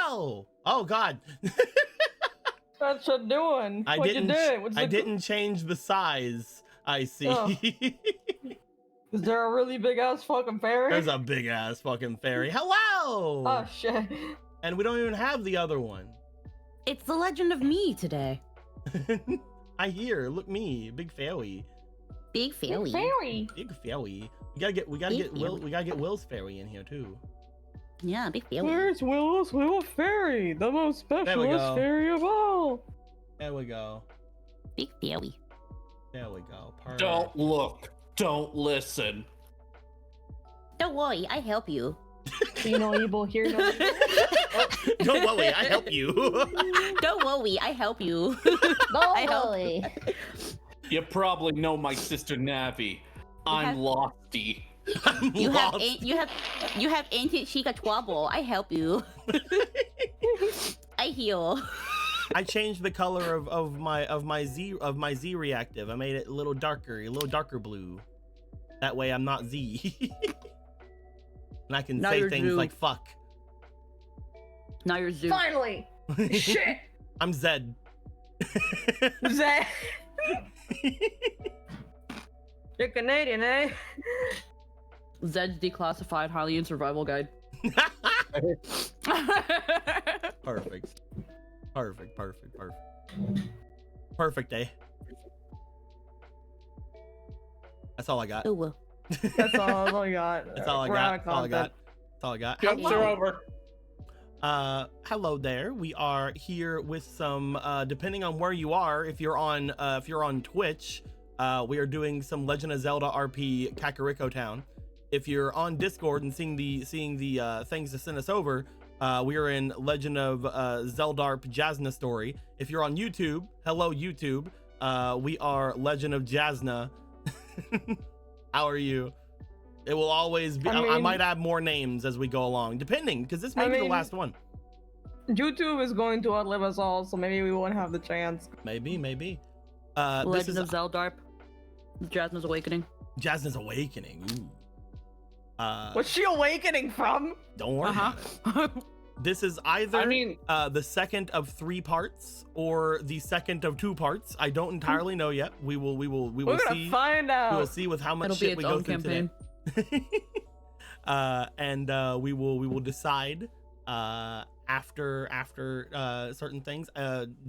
Hello. Oh God. What you doing? I didn't change the size. I see. Oh. Is there a really big ass fucking fairy? There's a big ass fucking fairy. Hello. Oh shit. And we don't even have the other one. It's the legend of me today. I hear. Look me, big fairy. Big fairy. Big fairy. We gotta get Will's fairy in here too. Yeah, big fairy. Where's Will's Will Fairy, the most specialist fairy of all? There we go. Big fairy. There we go. Perfect. Don't look. Don't listen. Don't worry, I help you. See no evil, hear no evil. Don't worry, I help you. Don't worry, I help you. Don't worry. You probably know my sister Navi. I'm Lofty. You have ancient Chica Twabble. I help you. I heal. I changed the color of my Z reactive. I made it a little darker blue. That way I'm not Z. And I can say things like fuck. Now you're Zoo. Finally. Shit. I'm Zed. Zed. You're Canadian, eh? Zed's declassified Hylian survival guide. Perfect. Perfect, eh? That's all I got. Oh well. That's all I got. That's all I got. Jokes are over. Hello there. We are here with some depending on where you are, if you're on Twitch, we are doing some Legend of Zelda RP Kakariko Town. If you're on Discord and seeing the things to send us over, we are in Legend of ZeldaRP Jasna story. If you're on YouTube, hello YouTube. We are Legend of Jasna. How are you? It will always be. I might add more names as we go along, depending, because this may be the last one. YouTube is going to outlive us all, so maybe we won't have the chance. Maybe. Legend of ZeldaRP. Jasna's Awakening. Jasna's Awakening. Ooh. What's she awakening from? Don't worry. This is either the second of 3 parts or the second of 2 parts. I don't entirely know yet. We will We're see. gonna find out. We will see with how much shit we go through campaign today. And we will decide after certain things,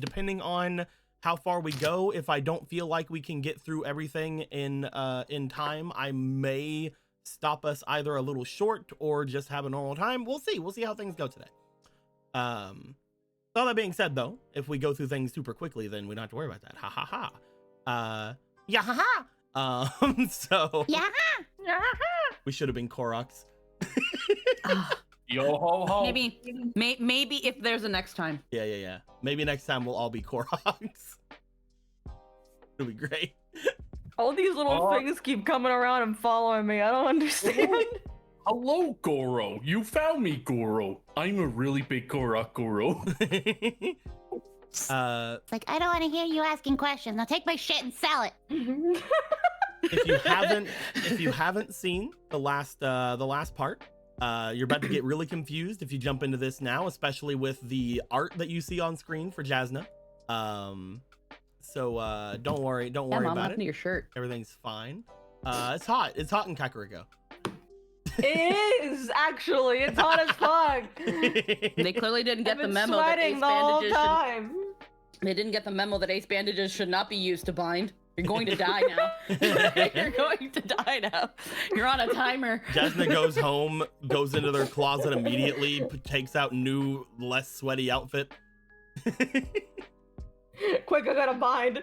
depending on how far we go. If I don't feel like we can get through everything in time, I may stop us either a little short or just have a normal time. We'll see how things go today. All that being said, though, if we go through things super quickly, then we don't have to worry about that. Yeah, so Yeah. we should have been Koroks. Yo ho ho. Maybe if there's a next time. Yeah. Maybe next time we'll all be Koroks. It'll be great. All these little things keep coming around and following me. I don't understand. Hello, Goro. You found me, Goro. I'm a really big Korok, Goro. It's like, I don't want to hear you asking questions. Now take my shit and sell it. If you haven't seen the last part, you're about to get really confused if you jump into this now, especially with the art that you see on screen for Jasna. So don't worry about it. Your shirt. Everything's fine. It's hot in Kakariko. It is actually. It's hot as fuck. They clearly didn't get the memo that ace bandages They didn't get the memo that ace bandages should not be used to bind. You're going to die now. You're going to die now. You're on a timer. Jasna goes home, goes into their closet immediately, takes out new, less sweaty outfit. Quick, I gotta bind.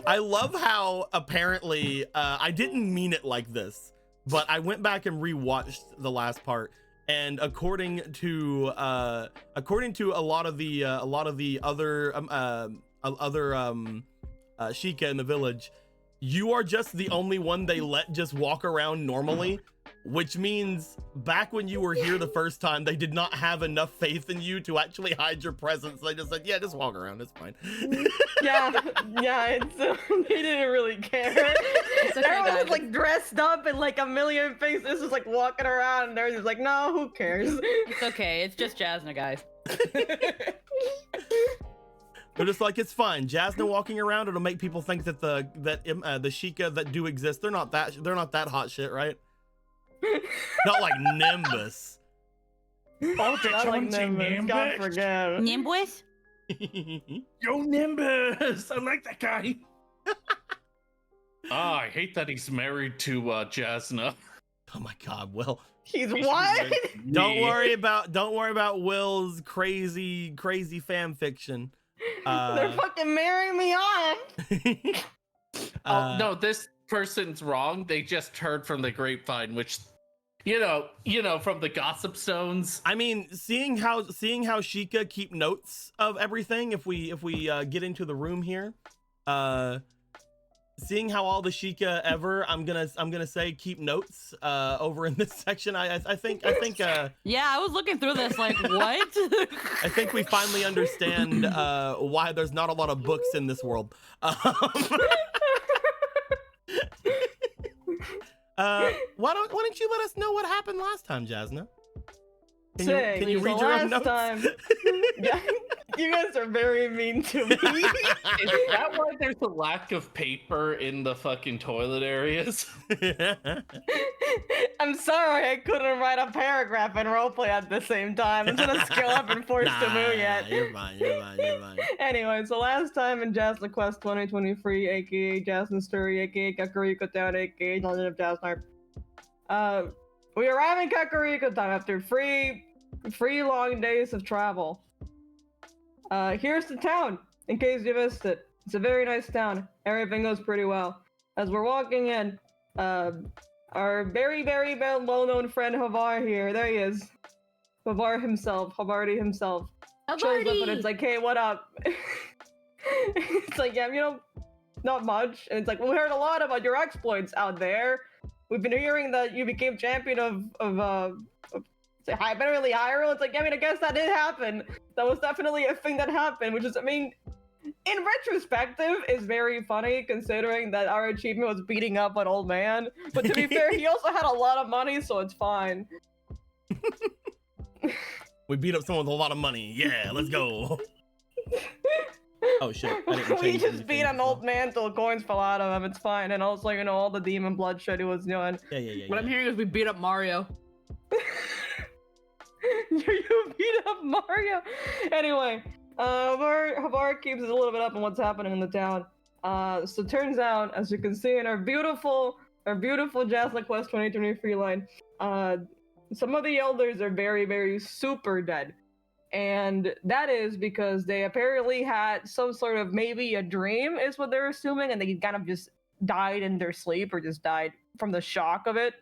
I love how apparently I didn't mean it like this, but I went back and rewatched the last part, and according to a lot of the other Sheikah in the village, you are just the only one they let just walk around normally. which means back when you were here the first time, they did not have enough faith in you to actually hide your presence. They just said, yeah, just walk around, it's fine. yeah, it's, they didn't really care. It's okay, Everyone was guys. like dressed up in like a million faces, just like walking around, and they're just like, no, who cares? It's okay, it's just Jasna, guys. They're just like, it's fine. Jasna walking around, it'll make people think that the Sheikah that do exist, they're not that hot shit, right? Not like Nimbus. Oh, did Not like someone say Nimbus, God Nimbus? forgive. Nimbus? Yo, Nimbus! I like that guy. I hate that he's married to Jasna. Oh my god, Will. He's what? Don't worry about Will's crazy fan fiction. They're fucking marrying me off. Oh no, this person's wrong. They just heard from the grapevine, which you know, from the gossip stones. I mean, seeing how Sheikah keep notes of everything, if we get into the room here, seeing how all the Sheikah ever, I'm gonna say keep notes over in this section. I think yeah, I was looking through this like, what? I think we finally understand why there's not a lot of books in this world. Why don't you let us know what happened last time, Jasna? Can you read your own notes? Yeah, you guys are very mean to me. Is that why there's a lack of paper in the fucking toilet areas? I'm sorry I couldn't write a paragraph and roleplay at the same time. I'm gonna skill up and force to move yet. You're fine. Anyway, so last time in Jasna Quest 2023, aka Jasna Story, aka Kakariko Town, aka Legend of JasnaRP, we arrive in Kakariko Town after three long days of travel. Here's the town, in case you missed it. It's a very nice town. Everything goes pretty well. As we're walking in, our very, very well-known friend Havar here, there he is. Havarti himself. Shows up and it's like, hey, what up? It's like, yeah, not much. And it's like, well, we heard a lot about your exploits out there. We've been hearing that you became champion of literally Hyrule. It's like, yeah, I mean, I guess that did happen. That was definitely a thing that happened, which is, I mean, in retrospective, is very funny considering that our achievement was beating up an old man. But to be fair, he also had a lot of money, so it's fine. We beat up someone with a lot of money. Yeah, let's go. Oh shit! We just beat an old man till coins fell out of him. It's fine, and also, all the demon bloodshed he was doing. Yeah. What I'm hearing is we beat up Mario. You beat up Mario. Anyway, Havar keeps us a little bit up on what's happening in the town. So it turns out, as you can see in our beautiful Jasna Quest 2023 line, some of the elders are very, very super dead. And that is because they apparently had some sort of maybe a dream is what they're assuming, and they kind of just died in their sleep or just died from the shock of it.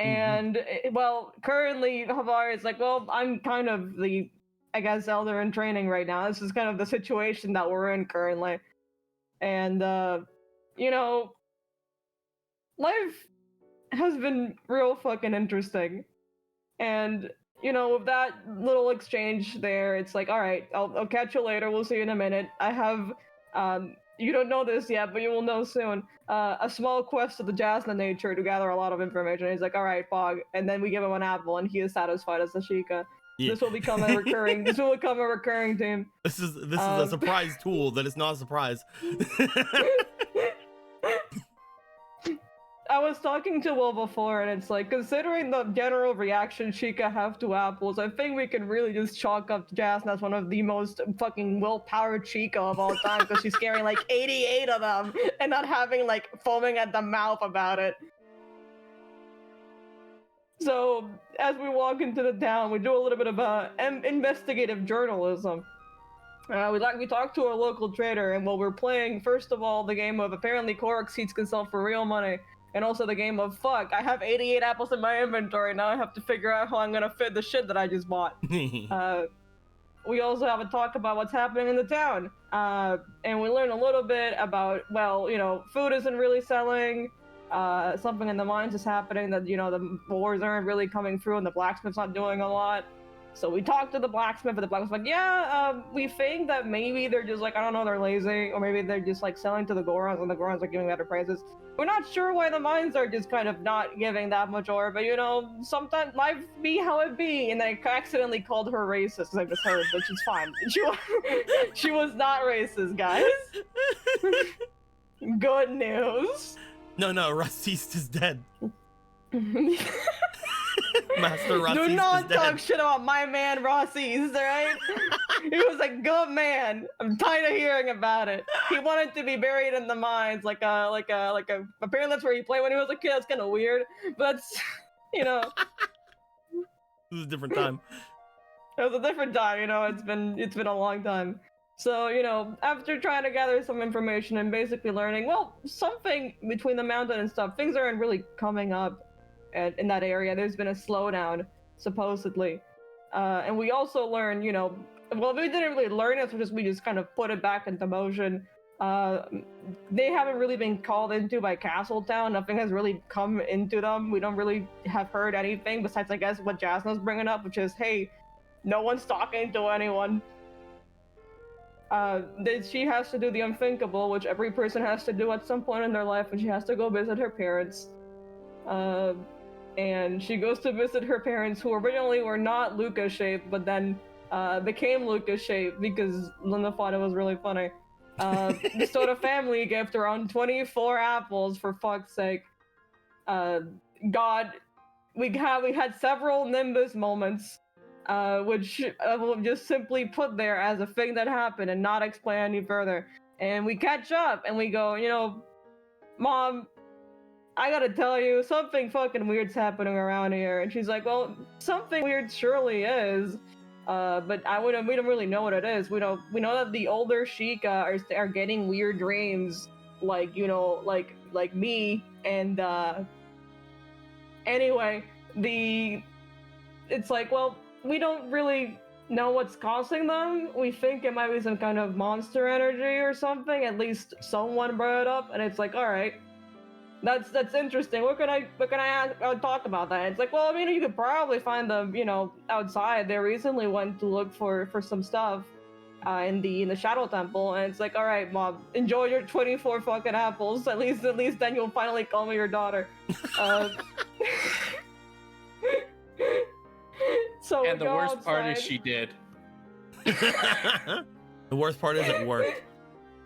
And well, currently Havar is like, well, I'm kind of the, I guess, elder in training right now. This is kind of the situation that we're in currently. And life has been real fucking interesting. And with that little exchange there, it's like, all right, I'll catch you later. We'll see you in a minute. I have, you don't know this yet, but you will know soon, a small quest of the Jasna nature to gather a lot of information. He's like, all right, Fog. And then we give him an apple, and he is satisfied as a Sheikah. Yeah. This will become a recurring. This will become a recurring theme. This is a surprise tool that is not a surprise. I was talking to Will before, and it's like, considering the general reaction Sheikah have to apples, I think we can really just chalk up Jasna as one of the most fucking willpower Sheikah of all time, because she's carrying like 88 of them and not having like foaming at the mouth about it. So as we walk into the town, we do a little bit of investigative journalism. We talk to our local trader, and while we're playing, first of all, the game of apparently Korok seeds can sell for real money. And also the game of, fuck, I have 88 apples in my inventory, now I have to figure out how I'm gonna fit the shit that I just bought. We also have a talk about what's happening in the town. And we learn a little bit about, well, food isn't really selling. something in the mines is happening, that, you know, the ores aren't really coming through and the blacksmith's not doing a lot. So we talked to the blacksmith, and the blacksmith's like, yeah, we think that maybe they're just like, I don't know, they're lazy, or maybe they're just like selling to the Gorons and the Gorons are giving better prices. We're not sure why the mines are just kind of not giving that much ore, but you know, sometimes life be how it be. And I accidentally called her racist because I misheard, which is fine. She was not racist, guys. Good news. No, Raciste is dead. Master Raciste Do not is dead. talk shit about my man Raciste, alright? He was a good man. I'm tired of hearing about it. He wanted to be buried in the mines, like a. Apparently that's where he played when he was a kid. That's kind of weird, but that's, you know. This is a different time. It was a different time, you know. It's been a long time. So, you know, after trying to gather some information and basically learning, well, something between the mountain and stuff, things aren't really coming up in that area. There's been a slowdown, supposedly. And we also learned, you know, well, we didn't really learn it, we just kind of put it back into motion. They haven't really been called into by Castletown. Nothing has really come into them. We don't really have heard anything besides, I guess, what Jasna's bringing up, which is, hey, no one's talking to anyone. She has to do the unthinkable, which every person has to do at some point in their life, and she has to go visit her parents. And she goes to visit her parents, who originally were not Lucas-shaped, but then became Lucas-shaped because Linda thought it was really funny. Bestowed a family gift around 24 apples, for fuck's sake. God, we had several Nimbus moments, which will just simply put there as a thing that happened and not explain any further. And we catch up and we go, you know, Mom, I gotta tell you, something fucking weird's happening around here. And she's like, well, something weird surely is. But we don't really know what it is. We know that the older Sheikah are getting weird dreams, like, you know, like me. And anyway, it's like, well, we don't really know what's causing them. We think it might be some kind of monster energy or something. At least someone brought it up, and it's like, all right, that's interesting. What can I talk about that? It's like, well, I mean, you could probably find them, you know, outside. They recently went to look for some stuff in the Shadow Temple, and it's like, all right, Mom, enjoy your 24 fucking apples. At least then you'll finally call me your daughter. So and the worst part is she did. The worst part is it worked.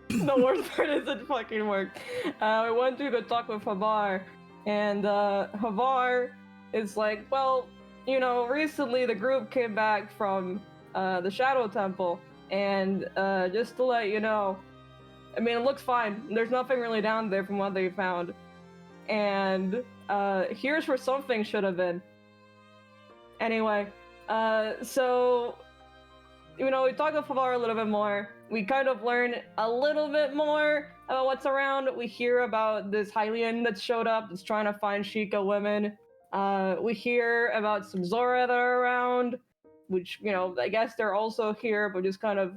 The worst part is it fucking worked. We went to go talk with Havar, and Havar is like, well, you know, recently the group came back from the Shadow Temple, and just to let you know, I mean, it looks fine. There's nothing really down there from what they found. And here's where something should have been. Anyway, so, you know, we talked with Havar a little bit more. We kind of learn a little bit more about what's around. We hear about this Hylian that showed up that's trying to find Sheikah women. We hear about some Zora that are around, which, you know, I guess they're also here, but just kind of,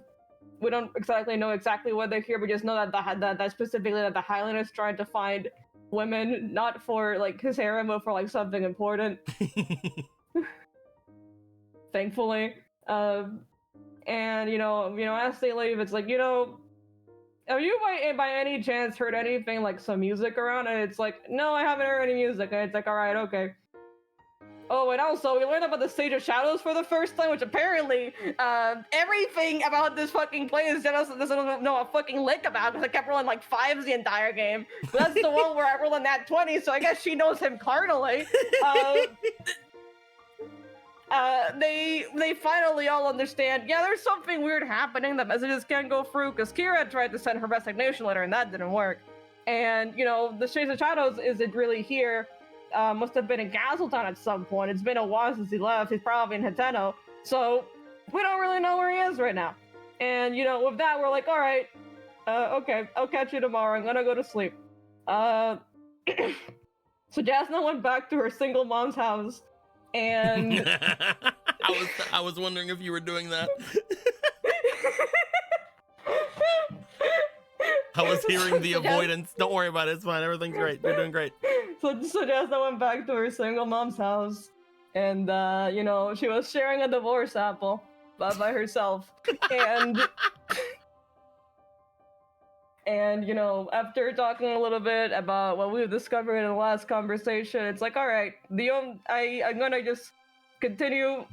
we don't exactly know exactly what they're here, but just know that specifically that the Hylian is trying to find women, not for like his harem, but for like something important. Thankfully. And you know, as they leave, it's like, you know, have you by any chance heard anything like some music around? And it's like, no, I haven't heard any music. And it's like, all right, okay. Oh, and also we learned about the Stage of Shadows for the first time, which apparently everything about this fucking place doesn't know a fucking lick about, because I kept rolling like 5s the entire game. But that's the one where I rolled a nat 20, so I guess she knows him carnally. They finally all understand, yeah, there's something weird happening that messages can't go through, because Kira tried to send her resignation letter and that didn't work. And, you know, the Shades of Shadows isn't really here. Must have been in Castletown at some point. It's been a while since he left. He's probably in Hateno. So, we don't really know where he is right now. And, you know, with that, we're like, alright, okay, I'll catch you tomorrow. I'm gonna go to sleep. So Jasna went back to her single mom's house. And I was wondering if you were doing that. I was hearing the avoidance. Don't worry about it. It's fine. Everything's great. You're doing great. So Jasna went back to her single mom's house, and she was sharing a divorce apple by herself, and after talking a little bit about what we've discovered in the last conversation, it's like, all right, I'm gonna just continue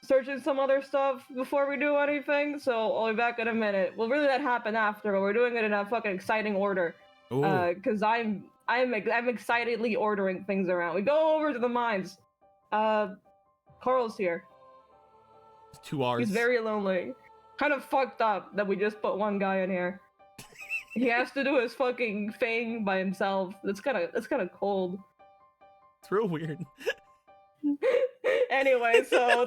searching some other stuff before we do anything, so I'll be back in a minute. Well, really, that happened after, but we're doing it in a fucking exciting order. Because I'm excitedly ordering things around. We go over to the mines. Carl's here. 2 hours. He's very lonely. Kind of fucked up that we just put one guy in here. He has to do his fucking thing by himself. That's kind of cold. It's real weird. Anyway, so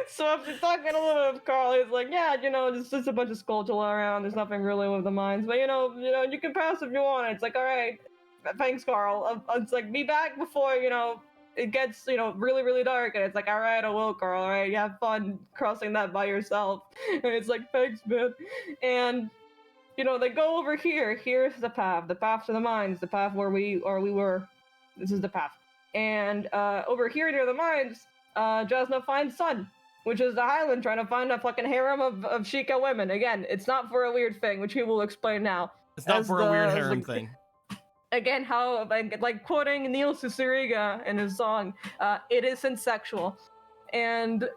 so after talking a little bit with Carl, he's like, yeah, there's just a bunch of skull around. There's nothing really with the mines, but you can pass if you want. It's like, all right, thanks, Carl. It's like, be back before it gets really, really dark. And it's like, all right, I will, Carl. All right, you have fun crossing that by yourself. And it's like, thanks, man. And they go over here. Here's the path to the mines, the path where we were. This is the path. And over here near the mines, Jasna finds Sun, which is the Highland trying to find a fucking harem of Sheikah women. Again, it's not for a weird thing, which he will explain now. It's not for a weird harem thing. Again, how, like quoting Neil Susuriga in his song, it isn't sexual. And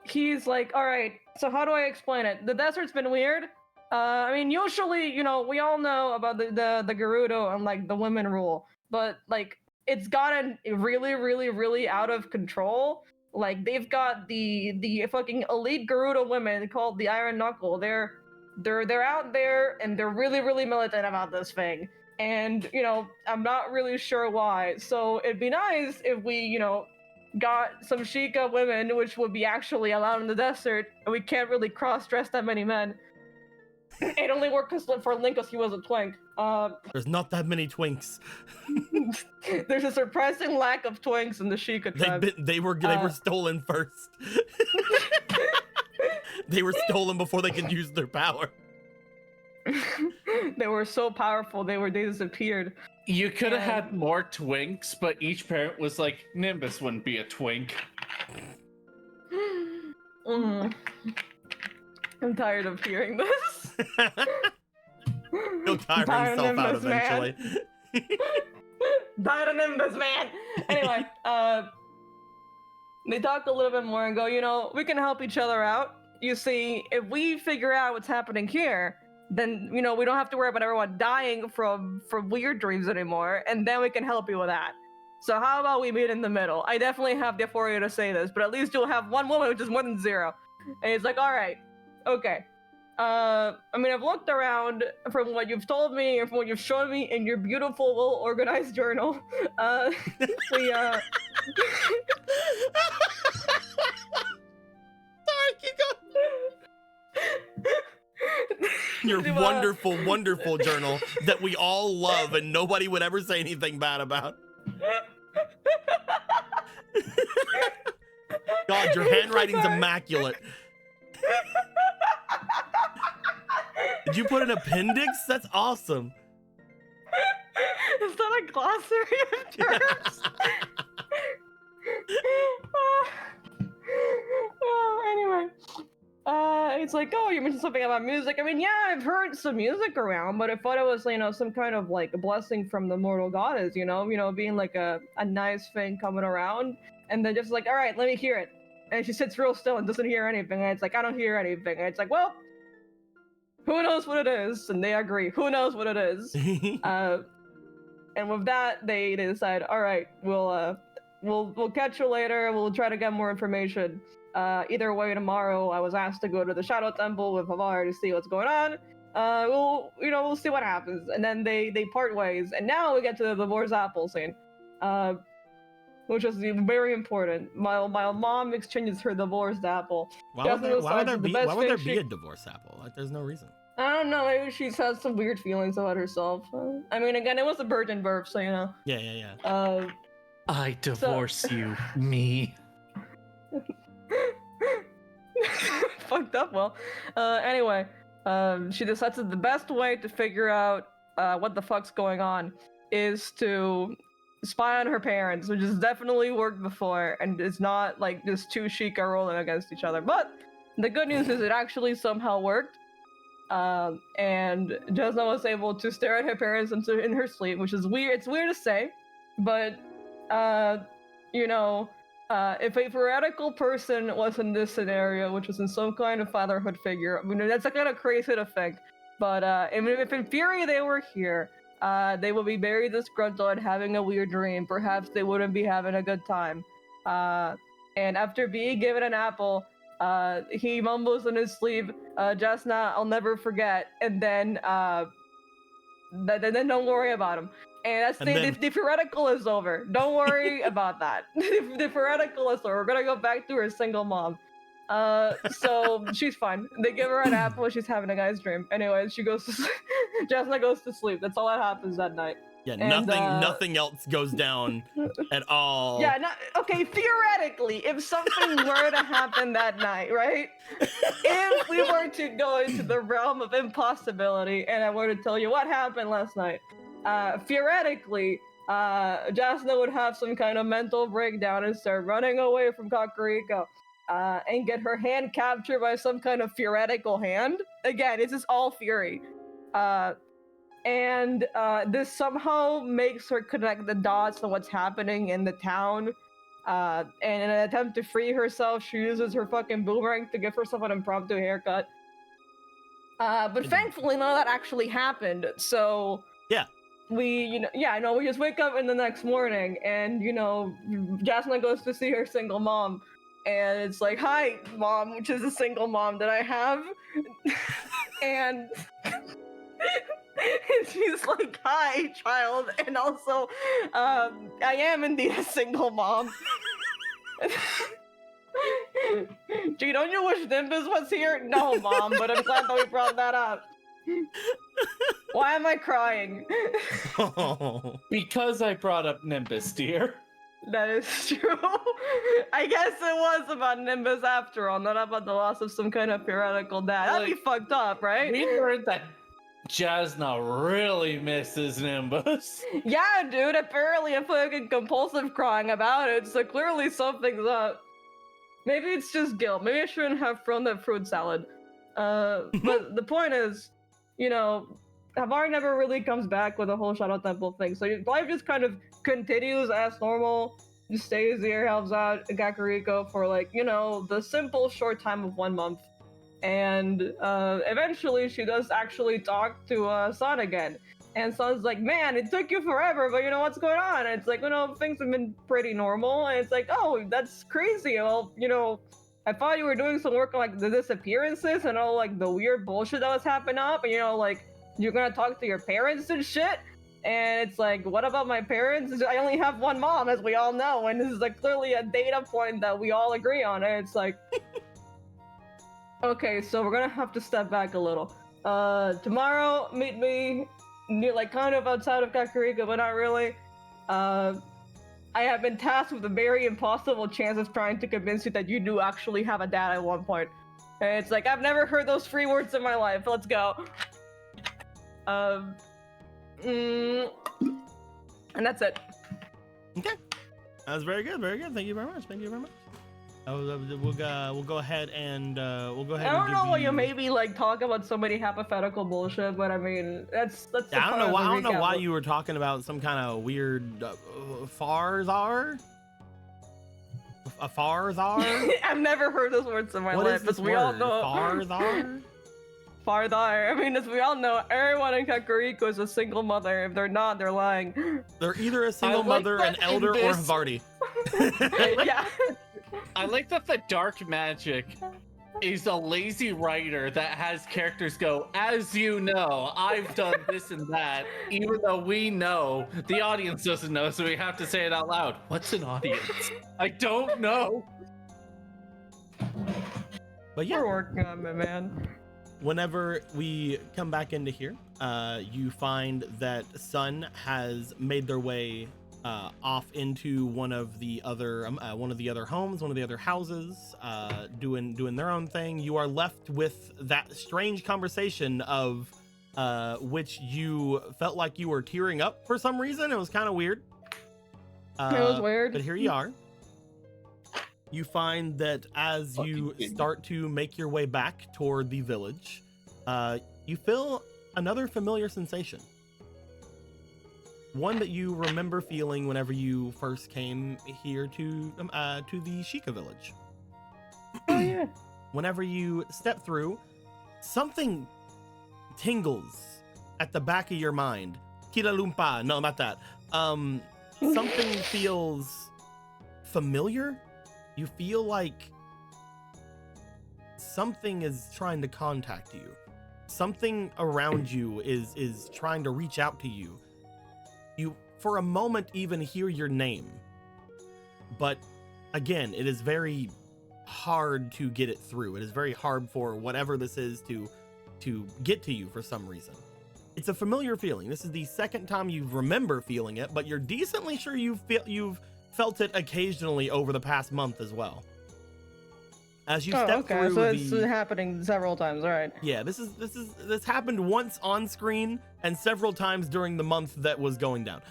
he's like, all right, so how do I explain it? The desert's been weird. Usually, we all know about the Gerudo and, like, the women rule. But, like, it's gotten really, really, really out of control. Like, they've got the fucking elite Gerudo women called the Iron Knuckle. They're out there, and they're really, really militant about this thing. And, I'm not really sure why. So it'd be nice if we, got some Sheikah women, which would be actually allowed in the desert, and we can't really cross-dress that many men. It only worked for Link because he was a twink. There's not that many twinks. There's a surprising lack of twinks in the Sheikah tribe. They were stolen first. They were stolen before they could use their power. They were so powerful, they disappeared. You could have had more twinks, but each parent was like, Nimbus wouldn't be a twink. I'm tired of hearing this. He'll tire himself out eventually. Tired of Nimbus, man. Anyway, they talk a little bit more and go, we can help each other out. You see, if we figure out what's happening here, then, we don't have to worry about everyone dying from weird dreams anymore, and then we can help you with that. So how about we meet in the middle? I definitely have the authority to say this, but at least you'll have one woman, which is more than 0. And he's like, all right, okay. I've looked around from what you've told me and from what you've shown me in your beautiful, well-organized journal. Sorry, keep going. Your wonderful, wonderful journal that we all love and nobody would ever say anything bad about. God, your handwriting's immaculate. Did you put an appendix? That's awesome. Is that a glossary of terms? Anyway. It's like, oh, you mentioned something about music. Yeah, I've heard some music around, but I thought it was, some kind of, like, a blessing from the mortal goddess, being like a nice thing coming around. And then just like, all right, let me hear it. And she sits real still and doesn't hear anything. And it's like, I don't hear anything. And it's like, well, who knows what it is? And they agree, who knows what it is? And with that, they decide, all right, we'll catch you later. We'll try to get more information. Either way, tomorrow I was asked to go to the Shadow Temple with Havar to see what's going on. We'll see what happens. And then they part ways. And now we get to the divorce apple scene, which is very important. My mom exchanges her divorced apple. Why would there be a divorce apple? Like, there's no reason. I don't know. Maybe she has some weird feelings about herself. Again, it was a virgin birth, so Yeah. I divorce you, me. Fucked up. Well, anyway, she decides that the best way to figure out what the fuck's going on is to spy on her parents, which has definitely worked before, and it's not like just two Sheikah rolling against each other. But the good news is it actually somehow worked. And Jasna was able to stare at her parents in her sleep, which is weird. It's weird to say, but you know, if a theoretical person was in this scenario, which was in some kind of fatherhood figure, I mean, that's a kind of crazy to think. But if in theory they were here, they would be very disgruntled and having a weird dream. Perhaps they wouldn't be having a good time. And after being given an apple, he mumbles in his sleep, Jasna, I'll never forget. And then don't worry about him. And that's the theoretical is over. Don't worry about that. The theoretical is over. We're gonna go back to her single mom. So she's fine. They give her an apple. She's having a nice dream. Anyway, she goes to sleep. Jasna goes to sleep. That's all that happens that night. Yeah, nothing else goes down at all. Yeah, okay, theoretically, if something were to happen that night, right? If we were to go into the realm of impossibility and I were to tell you what happened last night, theoretically, Jasna would have some kind of mental breakdown and start running away from Kakariko, and get her hand captured by some kind of theoretical hand. Again, it's just all theory. And this somehow makes her connect the dots on what's happening in the town. And in an attempt to free herself, she uses her fucking boomerang to give herself an impromptu haircut. But thankfully, none of that actually happened. So yeah, we just wake up in the next morning, and Jasna goes to see her single mom, and it's like, "Hi, mom," which is a single mom that I have, and. And she's like, "Hi, child," and also, I am indeed a single mom. Gee, don't you wish Nimbus was here? No, Mom, but I'm glad that we brought that up. Why am I crying? Because I brought up Nimbus, dear. That is true. I guess it was about Nimbus after all, not about the loss of some kind of theoretical dad. That'd be fucked up, right? We heard that Jasna really misses Nimbus. Yeah, dude, apparently I'm fucking compulsive crying about it, so clearly something's up. Maybe it's just guilt. Maybe I shouldn't have thrown that fruit salad. But the point is, Havari never really comes back with the whole Shadow Temple thing, so life just kind of continues as normal, just stays here, helps out Kakariko for the simple short time of 1 month. And eventually she does actually talk to Sun again. And Sun's like, "Man, it took you forever, but what's going on?" And it's like, things have been pretty normal. And it's like, "Oh, that's crazy. Well, I thought you were doing some work on the disappearances and all the weird bullshit that was happening up. And you're gonna talk to your parents and shit." And it's like, "What about my parents? I only have one mom, as we all know." And this is clearly a data point that we all agree on. And it's like, okay, so we're gonna have to step back a little. Tomorrow, meet me near, kind of outside of Kakariko, but not really. I have been tasked with a very impossible chance of trying to convince you that you do actually have a dad at one point. And it's like, I've never heard those 3 words in my life. Let's go. And that's it. Okay. That was very good. Very good. Thank you very much. Thank you very much. We'll go ahead and I don't know why you maybe talk about so many hypothetical bullshit, but I mean that's. I don't know why you were talking about some kind of weird Farzar. A Farzar. I've never heard those words in my life. As we all know, Farzar. Farzar. I mean, as we all know, everyone in Kakariko is a single mother. If they're not, they're lying. They're either a single mother, an elder, or Havarti. Yeah. I like that the dark magic is a lazy writer that has characters go, "As you know, I've done this and that," even though we know the audience doesn't know, so we have to say it out loud. What's an audience? I don't know. But yeah, we're working on it, man. Whenever we come back into here, you find that Sun has made their way off into one of the other homes, one of the other houses, doing their own thing. You are left with that strange conversation of which you felt like you were tearing up for some reason. It was kind of weird. It was weird. But here you are. You find that as you start to make your way back toward the village, you feel another familiar sensation. One that you remember feeling whenever you first came here to the Sheikah village. Oh yeah. Whenever you step through, something tingles at the back of your mind. Kira lumpa. No, not that. Something feels familiar. You feel like something is trying to contact you. Something around you is trying to reach out to you. You, for a moment, even hear your name. But again, it is very hard to get it through. It is very hard for whatever this is to get to you for some reason. It's a familiar feeling. This is the second time you remember feeling it, but you're decently sure you've felt it occasionally over the past month as well. As you step through, so it's happening several times. All right. Yeah, this happened once on screen and several times during the month that was going down.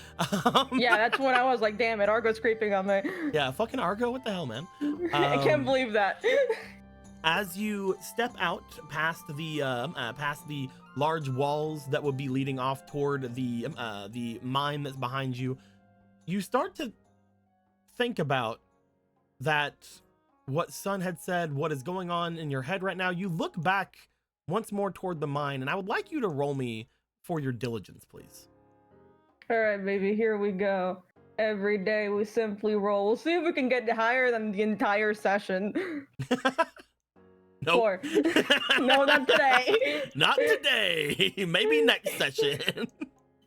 Yeah, that's when I was like, damn it, Argo's creeping on me. Yeah, fucking Argo, what the hell, man? I can't believe that. As you step out past the large walls that would be leading off toward the mine that's behind you, you start to think about that. What Sun had said, what is going on in your head right now. You look back once more toward the mine, and I would like you to roll me for your diligence, please. All right, baby, here we go. Every day we simply roll. We'll see if we can get higher than the entire session. Nope. 4. No, not today. Not today. Maybe next session.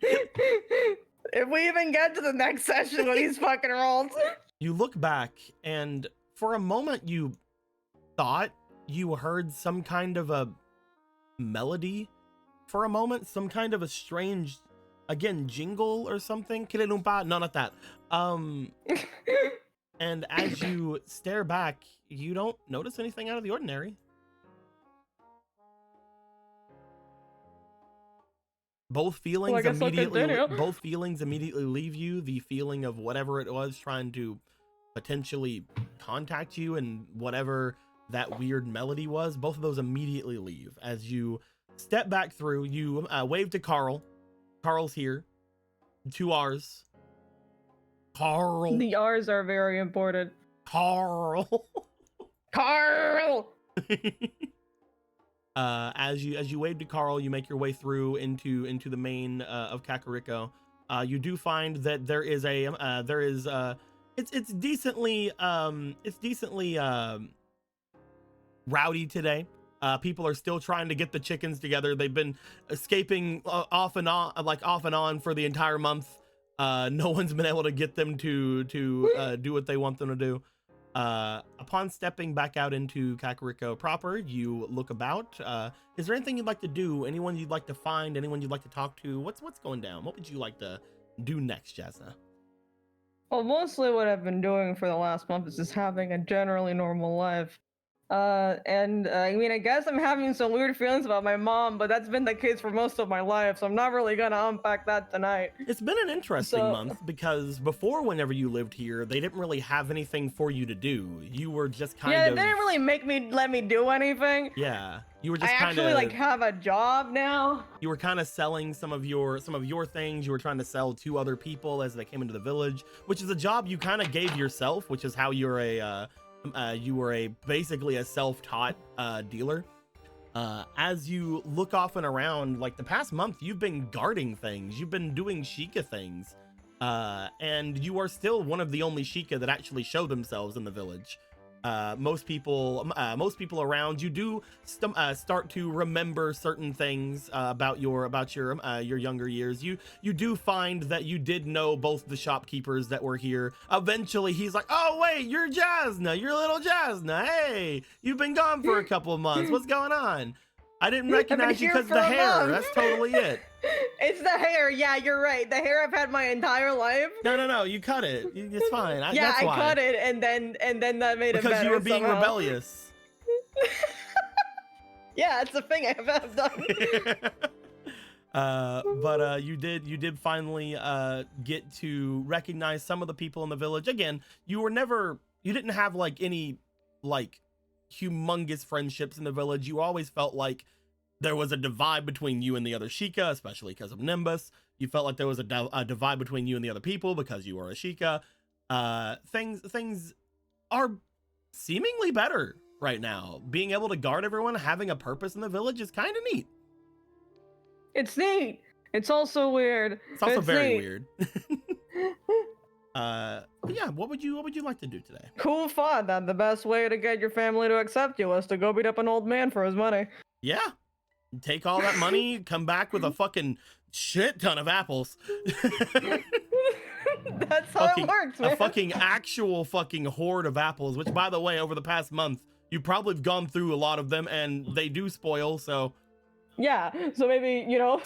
If we even get to the next session with these fucking rolls. You look back, and for a moment you thought you heard some kind of a melody. For a moment, some kind of a strange, again, jingle or something. Kilelumpa? No, not that. And as you stare back, you don't notice anything out of the ordinary. Both feelings immediately leave you. The feeling of whatever it was trying to potentially contact you and whatever that weird melody was, both of those immediately leave. As you step back through, you wave to Carl. Carl's here. 2 R's. Carl. The R's are very important. Carl. Carl. As you wave to Carl, you make your way through into the main of Kakariko. You do find that there is it's decently rowdy today. People are still trying to get the chickens together. They've been escaping off and on for the entire month. No one's been able to get them to do what they want them to do. Upon stepping back out into Kakariko proper, you look about. Is there anything you'd like to do? Anyone you'd like to find? Anyone you'd like to talk to? What's going down? What would you like to do next, Jasna? Well, mostly what I've been doing for the last month is just having a generally normal life. And I mean, I guess I'm having some weird feelings about my mom, but that's been the case for most of my life, so I'm not really gonna unpack that tonight. It's been an interesting month because before, whenever you lived here, they didn't really have anything for you to do. You were just kind of... Yeah, they didn't really let me do anything. Yeah, you were just I actually like have a job now. You were kind of selling some of your things. You were trying to sell to other people as they came into the village, which is a job you kind of gave yourself, which is how you're basically a self-taught dealer. As you look off and around, like the past month, you've been guarding things, you've been doing Sheikah things, and you are still one of the only Sheikah that actually show themselves in the village. Most people around you do start to remember certain things about your younger years. You do find that you did know both the shopkeepers that were here. Eventually, he's like, "Oh wait, you're Jasna. You're little Jasna. Hey, you've been gone for a couple of months. What's going on? I didn't recognize you because of the hair. That's totally it." It's the hair. Yeah, you're right. The hair I've had my entire life. No. You cut it. It's fine. Yeah, I cut it, and then that made it better. Because you were being rebellious. Yeah, it's a thing I have done. But you did finally get to recognize some of the people in the village. Again, you didn't have like any like humongous friendships in the village. You always felt like there was a divide between you and the other Sheikah, especially because of Nimbus. You felt like there was a divide between you and the other people because you were a Sheikah. Things are seemingly better right now. Being able to guard everyone, having a purpose in the village is kind of neat. It's neat. It's also weird. It's also very neat. weird. But yeah, what would you like to do today? Cool fun. That the best way to get your family to accept you was to go beat up an old man for his money. Yeah. Take all that money, come back with a fucking shit ton of apples. That's how it works, man. A fucking actual fucking horde of apples, which by the way, over the past month, you probably have gone through a lot of them and they do spoil, so. Yeah, so maybe, you know.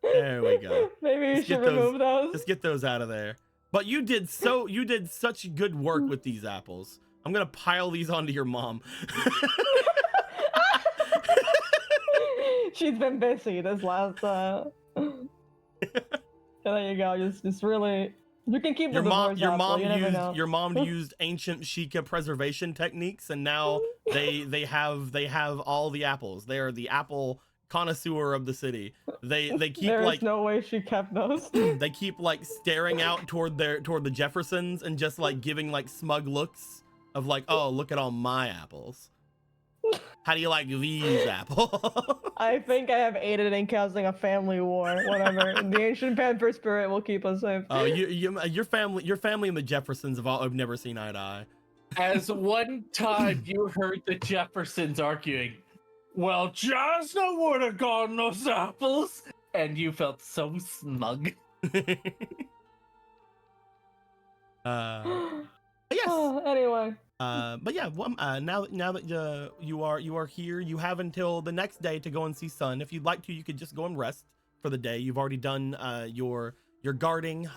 There we go. Maybe you should remove those. Just get those out of there. But you did such good work with these apples. I'm gonna pile these onto your mom. She's been busy this last so there you go. Just really, you can keep your mom used ancient Sheikah preservation techniques, and now they have all the apples. They are the apple connoisseur of the city. They keep There's no way she kept those. They keep like staring out toward the Jeffersons and just like giving like smug looks of like, oh, look at all my apples. How do you like these apples? I think I have aided in causing a family war. Whatever. The ancient panther spirit will keep us safe. Oh, your family and the Jeffersons have never seen eye to eye. As one time you heard the Jeffersons arguing, well, Jasna would have gotten those apples, and you felt so smug. Yes. Anyway. But yeah, now that you are here, you have until the next day to go and see Sun. If you'd like to, you could just go and rest for the day. You've already done your guarding.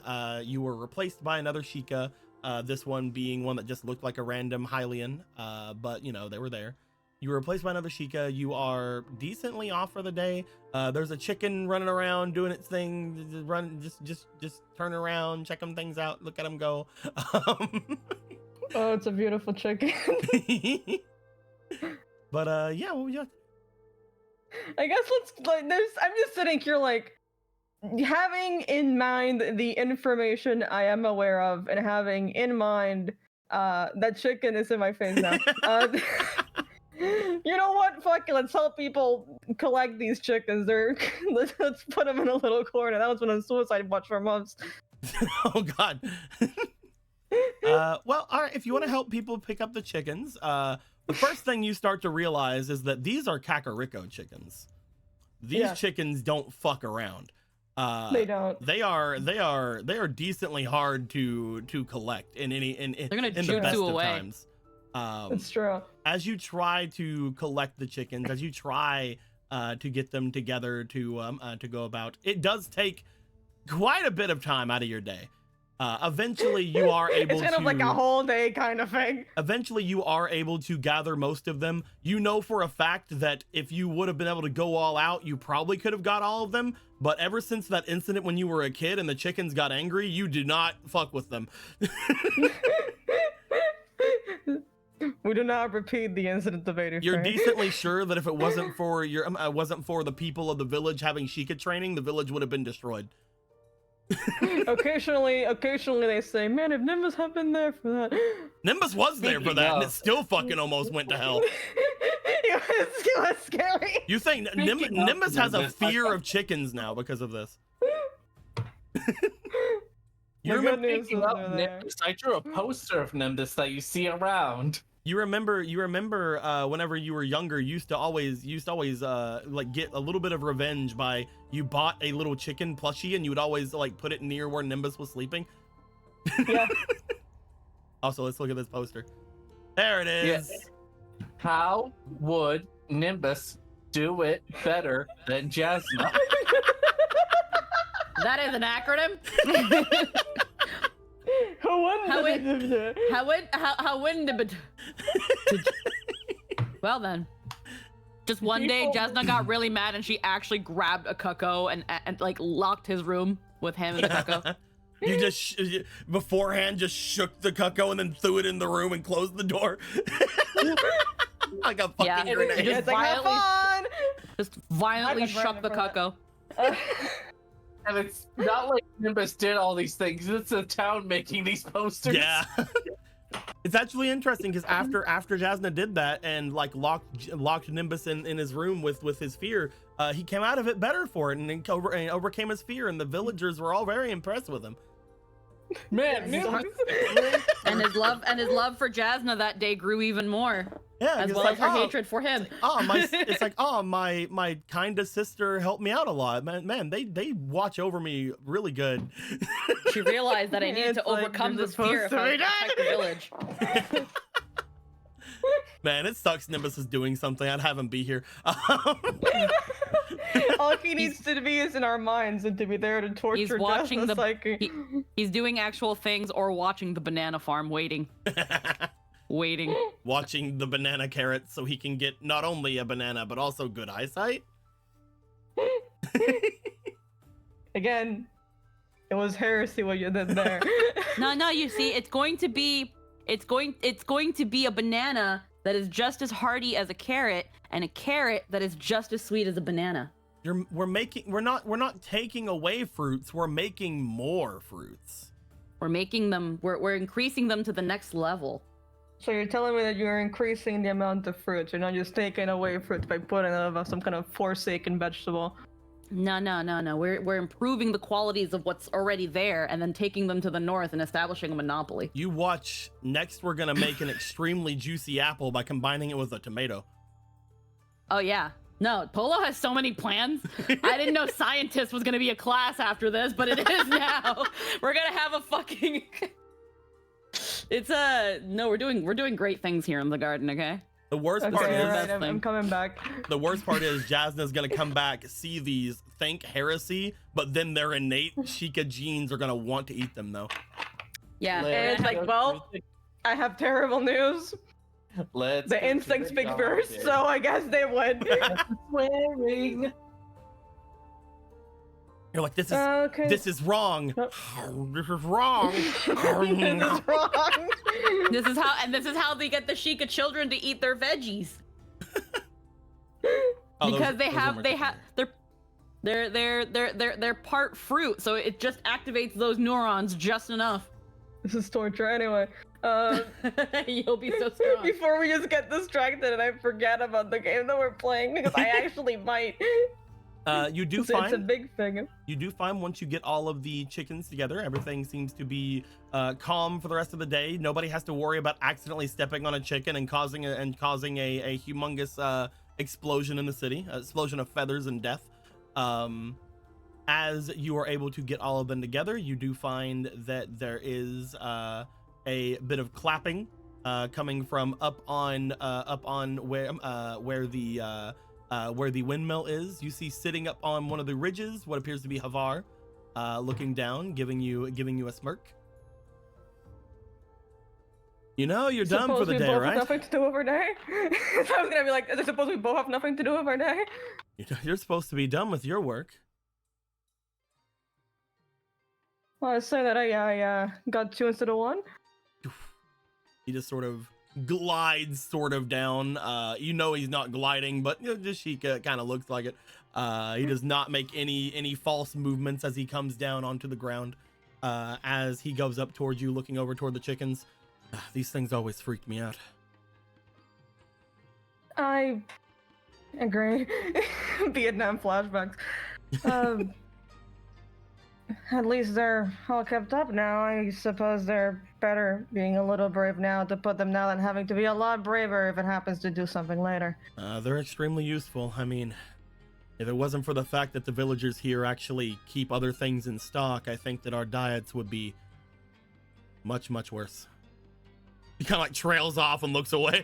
You were replaced by another Sheikah. This one being one that just looked like a random Hylian. But you know, they were there. You were replaced by another Sheikah. You are decently off for the day. There's a chicken running around doing its thing. Just turn around, check them things out, look at them go. Oh, it's a beautiful chicken. But yeah, what would you like? I guess I'm just sitting here like having in mind the information I am aware of and having in mind that chicken is in my face now. You know what? Fuck it. Let's help people collect these chickens. Let's put them in a little corner. That was one of the suicide watch for months. Oh God. Well, all right. If you want to help people pick up the chickens, the first thing you start to realize is that these are Kakariko chickens. These chickens don't fuck around. They don't. They are decently hard to collect in they're gonna in the best away. of times. It's true. As you try to collect the chickens, as you try to get them together to go about, it does take quite a bit of time out of your day. Eventually you are able to... It's kind of like a whole day kind of thing. Eventually you are able to gather most of them. You know for a fact that if you would have been able to go all out, you probably could have got all of them. But ever since that incident when you were a kid and the chickens got angry, you did not fuck with them. We do not repeat the incident of 83. You're decently sure that if it wasn't for the people of the village having Sheikah training, the village would have been destroyed. Occasionally they say, man, if Nimbus had been there for that. Nimbus was there for that, and it still fucking almost went to hell. It was scary. You think Nimbus has a fear of chickens now because of this? You remember Nimbus? I drew a poster of Nimbus that you see around. You remember whenever you were younger, you used to always like get a little bit of revenge by you bought a little chicken plushie and you would always like put it near where Nimbus was sleeping. Yeah. Also, let's look at this poster. There it is. Yeah. How would Nimbus do it better than Jasna? That is an acronym. How wouldn't it? Well then. Just one day, Jasna got really mad and she actually grabbed a cuckoo and like locked his room with him and the cuckoo. You just beforehand just shook the cuckoo and then threw it in the room and closed the door. Like a fucking grenade. It's like, have fun! Just violently shook the cuckoo. And it's not like Nimbus did all these things. It's the town making these posters. Yeah. It's actually interesting because after Jasna did that and like locked Nimbus in his room with his fear, he came out of it better for it and overcame his fear, and the villagers were all very impressed with him. Man, and his love for Jasna that day grew even more. Yeah, as well as her hatred for him. It's like, my kindest sister helped me out a lot. Man, they watch over me really good. She realized that I needed to overcome this fear if I was to protect the village. Man, it sucks Nimbus is doing something. I'd have him be here. All he needs to be is in our minds and to be there to torture he's watching the psyche. He's doing actual things or watching the banana farm waiting. Watching the banana carrot so he can get not only a banana but also good eyesight. Again, it was heresy what you did there. No, you see, it's going to be a banana that is just as hearty as a carrot, and a carrot that is just as sweet as a banana. We're not taking away fruits, we're making more fruits. We're increasing them to the next level. So you're telling me that you're increasing the amount of fruits, you're not just taking away fruits by putting some kind of forsaken vegetable. No. We're improving the qualities of what's already there and then taking them to the north and establishing a monopoly. You watch. Next, we're gonna make an extremely juicy apple by combining it with a tomato. Oh yeah. No, Polo has so many plans. I didn't know scientist was gonna be a class after this, but it is now. We're gonna have a fucking. No, we're doing great things here in the garden. Okay. The worst part is, right, I'm coming back. The worst part is Jasna's gonna come back, see these, think heresy, but then their innate Sheikah genes are gonna want to eat them though. Yeah. And it's like, well, I have terrible news. The instincts speak first, so I guess they would. Swearing. You're like, this is okay. This is wrong. This is wrong. This is wrong. This is how they get the Sheikah children to eat their veggies. Because they're part fruit, so it just activates those neurons just enough. This is torture anyway. You'll be so strong. Before we just get distracted and I forget about the game that we're playing, because I actually might. You do it's a big thing. You do find once you get all of the chickens together, everything seems to be calm for the rest of the day. Nobody has to worry about accidentally stepping on a chicken and causing a humongous explosion in the city, explosion of feathers and death. As you are able to get all of them together, you do find that there is a bit of clapping coming from up on where the windmill is. You see sitting up on one of the ridges what appears to be Havar, looking down, giving you a smirk. You know, you're done for the day, right? Have nothing to do with our day? So I was gonna be like, is it supposed we both have nothing to do with our day? You know, you're supposed to be done with your work. Well, I say that I got 2 instead of 1. He just sort of glides down. You know he's not gliding, but you know, just Sheikah kind of looks like it. He does not make any false movements as he comes down onto the ground. As he goes up towards you, looking over toward the chickens. These things always freaked me out. I agree. Vietnam flashbacks. At least they're all kept up now. I suppose they're better being a little brave now to put them now than having to be a lot braver if it happens to do something later. They're extremely useful. I mean, if it wasn't for the fact that the villagers here actually keep other things in stock, I think that our diets would be much, much worse. He kind of like trails off and looks away.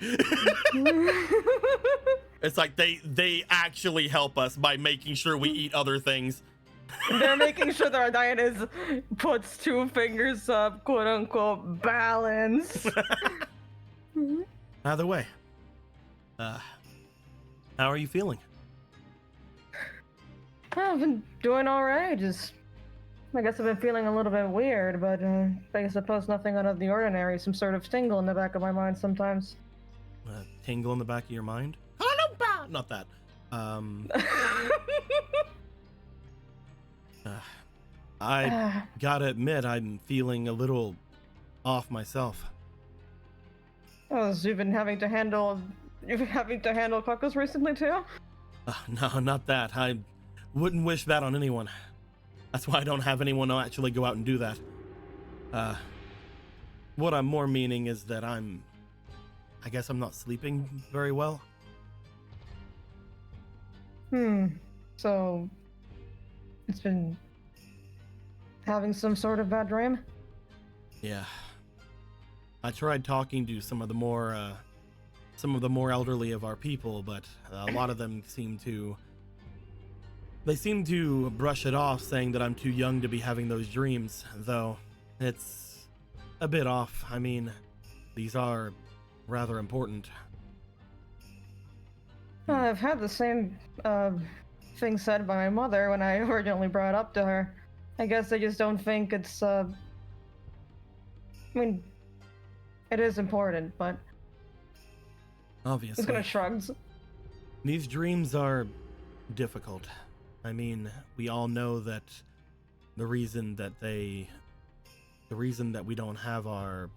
It's like they actually help us by making sure we eat other things. They're making sure that our diet is puts 2 fingers up, quote unquote, balance. Either way, How are you feeling? I've been doing all right. I guess I've been feeling a little bit weird, but I suppose nothing out of the ordinary. Some sort of tingle in the back of my mind sometimes. Tingle in the back of your mind? Not that. I gotta admit, I'm feeling a little off myself. Oh, so you've been having to handle cuckoos recently too? No, not that. I wouldn't wish that on anyone. That's why I don't have anyone actually go out and do that. What I'm more meaning is that I guess I'm not sleeping very well. So it's been having some sort of bad dream? Yeah. I tried talking to some of the more elderly of our people, but a lot of them seem to brush it off, saying that I'm too young to be having those dreams, though it's a bit off. I mean, these are rather important. I've had the same thing said by my mother when I originally brought it up to her. I guess I just don't think it's I mean, it is important, but obviously it's gonna shrugs. These dreams are difficult. I mean, we all know that the reason that we don't have our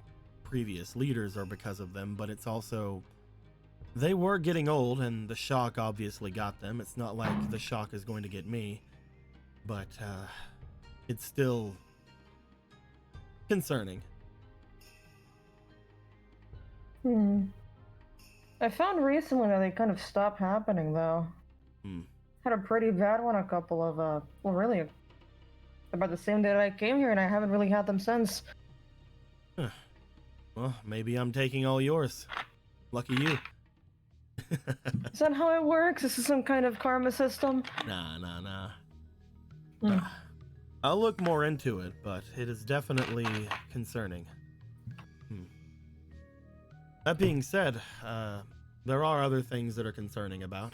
previous leaders are because of them, but it's also they were getting old and the shock obviously got them. It's not like the shock is going to get me, but it's still concerning. I found recently that they kind of stopped happening though. Had a pretty bad one a couple of well, really about the same day that I came here, and I haven't really had them since. Well, maybe I'm taking all yours. Lucky you. Is that how it works? This is some kind of karma system? Nah. I'll look more into it, but it is definitely concerning. That being said, there are other things that are concerning about.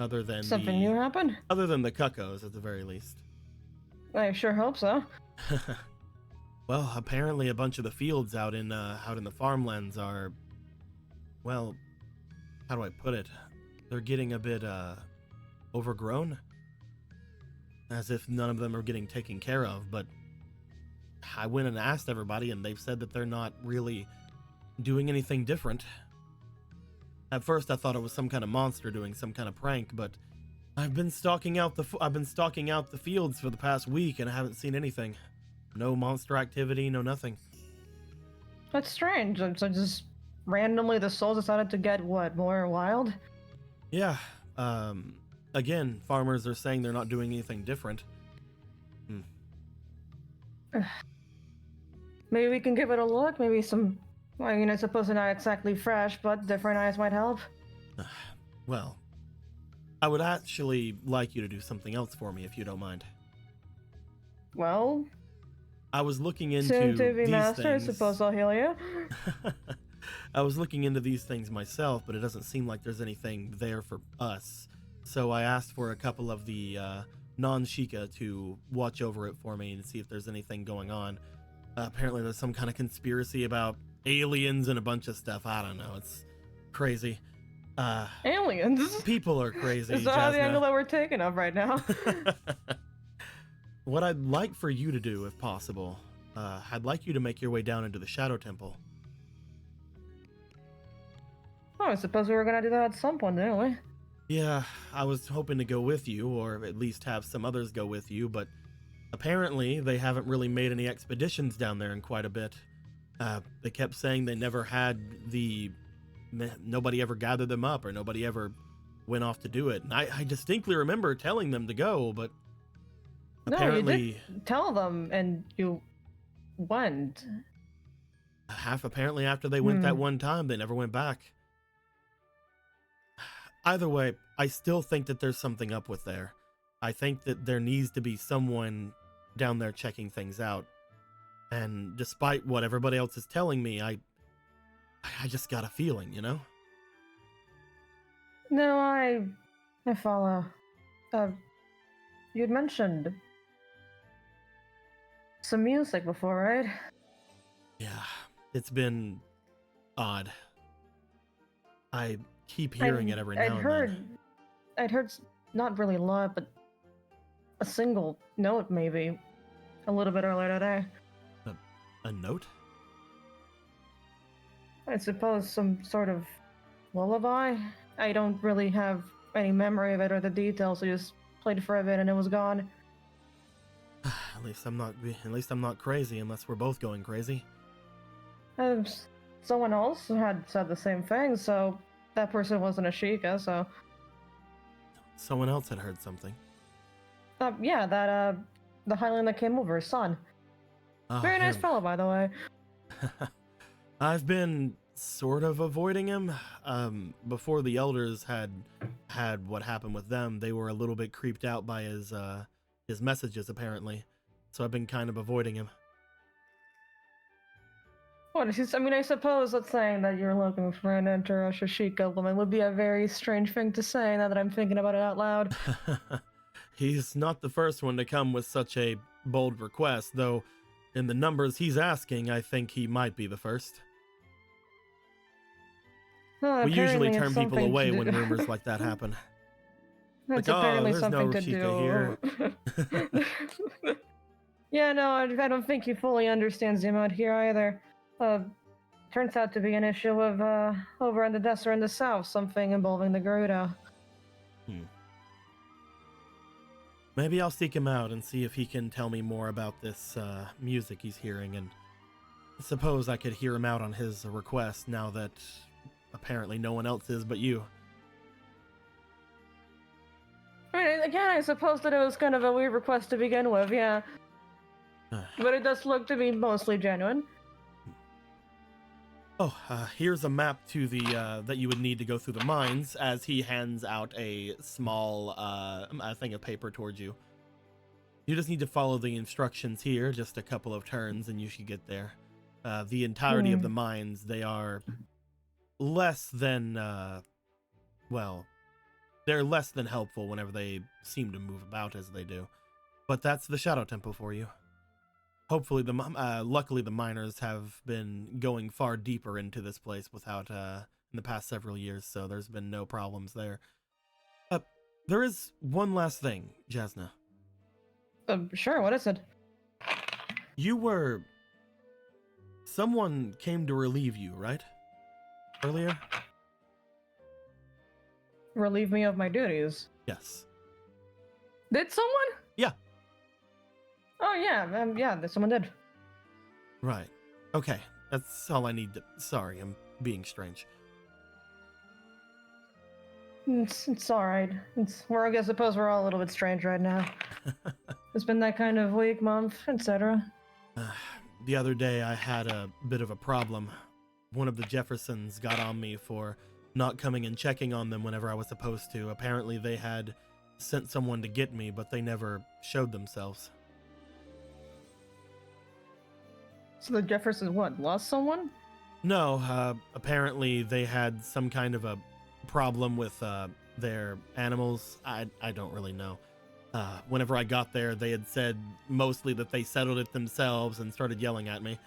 Other than something new happened? Other than the cuckoos, at the very least. I sure hope so. Well, apparently a bunch of the fields out in the farmlands are, well, how do I put it? They're getting a bit overgrown. As if none of them are getting taken care of, but I went and asked everybody and they've said that they're not really doing anything different. At first I thought it was some kind of monster doing some kind of prank, but I've been stalking out the fields for the past week and I haven't seen anything. No monster activity, no nothing. That's strange. So just randomly the souls decided to get what, more wild? Yeah. Again, farmers are saying they're not doing anything different. Maybe we can give it a look. Maybe some, I mean, I suppose they're not exactly fresh, but different eyes might help. Well, I would actually like you to do something else for me if you don't mind. Well, I was looking into soon to be these master, things. I suppose I'll heal you. I was looking into these things myself, but it doesn't seem like there's anything there for us. So I asked for a couple of the non-Sheikah to watch over it for me and see if there's anything going on. Apparently there's some kind of conspiracy about aliens and a bunch of stuff. I don't know. It's crazy. Aliens? People are crazy. Is that the angle that we're taking of right now? What I'd like for you to do, if possible, I'd like you to make your way down into the Shadow Temple. Oh, I suppose we were gonna do that at some point, didn't we? Yeah, I was hoping to go with you, or at least have some others go with you, but apparently they haven't really made any expeditions down there in quite a bit. They kept saying they never had nobody ever gathered them up, or nobody ever went off to do it. And I distinctly remember telling them to go, but apparently... No, you did tell them, and you went. Apparently after they went that one time, they never went back. Either way, I still think that there's something up with there. I think that there needs to be someone down there checking things out. And despite what everybody else is telling me, I just got a feeling, you know? No, I follow. You'd mentioned some music before, right? Yeah, it's been odd. I keep hearing it every now and then. I'd heard not really a lot, but a single note maybe a little bit earlier today. A note? I suppose some sort of lullaby. I don't really have any memory of it or the details. I just played for a bit and it was gone. At least I'm not crazy, unless we're both going crazy. Someone else had said the same thing, so that person wasn't a Sheikah, so... Someone else had heard something. Yeah, the Highland that came over, his son. Oh, Very nice fellow, by the way. I've been sort of avoiding him. Before the elders had what happened with them, they were a little bit creeped out by his messages, apparently. So I've been kind of avoiding him. What, I mean, I suppose that saying that you're looking for an interracial Sheikah woman would be a very strange thing to say now that I'm thinking about it out loud. He's not the first one to come with such a bold request, though in the numbers he's asking, I think he might be the first. We usually turn people away when rumors like that happen. That's like, apparently there's something no to Sheikah do. here. Yeah, no, I don't think he fully understands the amount here either. Turns out to be an issue of, over in the desert in the south, something involving the Garuda. Maybe I'll seek him out and see if he can tell me more about this, music he's hearing, and I suppose I could hear him out on his request now that apparently no one else is but you. I mean, again, I suppose that it was kind of a weird request to begin with, yeah. But it does look to be mostly genuine. Oh, here's a map to the, that you would need to go through the mines, as he hands out a small, thing of paper towards you. You just need to follow the instructions here, just a couple of turns, and you should get there. The entirety of the mines, they are less than, well, they're less than helpful whenever they seem to move about as they do. But that's the Shadow Temple for you. Hopefully, luckily the miners have been going far deeper into this place without, in the past several years, so there's been no problems there. There is one last thing, Jasna. Sure, what is it? Someone came to relieve you, right? Earlier? Relieve me of my duties? Yes. Did someone? Yeah. Oh, yeah, yeah, someone did. Right. Okay, that's all I need to... Sorry, I'm being strange. It's alright. I suppose we're all a little bit strange right now. It's been that kind of week, month, etc. The other day I had a bit of a problem. One of the Jeffersons got on me for not coming and checking on them whenever I was supposed to. Apparently they had sent someone to get me, but they never showed themselves. So the Jeffersons, what, lost someone? No, apparently they had some kind of a problem with their animals. I don't really know. Whenever I got there, they had said mostly that they settled it themselves and started yelling at me.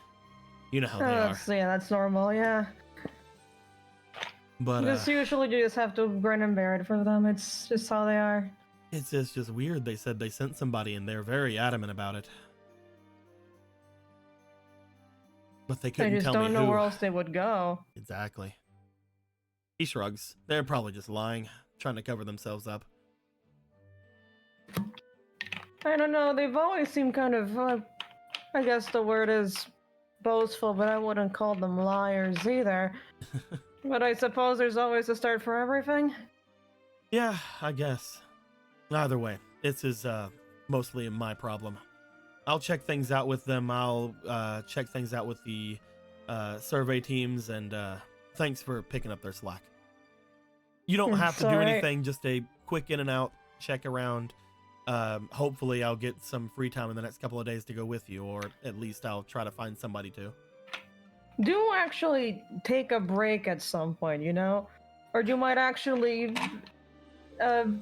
You know how they are. Yeah, that's normal, yeah. But usually you just have to grin and bear it for them. It's just how they are. It's just weird. They said they sent somebody and they're very adamant about it. But they couldn't tell me who. They just don't know where else they would go. Exactly. He shrugs. They're probably just lying, trying to cover themselves up. I don't know. They've always seemed kind of, I guess the word is boastful, but I wouldn't call them liars either. But I suppose there's always a start for everything. Yeah, I guess. Either way, this is mostly my problem. I'll check things out with them. I'll check things out with the survey teams, and thanks for picking up their slack. You don't have to do anything, just a quick in and out, check around. Hopefully I'll get some free time in the next couple of days to go with you, or at least I'll try to find somebody to. Do actually take a break at some point, you know? Or you might actually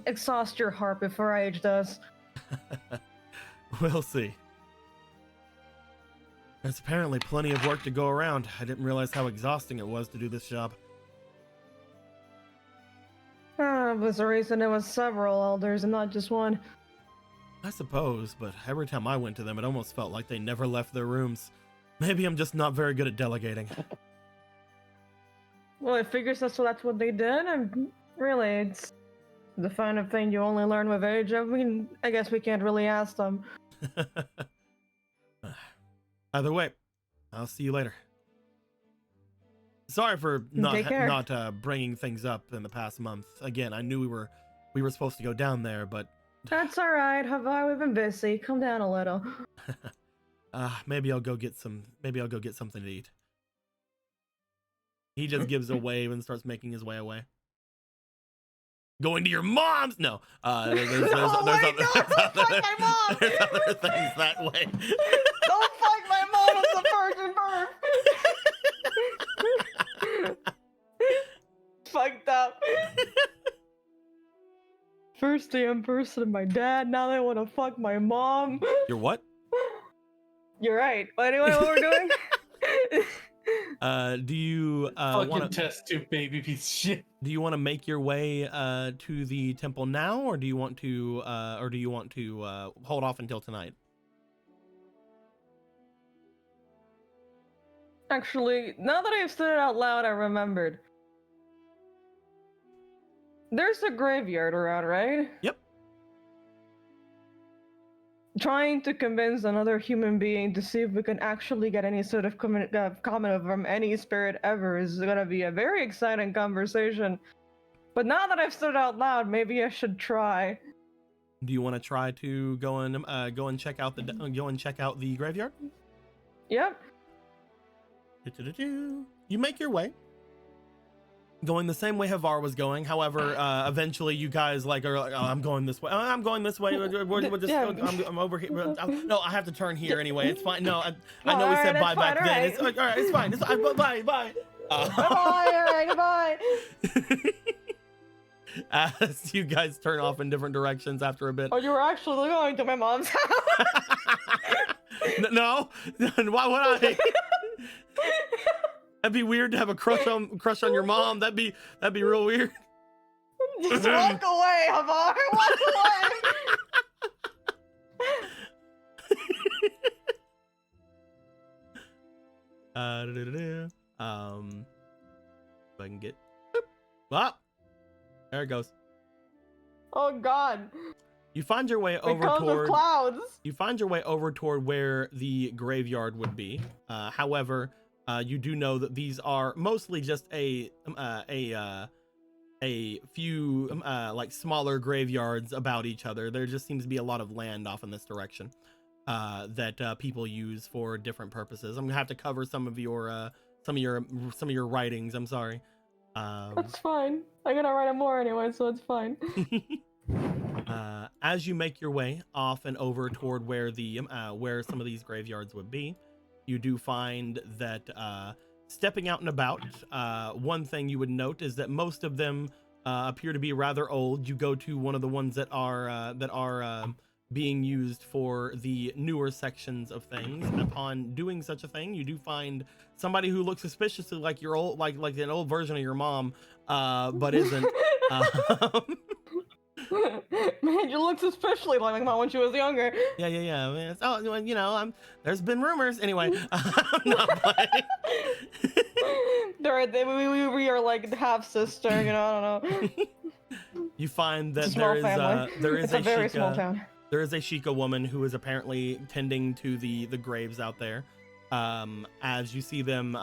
exhaust your heart before age does. We'll see. There's apparently plenty of work to go around. I didn't realize how exhausting it was to do this job. Was the reason it was several elders and not just one. I suppose, but every time I went to them, it almost felt like they never left their rooms. Maybe I'm just not very good at delegating. Well, it figures that's what they did, and really, it's the kind of thing you only learn with age. I mean, I guess we can't really ask them. Either way, I'll see you later. Sorry for not bringing things up in the past month. Again, I knew we were supposed to go down there, but that's all right. We've been busy. Calm down a little. Maybe I'll go get something to eat. He just gives a wave and starts making his way away. Going to your mom's? No. There's other things that way. Don't fuck my mom with the virgin birth. Fucked up. First they impersonated my dad, now they want to fuck my mom. You're what? You're right. Anyway, what we're doing? Do you fucking test tube baby piece of shit. Do you want to make your way to the temple now, or do you want to hold off until tonight? Actually, now that I've said it out loud, I remembered. There's a graveyard around, right? Yep. Trying to convince another human being to see if we can actually get any sort of comment from any spirit ever is gonna be a very exciting conversation. But now that I've said it out loud, maybe I should try. Do you want to try to go and check out the graveyard? Yep. You make your way, going the same way Havar was going. However, eventually you guys are like, oh, I'm going this way. Oh, I'm going this way. We're just I'm over here. No, I have to turn here anyway. It's fine. No, I know we said bye back then. Right. It's all right. It's fine. Bye. Bye. All right. Goodbye. As you guys turn off in different directions after a bit. Oh, you were actually going to my mom's house. No, why would I? That'd be weird to have a crush on your mom. That'd be real weird. Just walk away, Havar. Walk away. If I can get. Well, there it goes. Oh God. You find your way over toward clouds. You find your way over toward where the graveyard would be. However, you do know that these are mostly just a few like smaller graveyards about each other. There just seems to be a lot of land off in this direction that people use for different purposes. I'm gonna have to cover some of your writings. I'm sorry. That's fine. I'm gonna write it more anyway, so it's fine. As you make your way off and over toward where where some of these graveyards would be, you do find that stepping out and about, one thing you would note is that most of them appear to be rather old. You go to one of the ones that are being used for the newer sections of things. Upon doing such a thing, you do find somebody who looks suspiciously like your old, like an old version of your mom, but isn't. Man, you look suspiciously like my mom when she was younger. Yeah. I mean, oh, you know, there's been rumors. Anyway, I'm not playing. We are like half sister, you know. I don't know. You find that there is a very small town. There is a Sheikah woman who is apparently tending to the graves out there. As you see them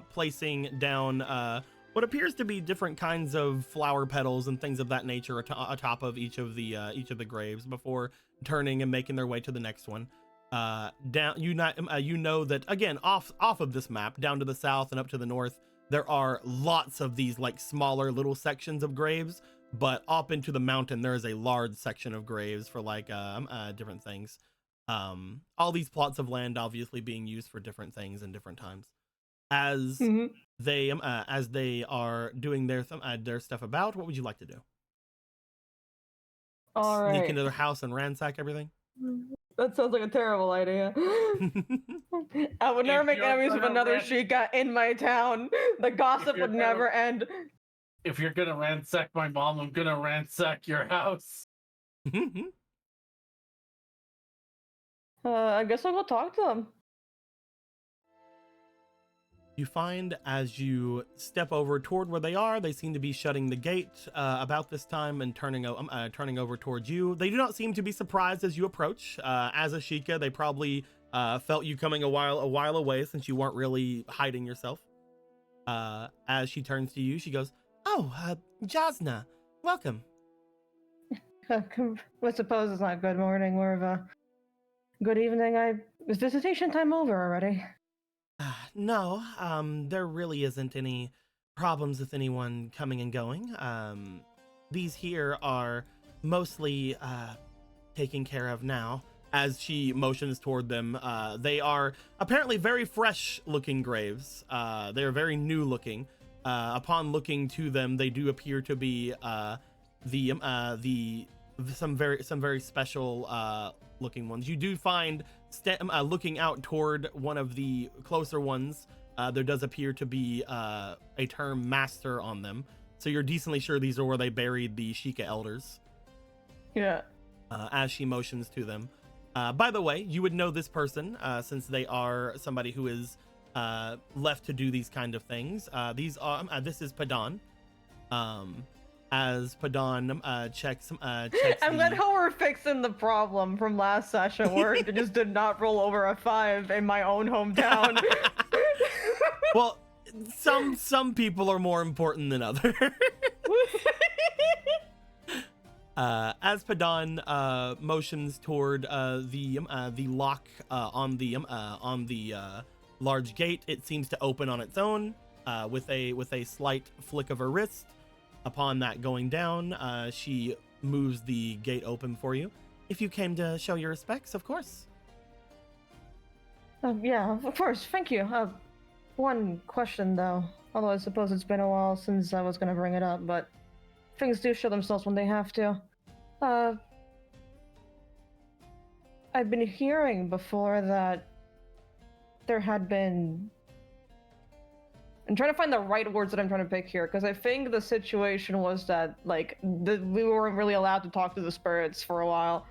placing down what appears to be different kinds of flower petals and things of that nature atop of each of the graves before turning and making their way to the next one. You know that again off of this map, down to the south and up to the north, there are lots of these like smaller little sections of graves, but up into the mountain there is a large section of graves for like different things. All these plots of land obviously being used for different things in different times. As they are doing their stuff about, what would you like to do? All Sneak right. into their house and ransack everything? That sounds like a terrible idea. I would never make enemies with another Sheikah in my town. The gossip would never end. If you're gonna ransack my mom, I'm gonna ransack your house. I guess I'll go talk to them. You find as you step over toward where they are, they seem to be shutting the gate about this time and turning over towards you. They do not seem to be surprised as you approach. As a Sheikah, they probably felt you coming a while away since you weren't really hiding yourself. As she turns to you, she goes, "Oh, Jasna, welcome." I suppose it's not good morning, more of a good evening. Is visitation time over already? No, there really isn't any problems with anyone coming and going. These here are mostly taken care of now. As she motions toward them, they are apparently very fresh looking graves. They are very new looking. Upon looking to them, they do appear to be some very special looking ones. You do find looking out toward one of the closer ones, there does appear to be a term master on them, so you're decently sure these are where they buried the Sheikah elders. Yeah. As she motions to them, by the way, you would know this person since they are somebody who is left to do these kind of things. This is Padan. As Padan checks I'm glad how we're fixing the problem from last session where it just did not roll over a 5 in my own hometown. Well, some people are more important than others. As Padan motions toward the lock on the large gate, it seems to open on its own with a slight flick of her wrist. Upon that going down, she moves the gate open for you. If you came to show your respects, of course. Yeah, of course. Thank you. One question, though. Although I suppose it's been a while since I was going to bring it up, but things do show themselves when they have to. I've been hearing before that there had been... I'm trying to find the right words that I'm trying to pick here, because I think the situation was that, like, we weren't really allowed to talk to the spirits for a while.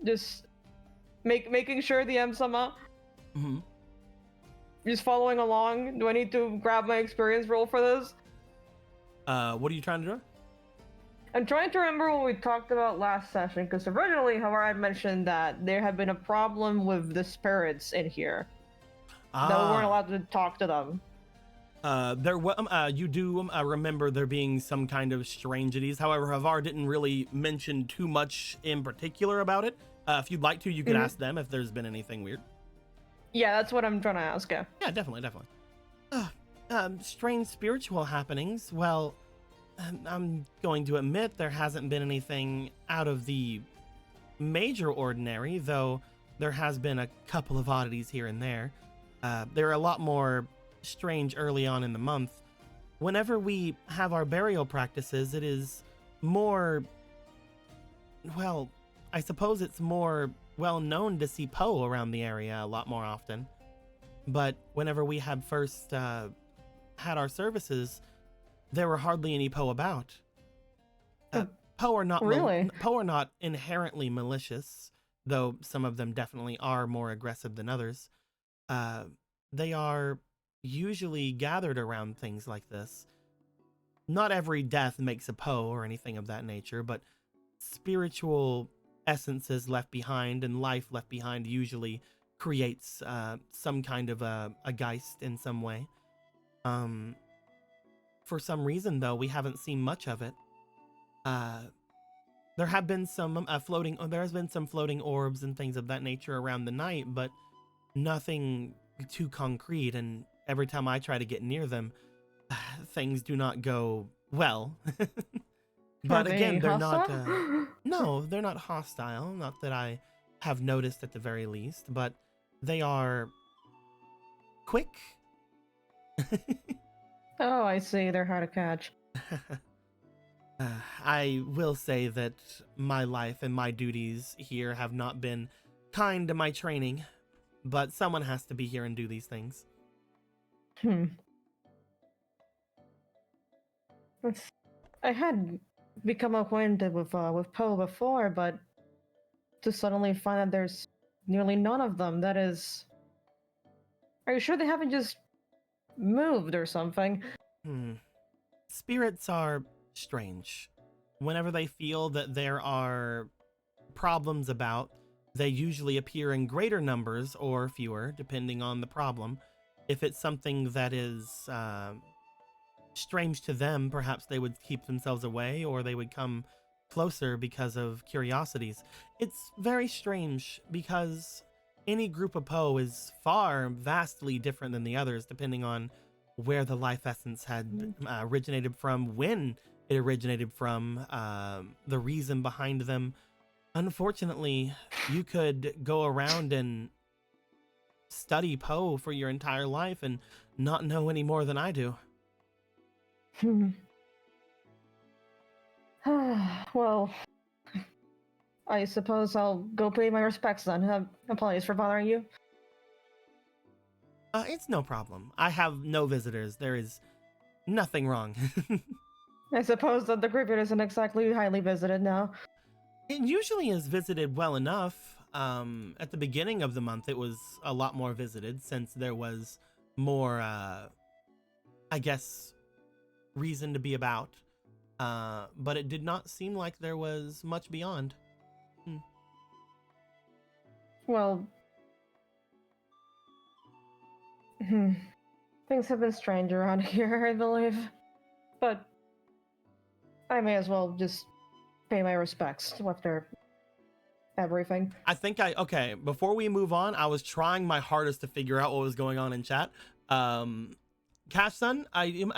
Just making sure the M-sama. Mm-hmm. Just following along. Do I need to grab my experience roll for this? What are you trying to do? I'm trying to remember what we talked about last session, because originally, however, I mentioned that there had been a problem with the spirits in here. That we weren't allowed to talk to them. You do remember there being some kind of strangities. However, Havar didn't really mention too much in particular about it. If you'd like to, you could ask them if there's been anything weird. Yeah, that's what I'm trying to ask. Yeah, definitely. Strange spiritual happenings. Well, I'm going to admit there hasn't been anything out of the major ordinary, though there has been a couple of oddities here and there. There are a lot more strange early on in the month. Whenever we have our burial practices, it is more, well, I suppose it's more well known to see Poe around the area a lot more often. But whenever we had first had our services, there were hardly any Poe about. Poe are not Poe are not inherently malicious, though some of them definitely are more aggressive than others. They are usually gathered around things like this. Not every death makes a Poe or anything of that nature, but spiritual essences left behind and life left behind usually creates some kind of a geist in some way. For some reason, though, we haven't seen much of it. There have been some there has been some floating orbs and things of that nature around the night, but nothing too concrete, and every time I try to get near them, things do not go well. But again, they're not no, they're not hostile, not that I have noticed at the very least, but they are quick. Oh, I see. They're hard to catch. I will say that my life and my duties here have not been kind to my training, but someone has to be here and do these things. I had become acquainted with Poe before, but to suddenly find that there's nearly none of them, that is... Are you sure they haven't just moved or something? Spirits are strange. Whenever they feel that there are problems about, they usually appear in greater numbers or fewer, depending on the problem. If it's something that is strange to them, perhaps they would keep themselves away, or they would come closer because of curiosities. It's very strange because any group of Poe is vastly different than the others, depending on where the life essence had originated from, when it originated from, the reason behind them. Unfortunately, you could go around and study Poe for your entire life and not know any more than I do. Well, I suppose I'll go pay my respects then. Apologies for bothering you. It's no problem. I have no visitors. There is nothing wrong. I suppose that the graveyard isn't exactly highly visited now. It usually is visited well enough. At the beginning of the month, it was a lot more visited since there was more, I guess, reason to be about. But it did not seem like there was much beyond. Well, things have been strange around here, I believe. But I may as well just pay my respects after everything. I think okay, before we move on, I was trying my hardest to figure out what was going on in chat. Cashsun,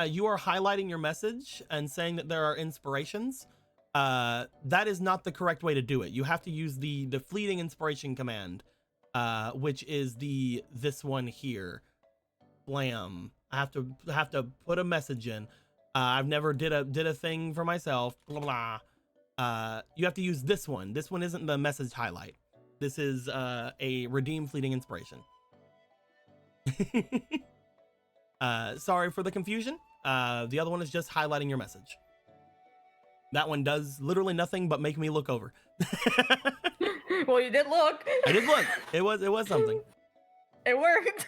you are highlighting your message and saying that there are inspirations. That is not the correct way to do it. You have to use the fleeting inspiration command, which is this one here. Blam. I have to put a message in. I've never did a thing for myself. Blah blah. You have to use this one. This one isn't the message highlight. This is a redeem fleeting inspiration. Sorry for the confusion. The other one is just highlighting your message. That one does literally nothing but make me look over. Well, you did look. I did look. It was something. It worked.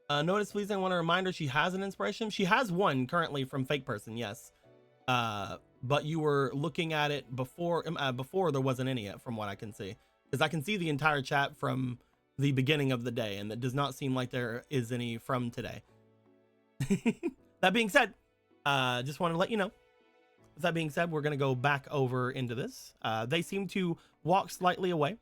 Notice, please, I want a reminder, she has an inspiration. She has one currently from Fake Person, yes. But you were looking at it before there wasn't any yet, from what I can see. Because I can see the entire chat from the beginning of the day, and it does not seem like there is any from today. That being said, just wanted to let you know. With that being said, we're going to go back over into this. They seem to walk slightly away.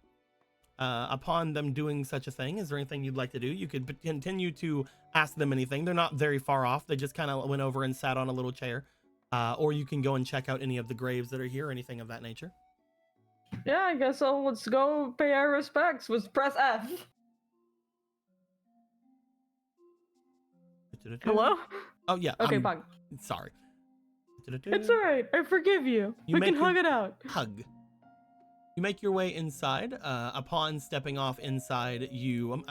Upon them doing such a thing, is there anything you'd like to do? You could continue to ask them anything. They're not very far off. They just kind of went over and sat on a little chair. Or you can go and check out any of the graves that are here or anything of that nature. Yeah, I guess so. Let's go pay our respects. Let's press F. Hello? Oh, yeah. Okay, Pug. Sorry. It's alright. I forgive you. We can hug it out. Hug. You make your way inside. Upon stepping off inside, you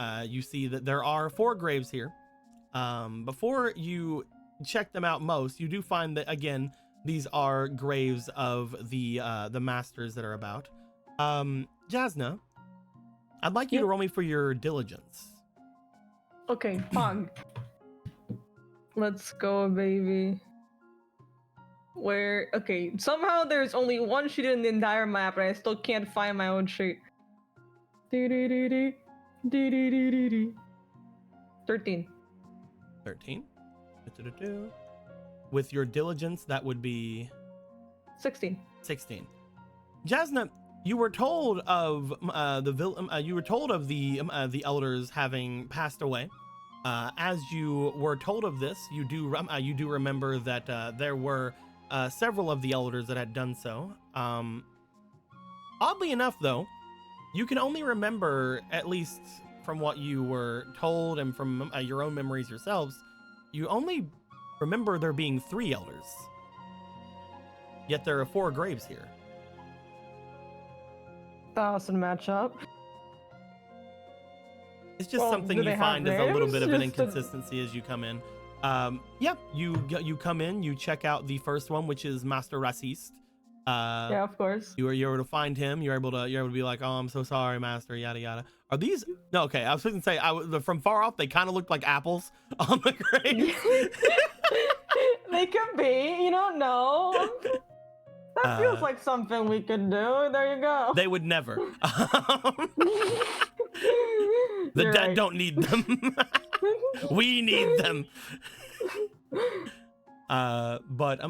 see that there are 4 graves here. Before you check them out most, you do find that, again, these are graves of the masters that are about. Jasna, I'd like you to roll me for your diligence. Okay, Pog. Let's go, baby. Okay, somehow there's only one sheet in the entire map, and I still can't find my own sheet. 13. 13. With your diligence, that would be 16. 16. Jasna, you were told of the elders having passed away. As you were told of this, you do remember that there were several of the elders that had done so. Oddly enough, though, you can only remember at least what you were told and from your own memories yourselves, you only remember there being 3 elders. Yet there are 4 graves here. That doesn't match up. It's just something you find is a little bit of an inconsistency as you come in. Yeah, you come in, you check out the first one, which is Master Raciste. Yeah, of course. You're able to find him. You're able to be like, oh, I'm so sorry, Master. Yada yada. Are these? No, okay. I was going to say, from far off, they kind of looked like apples on the grave. They could be. You don't know. That feels like something we could do. There you go. They would never. The dead don't need them. We need them. But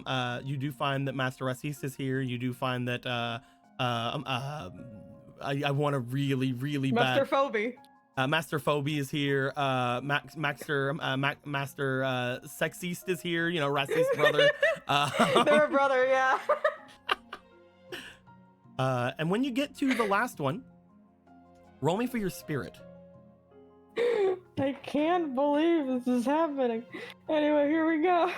you do find that Master Raciste is here. You do find that I want to really Master bad. Phoebe. Master Phoebe is here. Master Sexiste is here. You know, Raciste brother. They're a brother, yeah. And when you get to the last one, roll me for your spirit. I can't believe this is happening. Anyway, here we go.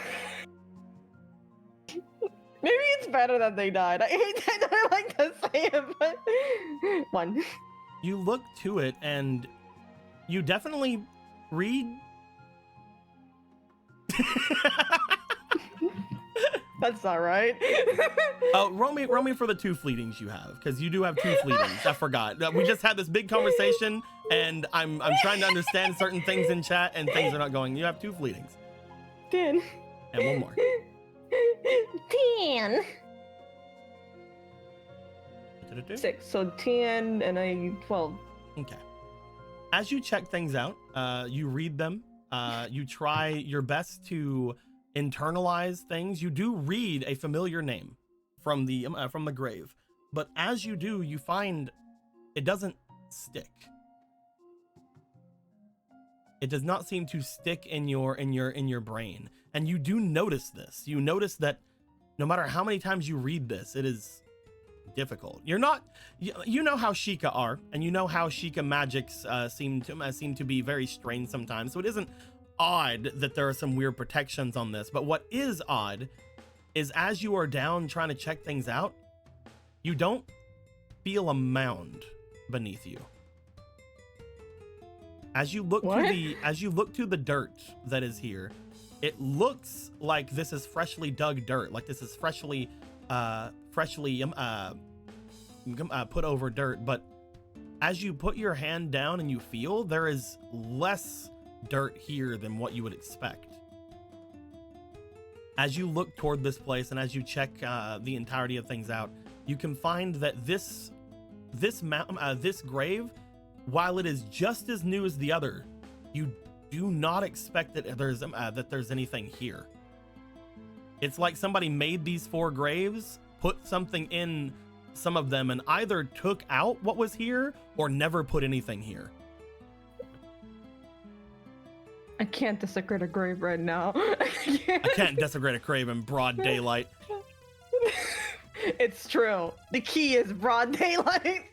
Maybe it's better that they died. I hate that I like to say it, but 1. You look to it and you definitely read. That's not right. Oh, roll me for the 2 fleetings you have, because you do have 2 fleetings. I forgot. We just had this big conversation, and I'm trying to understand certain things in chat, and things are not going. You have 2 fleetings. 10. And 1 more. 10. 6. So 10 and a 12. Okay. As you check things out, you read them. You try your best to internalize things. You do read a familiar name from the grave, but as you do, you find it doesn't stick. It does not seem to stick in your brain, and you do notice this. You notice that no matter how many times you read this, it is difficult. You're not, you know how Sheikah are, and you know how Sheikah magics seem to be very strange sometimes. So it isn't odd that there are some weird protections on this, but what is odd is as you are down trying to check things out, you don't feel a mound beneath you. As you look to the dirt that is here, it looks like this is freshly dug dirt, like this is freshly put over dirt. But as you put your hand down and you feel, there is less dirt here than what you would expect. As you look toward this place and as you check the entirety of things out, you can find that this grave, while it is just as new as the other, you do not expect that there's anything here. It's like somebody made these 4 graves, put something in some of them, and either took out what was here or never put anything here. I can't desecrate a grave right now. I can't desecrate a grave in broad daylight. It's true. The key is broad daylight.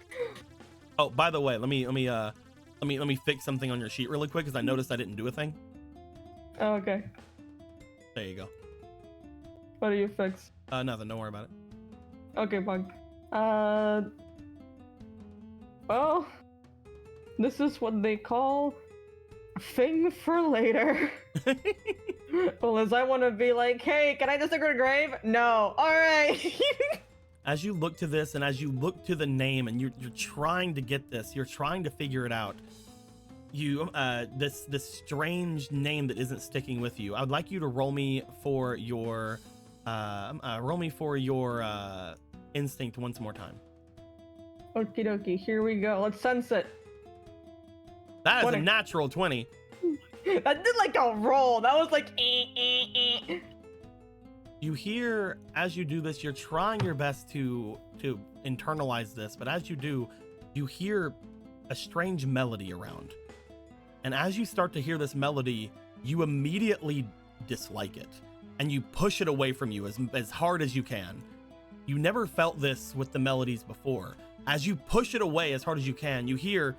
Oh, by the way, let me fix something on your sheet really quick, because I noticed I didn't do a thing. Oh, okay. There you go. What do you fix? Nothing. Don't worry about it. Okay, bug. Well, this is what they call thing for later. Well, as I want to be like, hey, can I desecrate a grave? No. All right. As you look to this and as you look to the name and you're trying to get this, you're trying to figure it out. You this strange name that isn't sticking with you. I would like you to roll me for your instinct once more time. Okie dokie, here we go. Let's sense it. That is a natural 20. That did like a roll. That was like You hear, as you do this, you're trying your best to internalize this, but as you do, you hear a strange melody around. And as you start to hear this melody, you immediately dislike it, and you push it away from you as hard as you can. You never felt this with the melodies before. As you push it away as hard as you can, you hear,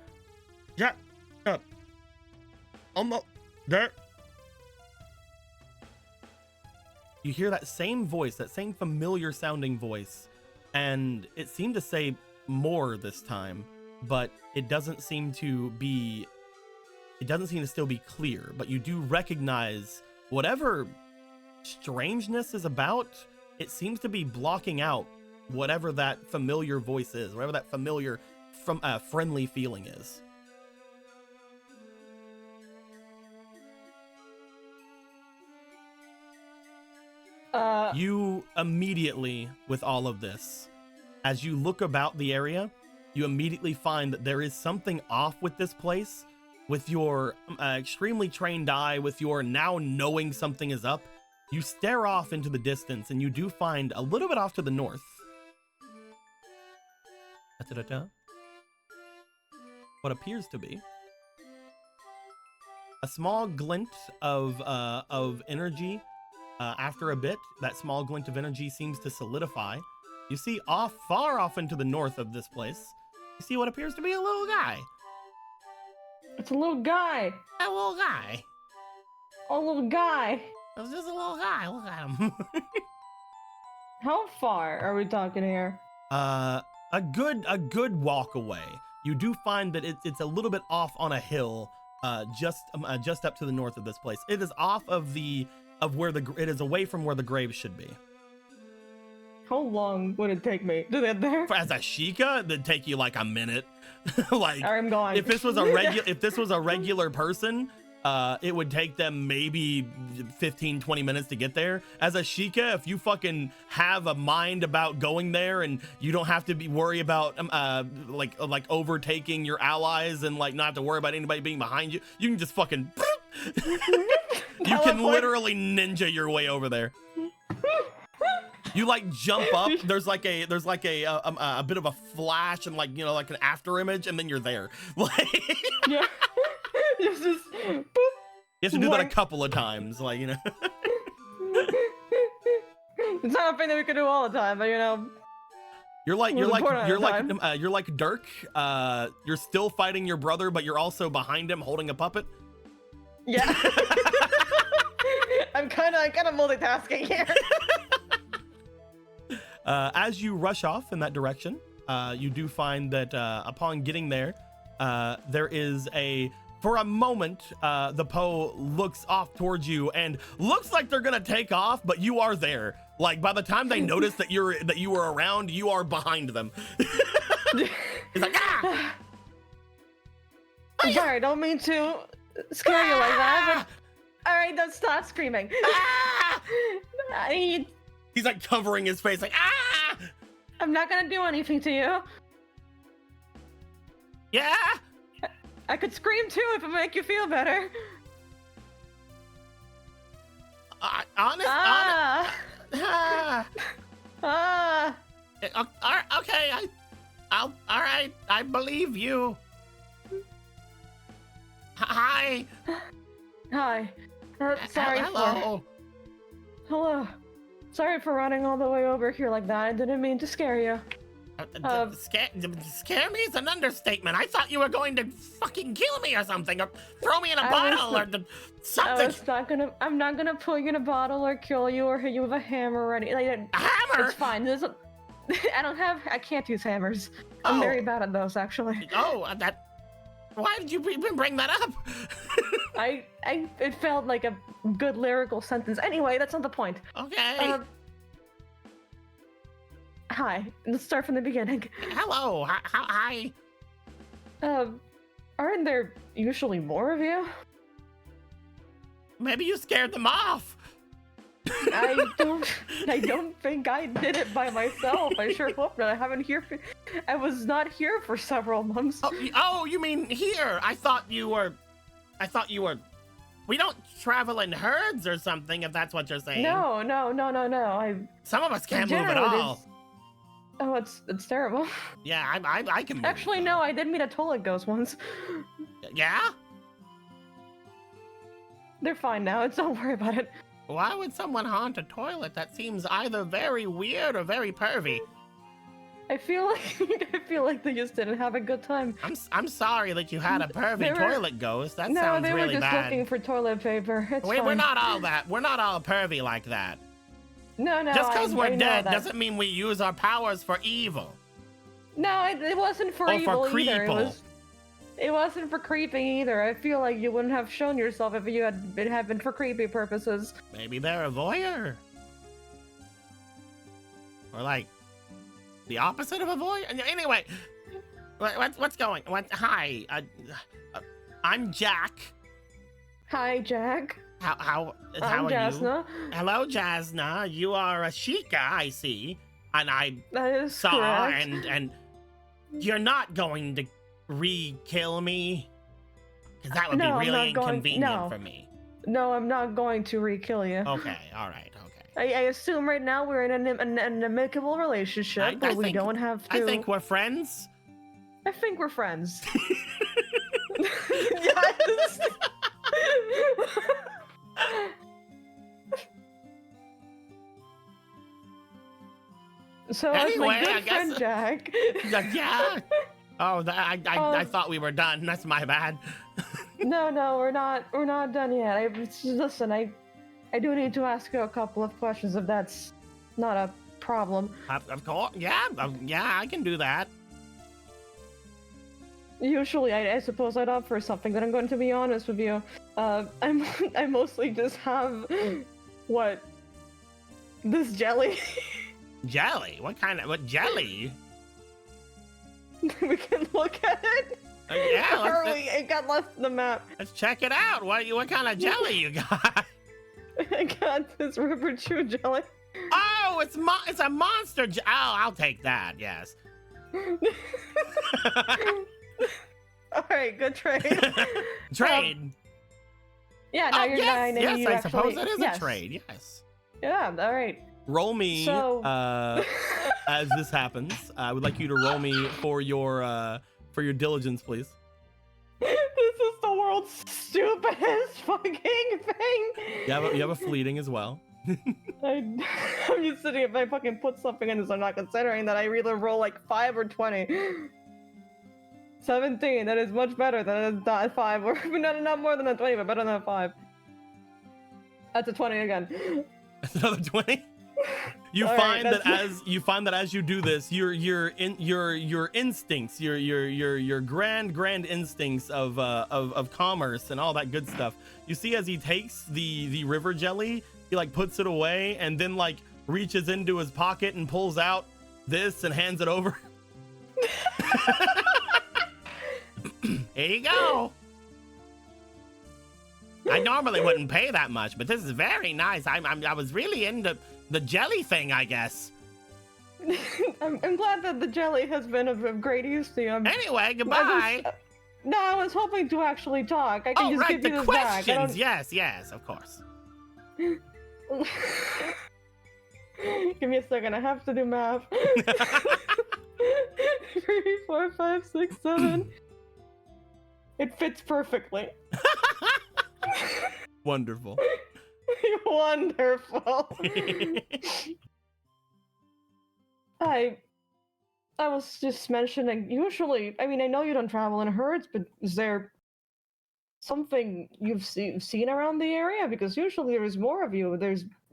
There. You hear that same voice, that same familiar sounding voice, and it seemed to say more this time, but it doesn't seem to still be clear, but you do recognize whatever strangeness is about. It seems to be blocking out whatever that familiar voice is, whatever that familiar friendly feeling is. You immediately, with all of this, as you look about the area, you immediately find that there is something off with this place. With your extremely trained eye, with your now knowing something is up, you stare off into the distance and you do find a little bit off to the north. What appears to be a small glint of energy. After a bit, that small glint of energy seems to solidify. You see far off into the north of this place, you see what appears to be a little guy. It's a little guy. A little guy. A little guy. It's just a little guy. Look at him. How far are we talking here? A good walk away. You do find that it's a little bit off on a hill, just up to the north of this place. It is off of where it is away from where the graves should be. How long would it take me to get there? As a Sheikah, it'd take you like a minute. Like, I'm going. If this was a regular person, it would take them maybe 15-20 minutes to get there. As a Sheikah, if you fucking have a mind about going there and you don't have to worry about like overtaking your allies and like not have to worry about anybody being behind you, you can just fucking you can literally ninja your way over there. You like jump up. There's like a bit of a flash and like, you know, like an after image, and then you're there. Like, yeah, it's just boop. You have to do that a couple of times, like, you know. It's not a thing that we can do all the time, but you know. You're like Dirk. You're still fighting your brother, but you're also behind him holding a puppet. Yeah. I'm kind of multitasking here. As you rush off in that direction, you do find that upon getting there, there is for a moment, the Poe looks off towards you and looks like they're gonna take off, but you are there. Like, by the time they notice that you were around, you are behind them. He's like, ah! I'm sorry, I don't mean to scare you like that, but all right, don't stop screaming. Ah! He's like covering his face, like, ah! I'm not gonna do anything to you. Yeah? I could scream too if it would make you feel better. Honest. Okay, all right, I believe you. Hi. Hi. Sorry. Hello. Hello. Sorry for running all the way over here like that. I didn't mean to scare you. Scare me is an understatement. I thought you were going to fucking kill me or something, or throw me in a bottle or something. I'm not gonna put you in a bottle or kill you or hit you with a hammer or anything. Like, a hammer? It's fine. I can't use hammers. I'm very bad at those, actually. Why did you even bring that up? It felt like a good lyrical sentence. Anyway, that's not the point. Okay. Hi. Let's start from the beginning. Hello. Hi. Aren't there usually more of you? Maybe you scared them off. I don't think I did it by myself. I sure hope not. I was not here for several months. Oh, you mean here? I thought you were. We don't travel in herds or something, if that's what you're saying. No. Some of us can't move at all. Oh, it's terrible. Yeah, I can move. Actually, no, I did meet a toilet ghost once. Yeah? They're fine now. Don't worry about it. Why would someone haunt a toilet? That seems either very weird or very pervy. I feel like they just didn't have a good time. I'm sorry that you had a pervy toilet ghost. That sounds they really were just bad. looking for toilet paper. It's fine. We're not all that. We're not all pervy like that. No. Just because we're dead that. doesn't mean we use our powers for evil. No, it wasn't for evil either. It wasn't for creeping either. I feel like you wouldn't have shown yourself if you had been for creepy purposes. Maybe they're a voyeur. Or like the opposite of a voyeur. Anyway, what's going? Hi, I'm Jack. Hi, Jack. How I'm are Jasna. you? Hello, Jasna. You are a Sheikah, I see, and I that saw, correct. and you're not going to re-kill me, because that would be really inconvenient for me. No, I'm not going to re-kill you. Okay, all right, okay. I assume right now we're in an amicable relationship, but we don't have to. I think we're friends. I think we're friends. Yes. So anyway, as my good I guess, friend Jack. Yeah. Oh, I thought we were done. That's my bad. No, we're not done yet. Listen, I do need to ask you a couple of questions if that's not a problem. Of course, yeah, I can do that. Usually, I suppose I'd opt for something, but I'm going to be honest with you. I mostly just have this jelly. Jelly? What jelly? We can look at it. Yeah, it got left in the map. Let's check it out. What kind of jelly you got? I got this River Chew jelly. Oh, it's a monster. Oh, I'll take that. Yes. All right, good trade. Trade. Yeah, now you're yes, 9 and you I actually... suppose it is a trade. Yes. Yeah. All right. Roll me. As this happens, I would like you to roll me for your diligence, please. This is the world's stupidest fucking thing. You have a fleeting as well. I'm just sitting. If I fucking put something in this, I'm not considering that I either roll like 5 or 20. 17. That is much better than a 5, or not more than a 20, but better than a 5. That's a 20 again. That's another 20. You find that as you do this, your instincts, your grand instincts of commerce and all that good stuff. You see, as he takes the river jelly, he like puts it away and then like reaches into his pocket and pulls out this and hands it over. Here you go. I normally wouldn't pay that much, but this is very nice. I was really into the jelly thing, I guess. I'm glad that the jelly has been of great use to you. Anyway, goodbye. I was hoping to actually talk. I can just give you this questions. Yes, of course. Give me a second. I have to do math. 3, 4, 5, 6, 7. It fits perfectly. Wonderful. Wonderful. I was just mentioning, usually, I mean, I know you don't travel in herds, but is there something you've seen around the area? Because usually there's more of you.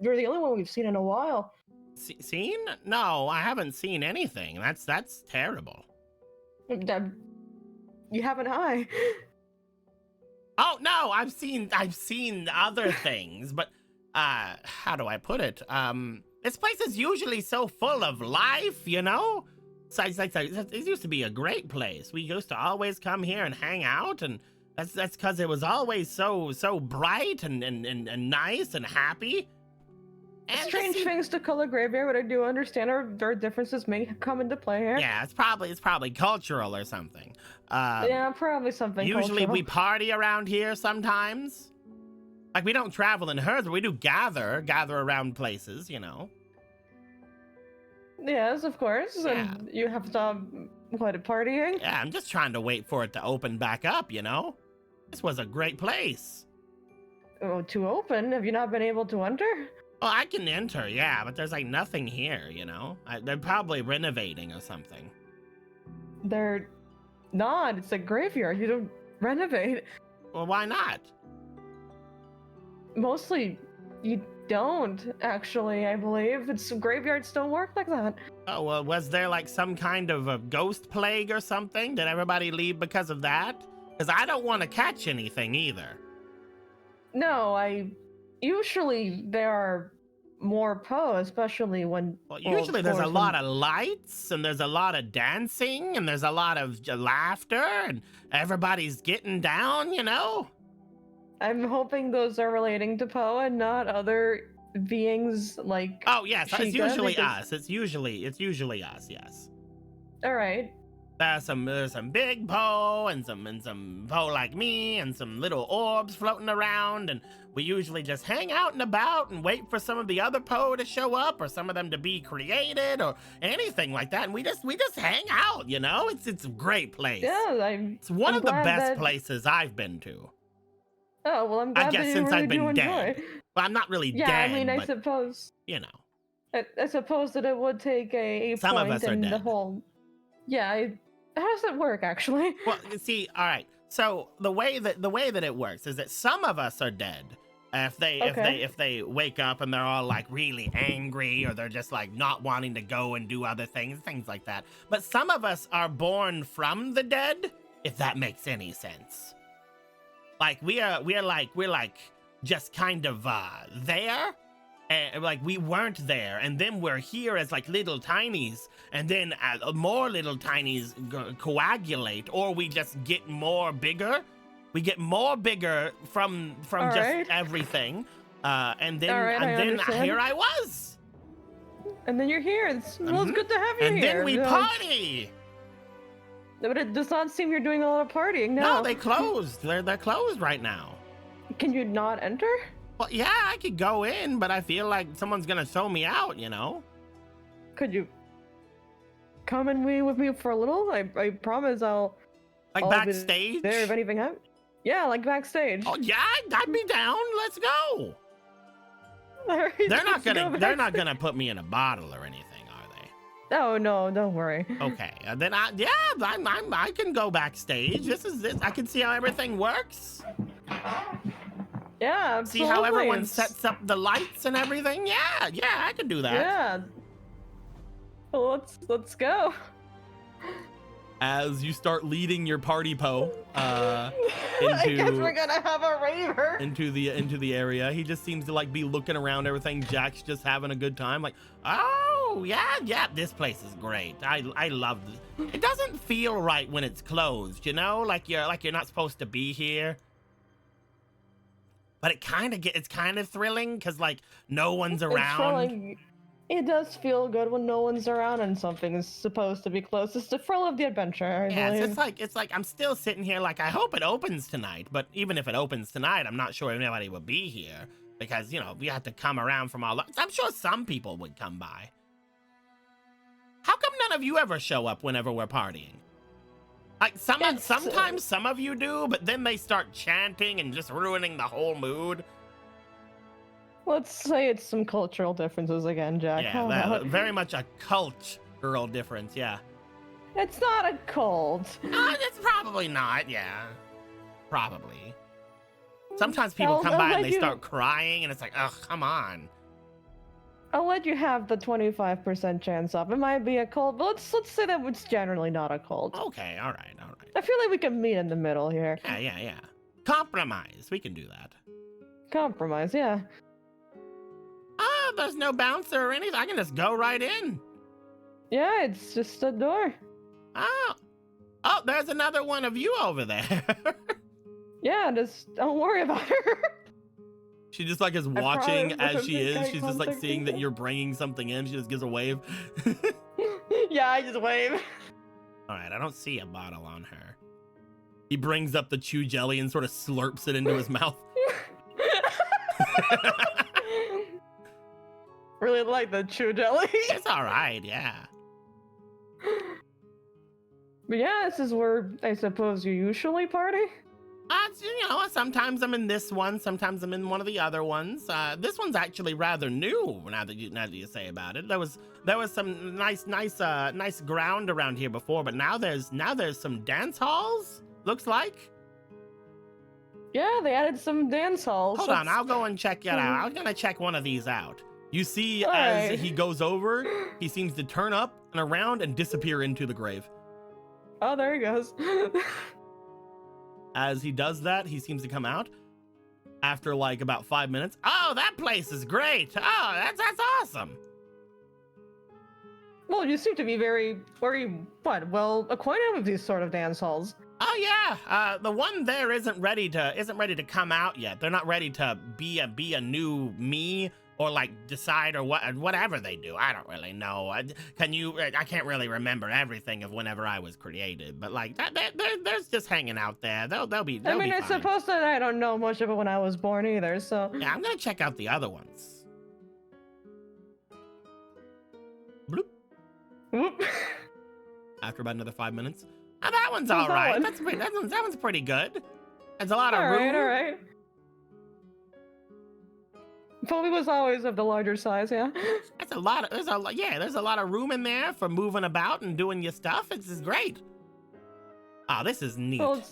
You're the only one we've seen in a while. Seen? No, I haven't seen anything. That's terrible. You haven't I? Oh no, I've seen other things, but how do I put it? This place is usually so full of life, you know? It used to be a great place. We used to always come here and hang out, and that's because it was always so bright and nice and happy. And strange things to Color Graveyard, but I do understand our differences may come into play here. Yeah, it's probably cultural or something. Yeah, probably something usually cultural. We party around here sometimes. Like, we don't travel in herds, but we do gather around places, you know. Yes, of course. Yeah. And you have to, partying? Yeah, I'm just trying to wait for it to open back up, you know? This was a great place. Oh, to open? Have you not been able to enter? Oh, I can enter, yeah, but there's like nothing here, you know? They're probably renovating or something. They're not. It's a graveyard. You don't renovate. Well, why not? Mostly, you don't, actually, I believe. Graveyards don't work like that. Oh, well, was there like some kind of a ghost plague or something? Did everybody leave because of that? Because I don't want to catch anything either. No, usually there are more Poe, especially when... Well, usually there's a lot of lights, and there's a lot of dancing, and there's a lot of laughter, and everybody's getting down, you know? I'm hoping those are relating to Poe and not other beings like... Oh, yes, it's usually because... us. It's usually us, yes. All right. There's some big Poe and some Poe like me and some little orbs floating around, and we usually just hang out and about and wait for some of the other Poe to show up or some of them to be created or anything like that. And we just hang out, you know? It's a great place. Yeah, it's one of the best places I've been to. Oh, well, I'm glad I guess that since you really I've been do dead. enjoy. Well, I'm not really dead. Yeah, I mean, I but, suppose. You know. I suppose that it would take a some point of us are in dead. the whole. Yeah, how does that work actually? Well, you see, all right. So the way that it works is that some of us are dead. If they wake up and they're all like really angry or they're just like not wanting to go and do other things like that. But some of us are born from the dead, if that makes any sense. Like we're like just kind of there, and like we weren't there, and then we're here as like little tinies, and then more little tinies coagulate, or we just get more bigger. We get more bigger from all just right. everything, and then here I was. And then you're here. It's good to have you and here. And then we party. But it does not seem you're doing a lot of partying now. No, they closed. They're closed right now. Can you not enter? Well, yeah, I could go in, but I feel like someone's gonna throw me out, you know? Could you come and be with me for a little? I promise I'll backstage? Be there if anything happens. Yeah, like backstage. Oh yeah, I'd be down. Let's go. Right, they're not gonna put me in a bottle or anything, are they? Oh no, don't worry. Okay, then I can go backstage. This. I can see how everything works. Yeah, absolutely. See how everyone sets up the lights and everything. Yeah, I can do that. Yeah. Well, let's go. As you start leading your party Poe I guess we're gonna have a raver into the area. He just seems to like be looking around everything. Jack's just having a good time. Like, oh yeah, this place is great. I love this. It doesn't feel right when it's closed, you know, like you're not supposed to be here. But it's kind of thrilling because like no one's around. It does feel good when no one's around and something is supposed to be closed. It's the thrill of the adventure, I believe. It's like I'm still sitting here like I hope it opens tonight. But even if it opens tonight, I'm not sure anybody will be here because, you know, we have to come around from all. I'm sure some people would come by. How come none of you ever show up whenever we're partying? Like sometimes some of you do, but then they start chanting and just ruining the whole mood. Let's say it's some cultural differences again, Jack. Yeah, very much a cultural difference, yeah. It's not a cult. It's probably not, yeah. Probably. Sometimes people come by and they start crying, and it's like, ugh, come on. I'll let you have the 25% chance up. It might be a cult, but let's say that it's generally not a cult. Okay, all right. I feel like we can meet in the middle here. Yeah. Compromise. We can do that. Compromise, yeah. There's no bouncer or anything. I can just go right in. Yeah, it's just a door. Oh, there's another one of you over there. Yeah, just don't worry about her. She just like is watching as she is. She's just like seeing that you're bringing something in. She just gives a wave. Yeah, I just wave. All right, I don't see a bottle on her. He brings up the chew jelly and sort of slurps it into his mouth. Really like the chew jelly. It's all right, yeah. But yeah, this is where I suppose you usually party? Sometimes I'm in this one, sometimes I'm in one of the other ones. This one's actually rather new. Now that you say about it, there was some nice ground around here before, but now there's some dance halls. Looks like. Yeah, they added some dance halls. Hold on, I'll go and check it out. I'm gonna check one of these out. You see, as he goes over, he seems to turn up and around and disappear into the grave. Oh, there he goes. As he does that, he seems to come out after like about 5 minutes. Oh, that place is great. Oh, that's awesome. Well, you seem to be very well acquainted with these sort of dance halls. Oh yeah, the one there isn't ready to come out yet. They're not ready to be a new me or like decide or whatever they do. I don't really know. I can't really remember everything of whenever I was created, but like they're just hanging out there. They'll be I mean, be it's fine. supposed to. I don't know much of it when I was born either, so. Yeah, I'm gonna check out the other ones. Bloop. Whoop. After about another 5 minutes. Oh, that one's all right. That one's pretty good. There's a lot of room. All right. Phoebe was always of the larger size, yeah. There's a lot of room in there for moving about and doing your stuff. This is great. Oh, this is neat. Well,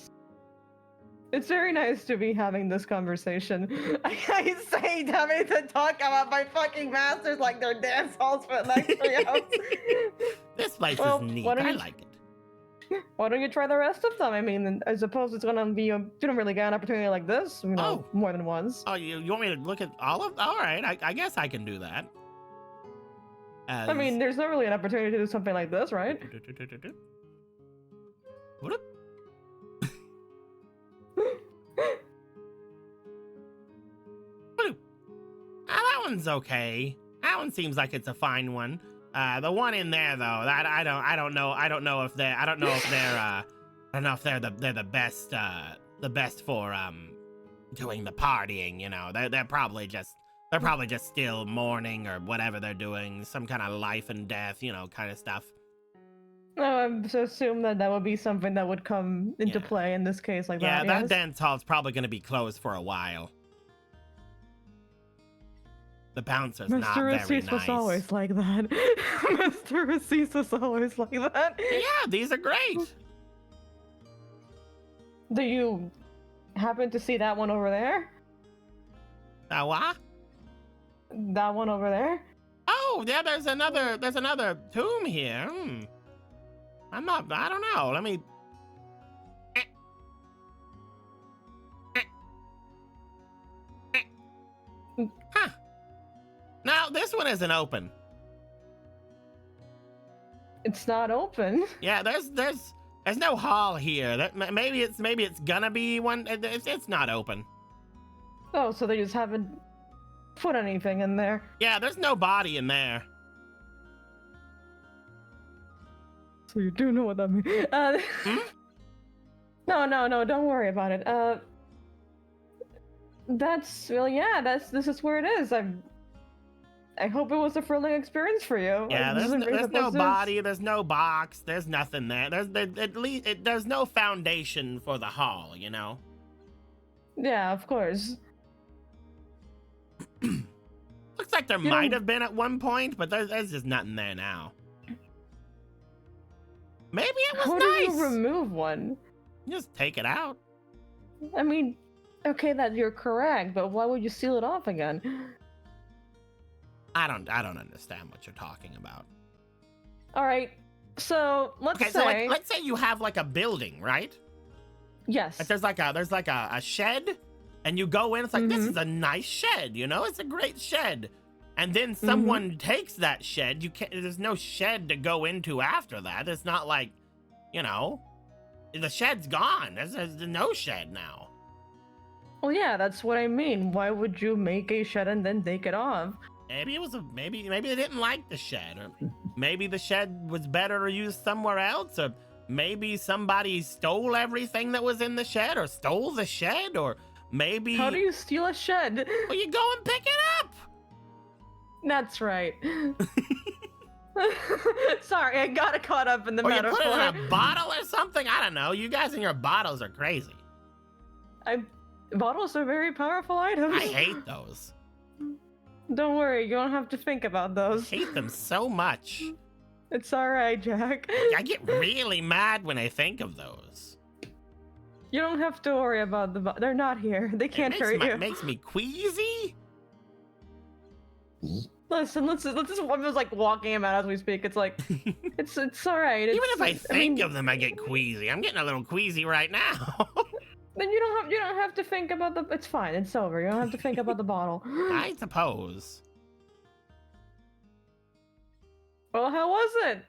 it's very nice to be having this conversation. I say having to talk about my fucking masters like they're dance halls for the next 3 hours. This place is neat. I like it. Why don't you try the rest of them? I mean, I suppose it's gonna be you don't really get an opportunity like this, more than once. Oh, you want me to look at all of? All right, I guess I can do that. I mean, there's not really an opportunity to do something like this, right? What? That one's okay. That one seems like it's a fine one. The one in there though, that I don't know if they're the best for doing the partying, you know. They're probably just still mourning or whatever they're doing, some kind of life and death, kind of stuff. No, I assume that would be something that would come into play in this case like that. Yeah, that dance hall's probably going to be closed for a while. The bouncer's not very nice. Mr. Assis was always like that. Mr. Assis was always like that. Yeah, these are great. Do you happen to see that one over there? What? That one over there? Oh, yeah, there's another tomb here. I don't know. Let me... Huh. Now, this one isn't open. It's not open. Yeah, there's no hall here. Maybe it's gonna be one. It's not open. Oh, so they just haven't put anything in there. Yeah, there's no body in there. So you do know what that means. No, don't worry about it. This is where it is. I hope it was a thrilling experience for you. Yeah, there's no body, there's no box, there's nothing there. There's no foundation for the hall, you know? Yeah, of course. Looks like there might have been at one point, but there's just nothing there now. Maybe it was nice. How do you remove one? Just take it out. I mean, okay, that you're correct, but why would you seal it off again? I don't understand what you're talking about. All right, so let's say let's say you have like a building, right? Yes. There's like a shed, and you go in. It's like, this is a nice shed, you know. It's a great shed, and then someone takes that shed. You can't. There's no shed to go into after that. It's not like, you know, the shed's gone. There's no shed now. Well, yeah, that's what I mean. Why would you make a shed and then take it off? Maybe it was maybe they didn't like the shed, or maybe the shed was better used somewhere else, or maybe somebody stole everything that was in the shed, or stole the shed, or maybe... How do you steal a shed? Well, you go and pick it up. That's right. Sorry, I got caught up in the metaphor. Or you put it in a bottle or something. I don't know. You guys and your bottles are crazy. Bottles are very powerful items. I hate those. Don't worry, you don't have to think about those. I hate them so much. It's alright, Jack. I get really mad when I think of those. You don't have to worry about they're not here. They can't hurt you. It makes me queasy. Listen, let's just, I'm just like walking him out as we speak. It's like, it's alright. Even if I think of them, I get queasy. I'm getting a little queasy right now. Then you don't have to think about it's fine, it's over. You don't have to think about the bottle. I suppose. Well, how was it?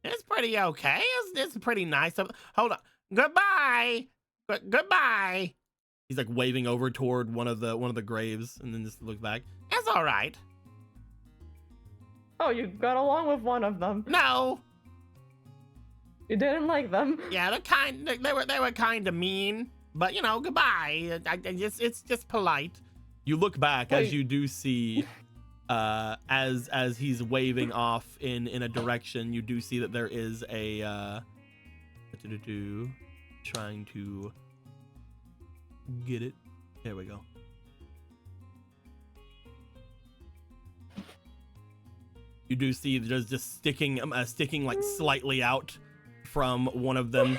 It's pretty okay. It's pretty nice. Hold on. Goodbye. Goodbye. He's like waving over toward one of the graves, and then just look back. It's all right. Oh, you got along with one of them. No. You didn't like them. Yeah, they were kind of mean, but you know, goodbye. It's just polite. You look back as you do see, as he's waving off in a direction. You do see that there is a trying to get it. There we go. You do see there's just sticking like slightly out from one of them.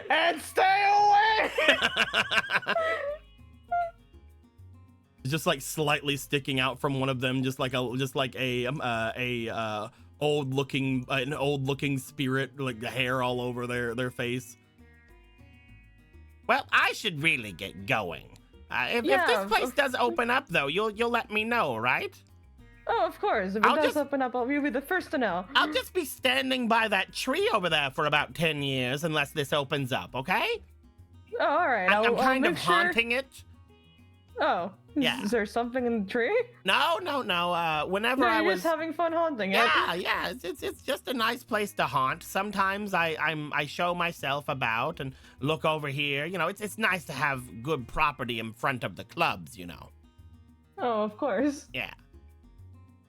And stay away. Just like slightly sticking out from one of them, just like a old looking spirit, like the hair all over their face. Well, I should really get going. If this place does open up, though, you'll let me know, right? Oh, of course. If it does open up, you'll be the first to know. I'll just be standing by that tree over there for about 10 years unless this opens up, okay? Oh, all right. I'm kind of haunting it. Oh, yeah. Is there something in the tree? No. Whenever I was just having fun haunting it. Yeah. It's just a nice place to haunt. Sometimes I show myself about and look over here. You know, it's nice to have good property in front of the clubs. You know. Oh, of course. Yeah.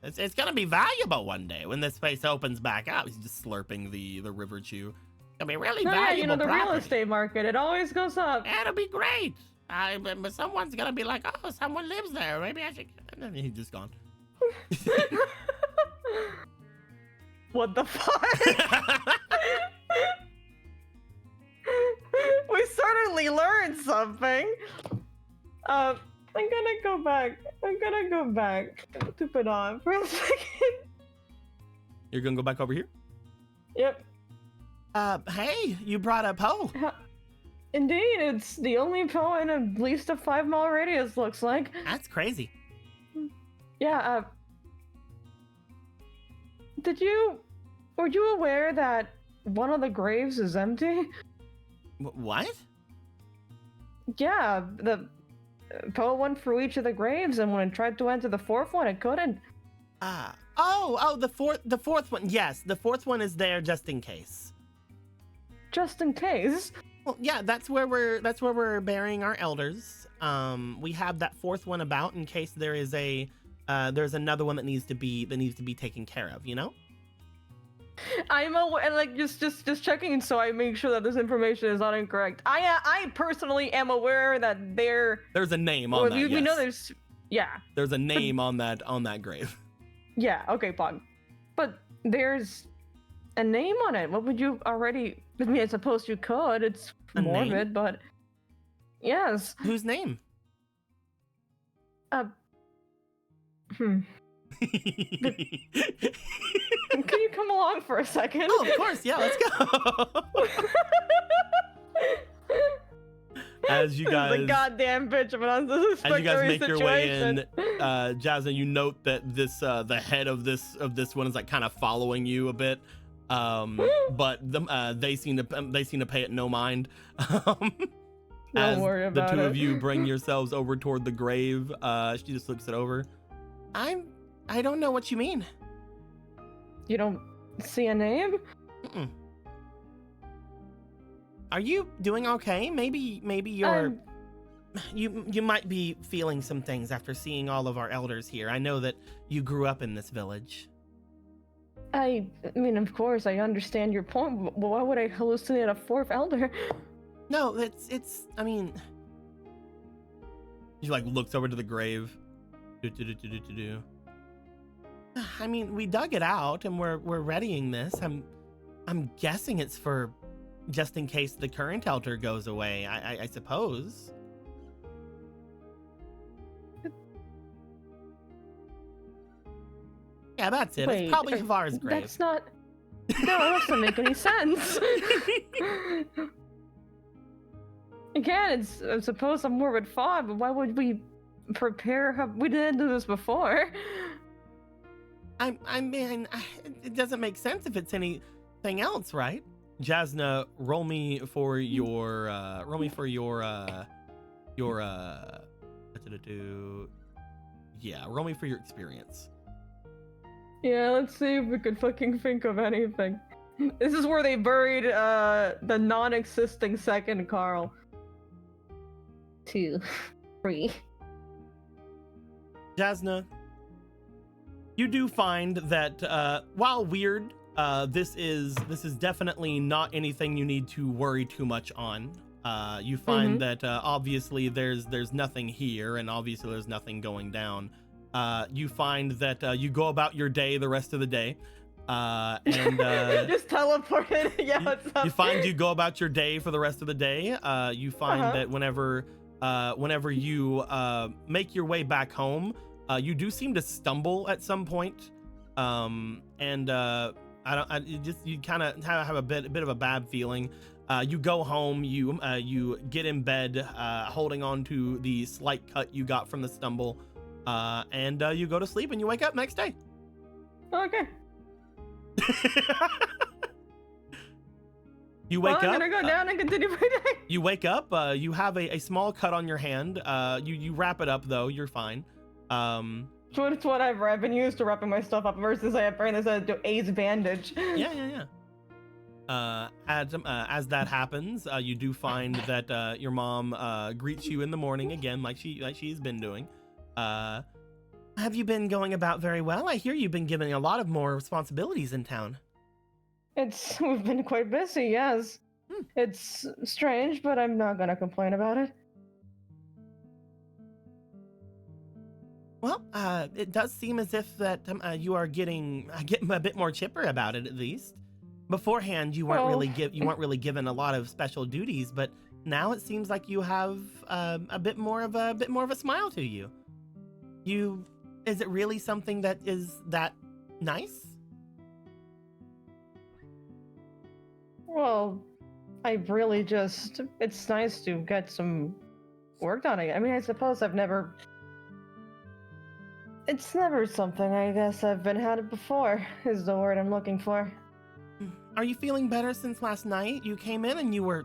It's gonna be valuable one day when this place opens back up. He's just slurping the river chew. It's gonna be really valuable. Yeah, you know the property. real estate market. It always goes up. Yeah, it'll be great. But someone's gonna be like, oh, someone lives there. Maybe I should. And then he's just gone. What the fuck? We certainly learned something. I'm gonna go back. To put on for a second. You're gonna go back over here? Yep. Hey, you brought a pole. Indeed, it's the only pole in at least a 5-mile radius, looks like. That's crazy. Yeah, were you aware that one of the graves is empty? What? Yeah, the pole went through each of the graves, and when it tried to enter the fourth one, it couldn't. The fourth one. Yes, the fourth one is there just in case. Just in case? Well, yeah, that's where we're burying our elders. We have that fourth one about in case there is there's another one that needs to be taken care of, you know? I'm aware, like just checking so I make sure that this information is not incorrect. I personally am aware that there's a name on that. We know there's a name on that grave. Yeah, okay, Pog. But there's a name on it. What would you already? I mean, I suppose you could. It's morbid, but yes. Whose name? Can you come along for a second? Oh, of course. Yeah, let's go. As you guys, the goddamn bitch of an unsuspecting as you guys make situation. your way in, Jasna, you note that this the head of this one is like kind of following you a bit, but they seem to pay it no mind. Don't worry about the two it. of you bring yourselves over toward the grave. She just looks it over. I don't know what you mean. You don't see a name? Mm-mm. Are you doing okay? Maybe you're you might be feeling some things after seeing all of our elders here. I know that you grew up in this village. I mean, of course, I understand your point, but why would I hallucinate a fourth elder? No, I mean, he like looks over to the grave. I mean, we dug it out and we're readying this. I'm guessing it's for just in case the current elder goes away, I suppose. Yeah, that's it. Wait, it's probably Havara's grave. That's not... No, that doesn't make any sense. Again, I suppose I'm morbid thought, but why would we prepare? We didn't do this before. I mean, it doesn't make sense if it's anything else, right? Jasna, roll me for your yeah, roll me for your experience. Yeah, let's see if we could fucking think of anything. This is where they buried the non-existing second Carl. 2, 3. Jasna, you do find that while weird, this is definitely not anything you need to worry too much on. You find that obviously there's nothing here, and obviously there's nothing going down. You find that you go about your day the rest of the day, and just teleported. Yeah, what's up? You find you go about your day for the rest of the day. You find that whenever you make your way back home, you do seem to stumble at some point, you kind of have a bit of a bad feeling. You go home, you get in bed, holding on to the slight cut you got from the stumble, and you go to sleep and you wake up next day. Okay. You wake up. I'm gonna go down and continue my day. You wake up. You have a small cut on your hand. You wrap it up though. You're fine. It's what I've been used to wrapping my stuff up versus I apparently as a AIDS bandage. Yeah. As that happens, you do find that your mom greets you in the morning again, like she's been doing. Have you been going about very well? I hear you've been given a lot of more responsibilities in town. We've been quite busy, yes. It's strange, but I'm not gonna complain about it. Well, it does seem as if that you are getting a bit more chipper about it, at least. Beforehand, you weren't really given a lot of special duties, but now it seems like you have a bit more of a smile to you. Is it really something that is that nice? Well, it's nice to get some work done. I mean, I suppose it's never something I guess I've had it before, is the word I'm looking for. Are you feeling better since last night? You came in and you were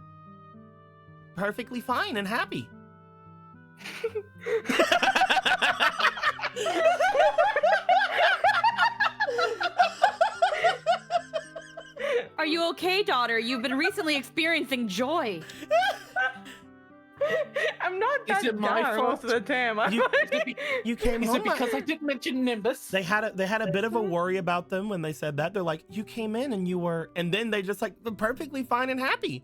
perfectly fine and happy. Are you okay, daughter? You've been recently experiencing joy. I'm not that Is it my down fault? most of the time. You came Is home. it because I didn't mention Nimbus? They had a bit of a worry about them when they said that. They're like, you came in and you were, and then they just like perfectly fine and happy.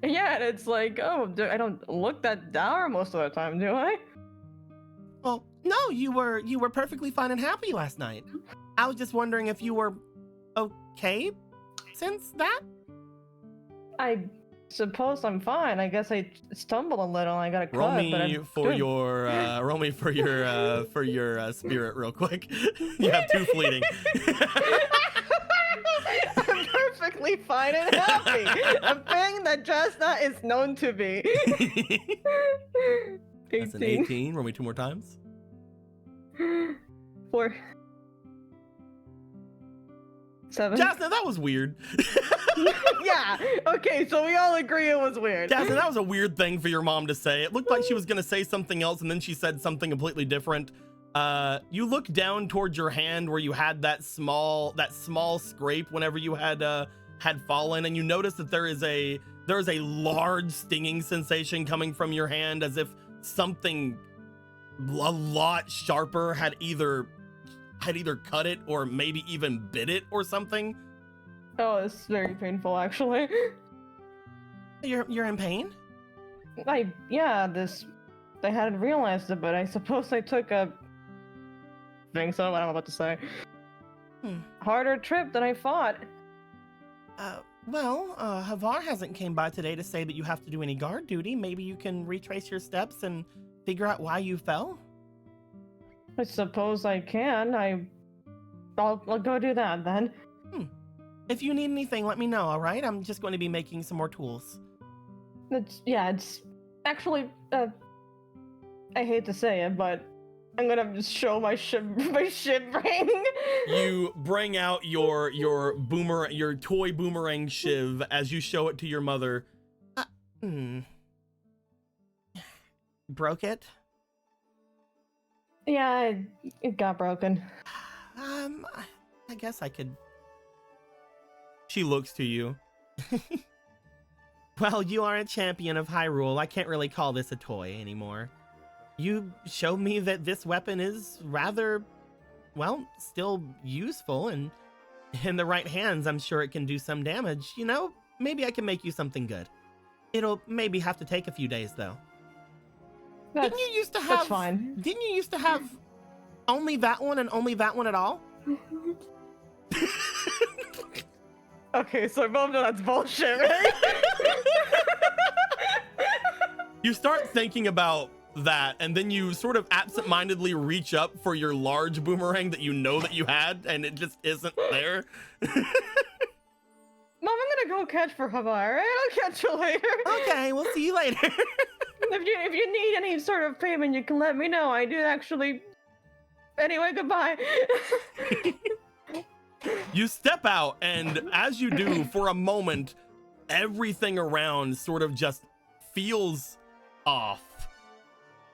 Yeah, and it's like, oh, I don't look that dour most of the time, do I? Well, no, you were perfectly fine and happy last night. I was just wondering if you were okay since that. I suppose I'm fine. I guess I stumbled a little. I got a cut. Roll me but I'm for good. your spirit real quick. You have 2 fleeting. I'm perfectly fine and happy. A thing that Jasna is known to be. 18. That's an 18. Roll me 2 more times. 4. 7. Jasna, that was weird. Yeah. Okay, so we all agree it was weird. Jasna, that was a weird thing for your mom to say. It looked like she was gonna say something else, and then she said something completely different. You look down towards your hand where you had that small scrape whenever you had fallen, and you notice that there is a large stinging sensation coming from your hand, as if something a lot sharper had either had either cut it or maybe even bit it or something. Oh, it's very painful, actually. You're in pain? I hadn't realized it, but I suppose I took a... I don't know what to say. Harder trip than I thought. Well, Havar hasn't came by today to say that you have to do any guard duty. Maybe you can retrace your steps and figure out why you fell? I suppose I can. I'll go do that then. If you need anything, let me know, all right? I'm just going to be making some more tools. It's actually, I hate to say it, but I'm gonna show my ship ring. You bring out your toy boomerang shiv as you show it to your mother. Broke it? Yeah, it got broken. I guess I could. She looks to you. Well, you are a champion of Hyrule. I can't really call this a toy anymore. You showed me that this weapon is rather, well, still useful, and in the right hands, I'm sure it can do some damage. You know, maybe I can make you something good. It'll maybe have to take a few days, though. Didn't you used to have? That's fine. Didn't you used to have only that one and only that one at all? Okay, so both know that's bullshit, right? You start thinking about that, and then you sort of absentmindedly reach up for your large boomerang that you know that you had, and it just isn't there. Mom, I'm gonna go catch for Havar, right? I'll catch you later. Okay, we'll see you later. If you need any sort of payment, you can let me know. I do actually. Anyway, goodbye. You step out, and as you do, for a moment, everything around sort of just feels off.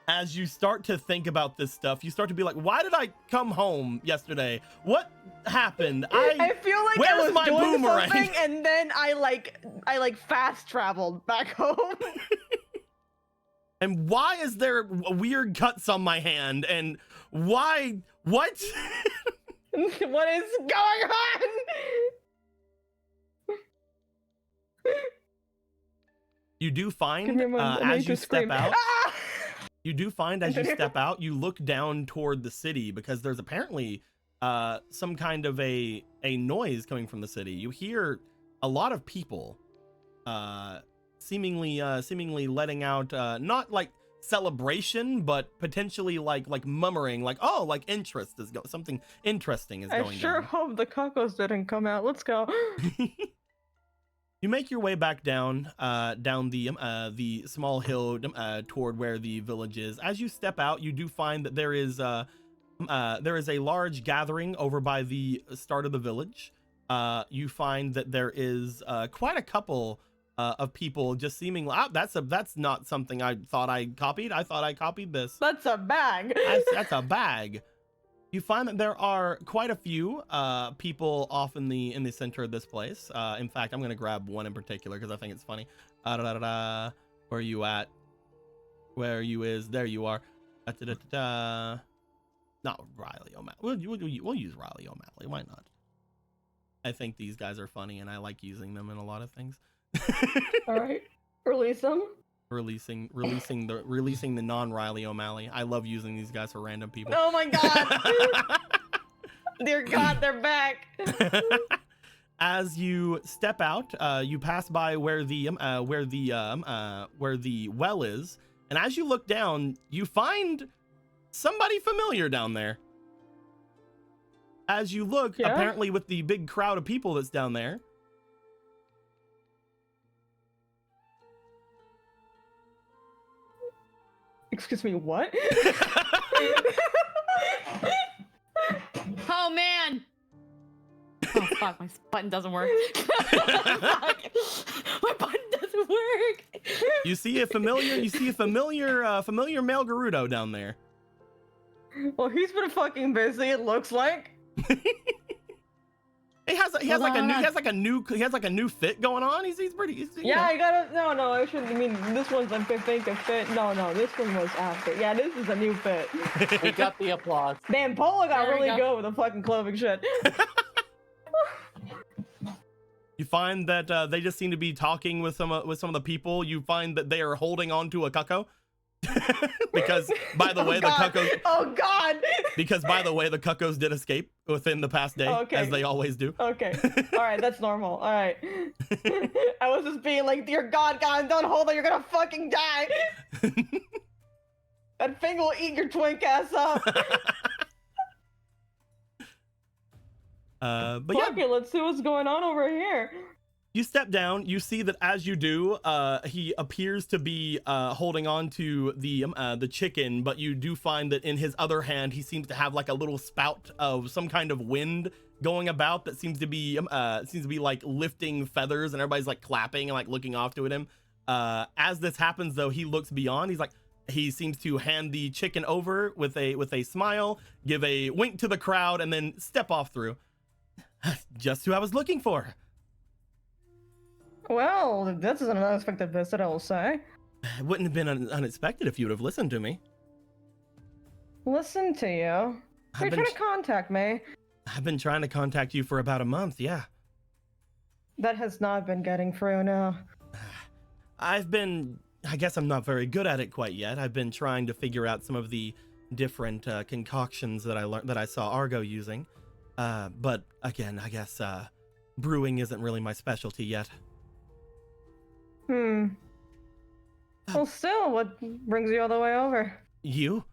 As you start to think about this stuff, you start to be like, why did I come home yesterday? What happened? I feel like where's I was my doing boomerang? something, and then I fast traveled back home. And why is there weird cuts on my hand? And why? What? What is going on? You do find as you step out. Ah! You do find as you step out, you look down toward the city because there's apparently some kind of a noise coming from the city. You hear a lot of people seemingly letting out not like celebration, but potentially like murmuring, like, oh, like interest is something interesting is going I sure down. hope the cocos didn't come out. Let's go. You make your way back down the small hill toward where the village is. As you step out, you do find that there is a large gathering over by the start of the village. You find that there is quite a couple of people just seeming that's not something I thought I copied. I thought I copied this. That's a bag. That's a bag. You find that there are quite a few people off in the center of this place. In fact, I'm gonna grab one in particular because I think it's funny. Where are you at? Where you is? There you are. Not Riley O'Malley. We'll use Riley O'Malley. Why not? I think these guys are funny, and I like using them in a lot of things. All right, release them. Releasing the non-Riley O'Malley. I love using these guys for random people. Oh my god! Dear God, they're back. As you step out, you pass by where the well is, and as you look down, you find somebody familiar down there. As you look, apparently with the big crowd of people that's down there. Excuse me, what? Oh man! Oh fuck, my button doesn't work. Fuck. My button doesn't work. You see a familiar male Gerudo down there. Well, he's been fucking busy, it looks like. He has like a new fit going on. He's pretty. Yeah, I gotta. No, I shouldn't. I mean, this one's I think a fit. No, this one was after. Yeah, this is a new fit. We got the applause. Damn, Polo got really good with the fucking clothing shit. You find that they just seem to be talking with some of the people. You find that they are holding on to a cucko. Because by the way, the cuckoos. Oh God! Because by the way, the cuckoos did escape within the past day, as they always do. Okay. All right, that's normal. All right. I was just being like, "Dear God, don't hold it. You're gonna fucking die. That thing will eat your twink ass up." But Fuck it, let's see what's going on over here. You step down, you see that as you do, he appears to be holding on to the chicken, but you do find that in his other hand, he seems to have like a little spout of some kind of wind going about that seems to be like lifting feathers, and everybody's like clapping and like looking off to him. As this happens though, he looks beyond. He seems to hand the chicken over with a smile, give a wink to the crowd, and then step off through. Just who I was looking for. Well, this is an unexpected visit, I will say. It wouldn't have been unexpected if you would have listened to me. Listen to you? You're trying to contact me. I've been trying to contact you for about a month, yeah. That has not been getting through, no. I guess I'm not very good at it quite yet. I've been trying to figure out some of the different concoctions that I saw Argo using. But again, I guess brewing isn't really my specialty yet. Well, still, what brings you all the way over? You?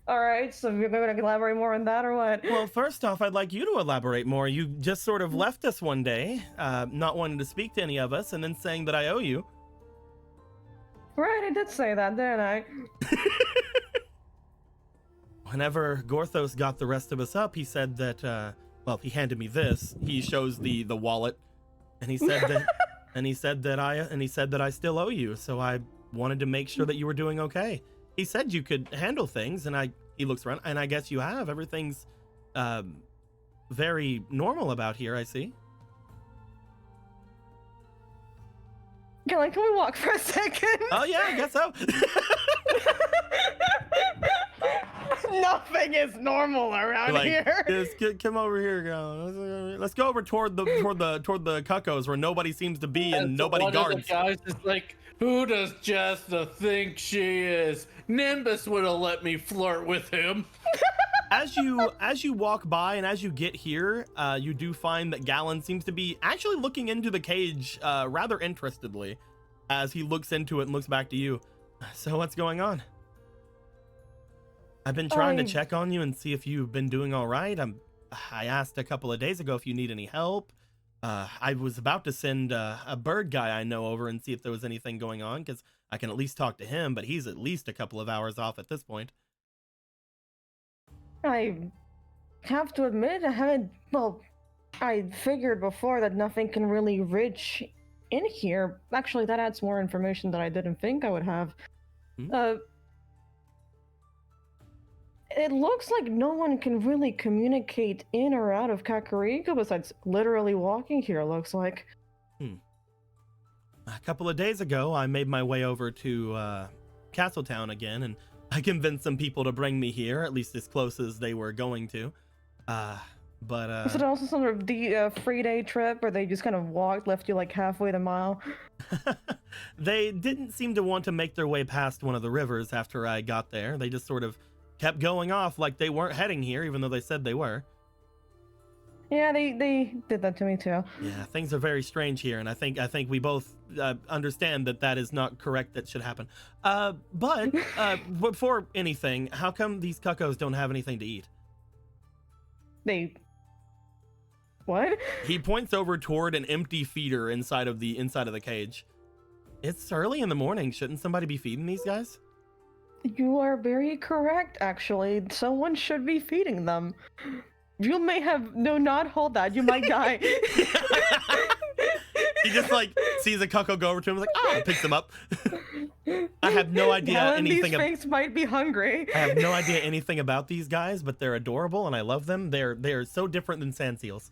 Alright, so you're going to elaborate more on that, or what? Well, first off, I'd like you to elaborate more. You just sort of left us one day, not wanting to speak to any of us, and then saying that I owe you. Right, I did say that, didn't I? Whenever Gorthos got the rest of us up, he said that, well, he handed me this. He shows the wallet. And he said that I still owe you, so I wanted to make sure that you were doing okay. He said you could handle things, and he looks around, and I guess you have. Everything's very normal about here, I see. Can we walk for a second? Oh yeah, I guess so. Nothing is normal around here. Just come over here, go. Let's go over toward the cuckos where nobody seems to be and nobody guards. One of the guys is like, "Who does Jasna think she is? Nimbus would have let me flirt with him." As you walk by and as you get here, you do find that Gallon seems to be actually looking into the cage rather interestedly as he looks into it and looks back to you. So what's going on? I've been trying to check on you and see if you've been doing all right. I asked a couple of days ago if you need any help. I was about to send a bird guy I know over and see if there was anything going on, because I can at least talk to him, but he's at least a couple of hours off at this point. I have to admit, I figured before that nothing can really reach in here. Actually, that adds more information that I didn't think I would have. It looks like no one can really communicate in or out of Kakariko besides literally walking here, looks like. A couple of days ago, I made my way over to Castletown again, and I convinced some people to bring me here, at least as close as they were going to. Was it also some sort of free day trip where they just kind of left you like halfway the mile? They didn't seem to want to make their way past one of the rivers after I got there. They just sort of kept going off like they weren't heading here, even though they said they were. Yeah, they did that to me too. Yeah, things are very strange here, and I think we both understand that is not correct. That should happen. But before anything, how come these cuckos don't have anything to eat? What? He points over toward an empty feeder inside of the cage. It's early in the morning. Shouldn't somebody be feeding these guys? You are very correct, actually. Someone should be feeding them. You may have... No, not hold that. You might die. He just like sees a cuckoo go over to him, like, ah, picks him up. I have no idea anything. These things might be hungry. I have no idea anything about these guys, but they're adorable and I love them. They're so different than sand seals.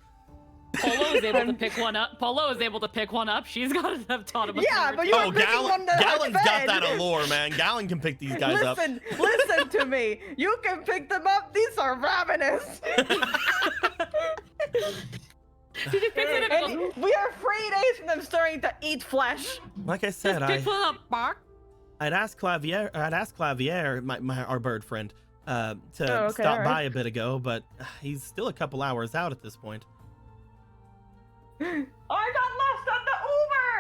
Polo is able to pick one up. Polo is able to pick one up. She's got to have taught him. Yeah, but you were picking one that Gallon's got that allure, man. Gallon can pick these guys up. Listen to me. You can pick them up. These are ravenous. Did you fix it? We are 3 days from them starting to eat flesh. Like I said, pick one up, Mark. I'd asked Clavier, our bird friend, to stop by a bit ago, but he's still a couple hours out at this point. I got lost on the Uber!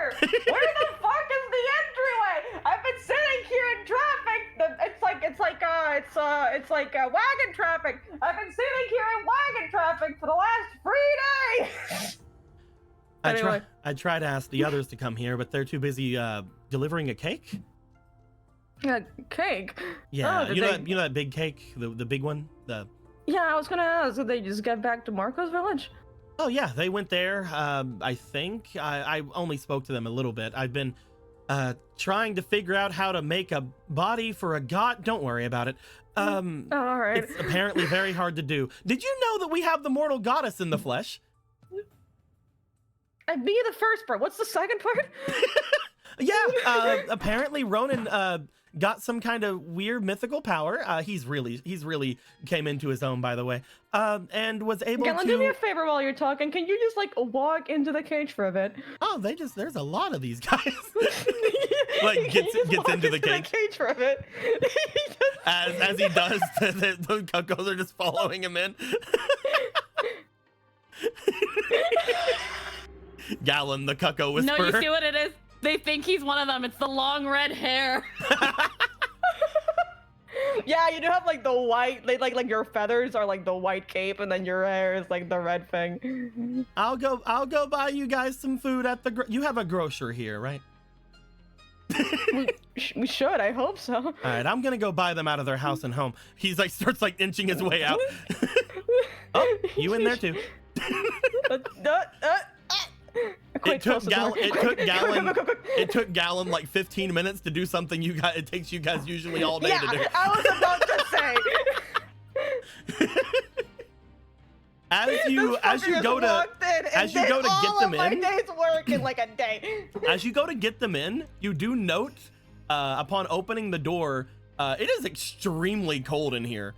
Where the fuck is the entryway? I've been sitting here in traffic. It's like wagon traffic. I've been sitting here in wagon traffic for the last 3 days. I try to ask the others to come here, but they're too busy delivering a cake. Cake? Yeah, you know that big cake, the big one. Yeah, I was gonna ask. Did they just get back to Marco's village? Oh yeah, they went there. I think I only spoke to them a little bit. I've been trying to figure out how to make a body for a god. Don't worry about it. All right. It's apparently very hard to do. Did you know that we have the mortal goddess in the flesh? I'd be the first part. What's the second part? Yeah, apparently Ronan got some kind of weird mythical power. He's really came into his own, by the way, and was able Galen, to do me a favor while you're talking. Can you just like walk into the cage for a bit? Oh, there's a lot of these guys. Like gets into the cage for a bit. as he does, the cuckoos are just following him in. Gallon, the cuckoo whisperer. No, you see what it is? They think he's one of them. It's the long red hair. Yeah, you do have like the white, like your feathers are like the white cape, and then your hair is like the red thing. I'll go buy you guys some food at the. You have a grocer here, right? We should. I hope so. All right, I'm gonna go buy them out of their house and home. He's like starts like inching his way out. Oh, you in there too? It took Gallon like 15 minutes to do something it takes you guys usually all day to do. I was about to say. As you go to get them in, my day's work in like a day. As you go to get them in, you do note upon opening the door, it is extremely cold in here.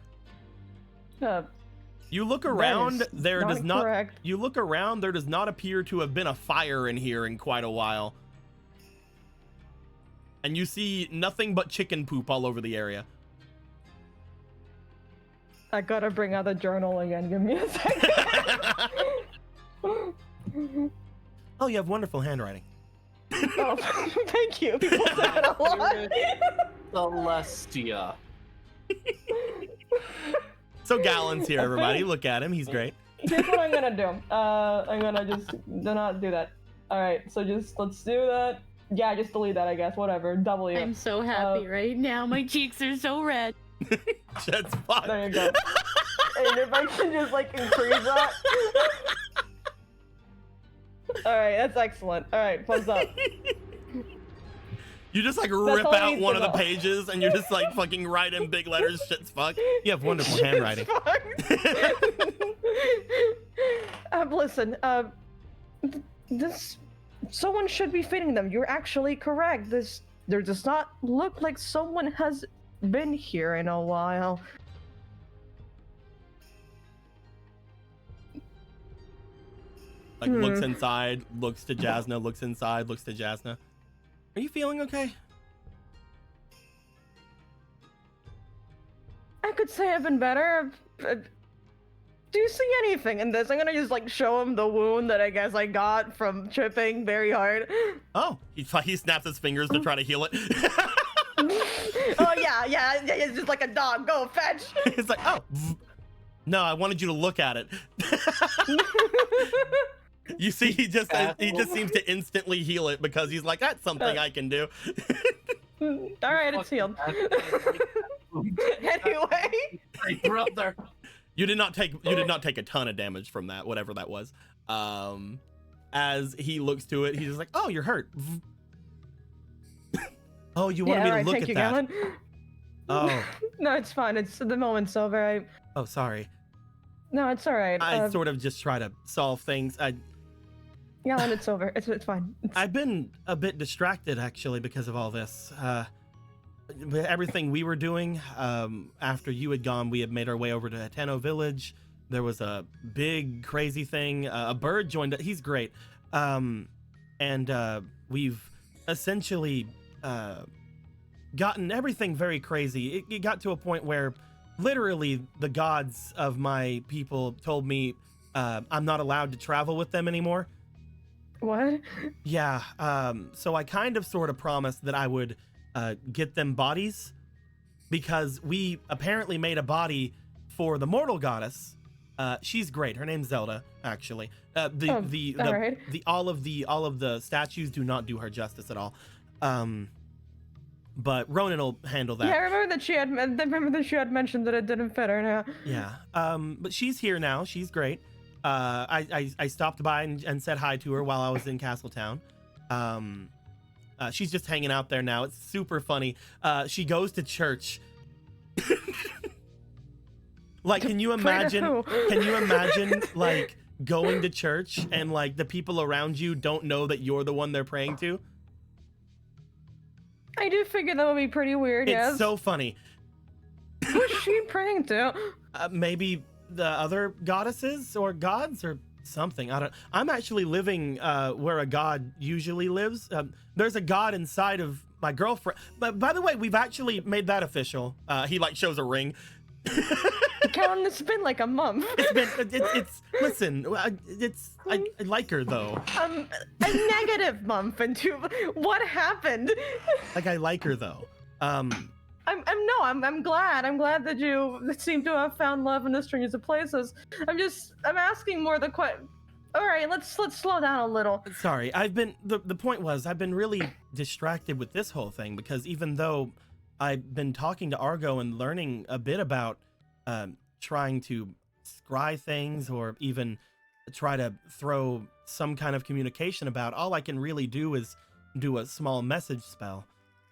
You look around, there does not appear to have been a fire in here in quite a while. And you see nothing but chicken poop all over the area. I gotta bring out the journal again. Give me a second. Oh, you have wonderful handwriting. Oh, thank you. People say that a lot. Celestia. So Gallon's here, everybody. Look at him. He's great. Here's what I'm gonna do. I'm gonna just do not do that. All right. So let's do that. Yeah, just delete that, I guess. Whatever. W. I'm so happy right now. My cheeks are so red. That's fine. There you go. And if I can just like increase that. All right, that's excellent. All right, thumbs up. You just like rip out one of the pages and you're just like fucking write in big letters, shit's fuck. You have wonderful handwriting. Listen, someone should be feeding them. You're actually correct. There does not look like someone has been here in a while. Like looks inside, looks to Jasna, looks inside, looks to Jasna. Are you feeling okay? I could say I've been better. Do you see anything in this? I'm gonna just like show him the wound that I guess I got from tripping very hard. Oh, he snaps his fingers to try to heal it. Oh yeah, it's just like a dog. Go fetch. It's like, oh, no, I wanted you to look at it. You see, he just seems to instantly heal it because he's like, that's something I can do. All right, it's healed. Anyway, brother, you did not take a ton of damage from that, whatever that was. as he looks to it, he's just like, "Oh, you're hurt." Oh, you wanted me to look at that? Galen. Oh. No, it's fine. It's the moment's over. Oh, sorry. No, it's all right. I sort of just try to solve things. Galen, it's over. It's fine. I've been a bit distracted actually because of all this. With everything we were doing, after you had gone, we had made our way over to Hateno Village. There was a big crazy thing. A bird joined us. He's great. And we've essentially gotten everything very crazy. It got to a point where literally the gods of my people told me I'm not allowed to travel with them anymore. What? Yeah. So I kind of sort of promised that I would get them bodies, because we apparently made a body for the mortal goddess. She's great. Her name's Zelda, actually. All of the statues do not do her justice at all. But Ronan will handle that. Yeah, I remember that she had mentioned that it didn't fit her now. Yeah. But she's here now. She's great. I stopped by and said hi to her while I was in Castletown. She's just hanging out there now. It's super funny. She goes to church. Like, can you imagine? Can you imagine like going to church and like the people around you don't know that you're the one they're praying to? I do figure that would be pretty weird. It's so funny. Who's she praying to? Maybe the other goddesses or gods or something. I'm actually living where a god usually lives. There's a god inside of my girlfriend. But by the way, we've actually made that official. He like shows a ring. Callan, it's been like a month. Listen, I like her though. A negative month and two. What happened? Like, I like her though. I'm glad. I'm glad that you seem to have found love in the strangest of places. I'm asking more the question. All right, let's slow down a little. Sorry, the point was I've been really distracted with this whole thing, because even though I've been talking to Argo and learning a bit about trying to scry things or even try to throw some kind of communication about, all I can really do is do a small message spell.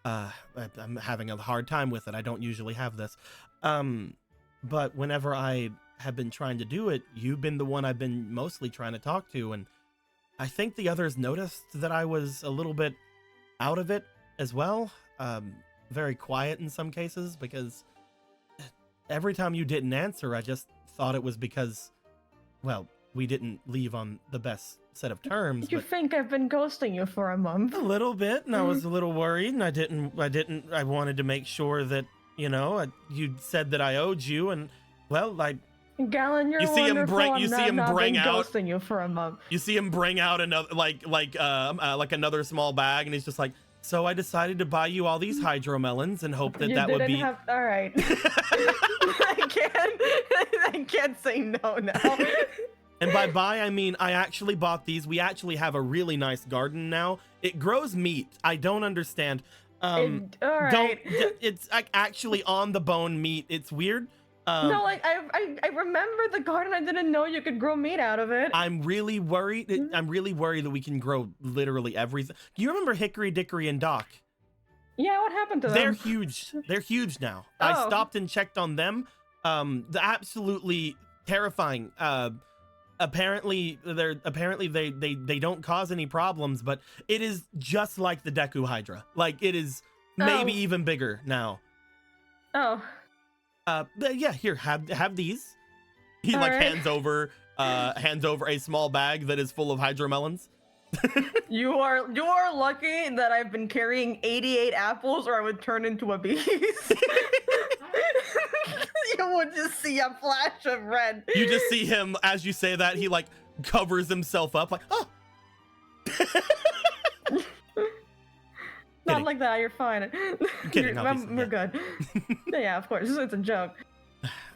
I'm having a hard time with it. I don't usually have this. But whenever I have been trying to do it, you've been the one I've been mostly trying to talk to. And I think the others noticed that I was a little bit out of it as well. Very quiet in some cases, because every time you didn't answer, I just thought it was because, well, we didn't leave on the best set of terms. You think I've been ghosting you for a month? A little bit, and I was a little worried, and I wanted to make sure that, you know, you said that I owed you, and well, Galen, you're wonderful. You see him bring out ghosting you for a month. You see him bring out another like another small bag, and he's just like, so I decided to buy you all these hydromelons and hope that would be. All right. I can't say no now. And by buy, I mean I actually bought these. We actually have a really nice garden now. It grows meat. I don't understand. All right. It's like actually on the bone meat. It's weird. No, like I remember the garden. I didn't know you could grow meat out of it. I'm really worried. I'm really worried that we can grow literally everything. Do you remember Hickory Dickory and Doc? Yeah, what happened to them? They're huge. They're huge now. Oh. I stopped and checked on them. They're absolutely terrifying. Apparently they don't cause any problems, but it is just like the Deku Hydra. Like, it is maybe even bigger now. Oh. Yeah, here, have these. He All like right. hands over a small bag that is full of hydromelons. You are lucky that I've been carrying 88 apples, or I would turn into a beast. You would just see a flash of red. You just see him, as you say that, he like covers himself up like, oh. Not like that, you're fine. Kidding, We're good. Yeah, of course, it's a joke.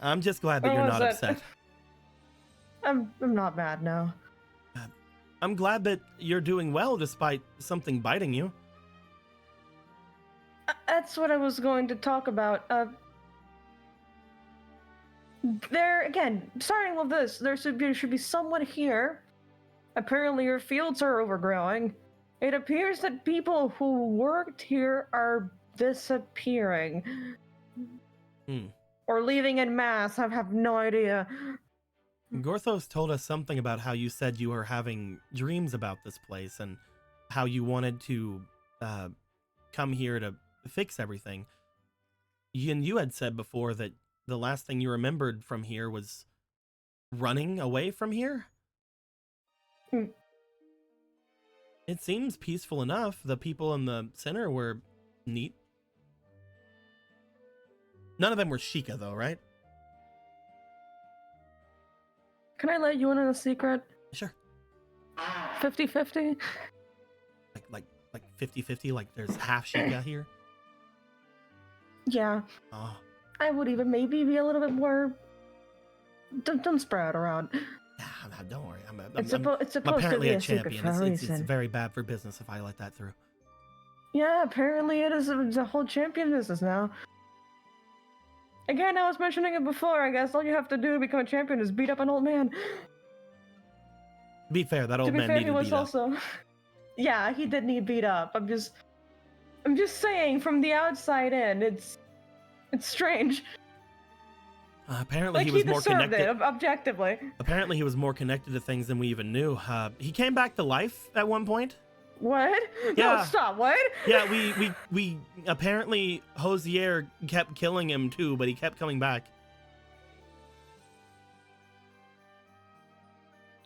I'm just glad that you're not upset. I'm not mad now. I'm glad that you're doing well despite something biting you. That's what I was going to talk about. There again, starting with this, there should be someone here Apparently your fields are overgrowing. It appears that people who worked here are disappearing. Or leaving en masse. I have no idea. Gorthos told us something about how you said you were having dreams about this place and how you wanted to come here to fix everything. And you had said before that the last thing you remembered from here was running away from here? It seems peaceful enough. The people in the center were neat. None of them were Sheikah, though, right? Can I let you in on a secret? Sure. 50-50? Like 50-50? Like there's half Sheikah here? Yeah. Oh. I would even maybe be a little bit more... Don't spread around. Yeah, don't worry. It's supposed apparently to be a champion. It's reason. very bad for business if I let that through. Yeah, apparently it is a whole champion business now. Again, I was mentioning it before. I guess all you have to do to become a champion is beat up an old man. Be fair, that old man needed beat up. Yeah, he did need beat up. I'm just saying, from the outside in, it's strange. Apparently like he was more connected. Objectively. Apparently he was more connected to things than we even knew. He came back to life at one point. What? Yeah. No, stop. What? Yeah, we apparently Hosier kept killing him too, but he kept coming back.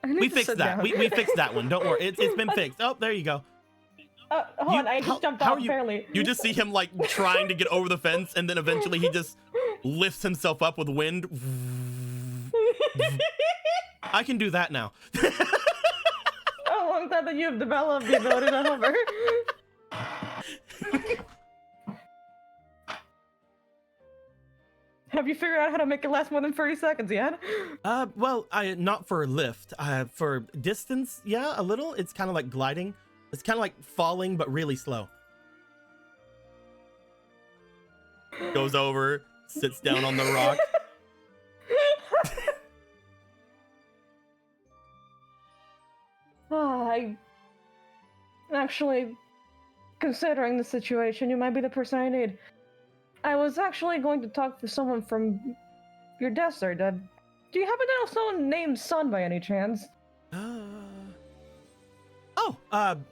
We fixed that. We fixed that one. Don't worry. It's been fixed. Oh, there you go. Hold on, I just jumped off, apparently. You just see him like trying to get over the fence, and then eventually he just lifts himself up with wind. I can do that now. Oh, I'm glad that you've developed the ability to hover. Have you figured out how to make it last more than 30 seconds yet? Well, not for lift. For distance, yeah, a little. It's kind of like gliding. It's kind of like falling, but really slow. Goes over, sits down on the rock. Actually, considering the situation, you might be the person I need. I was actually going to talk to someone from your desert. Do you happen to know someone named Sun by any chance?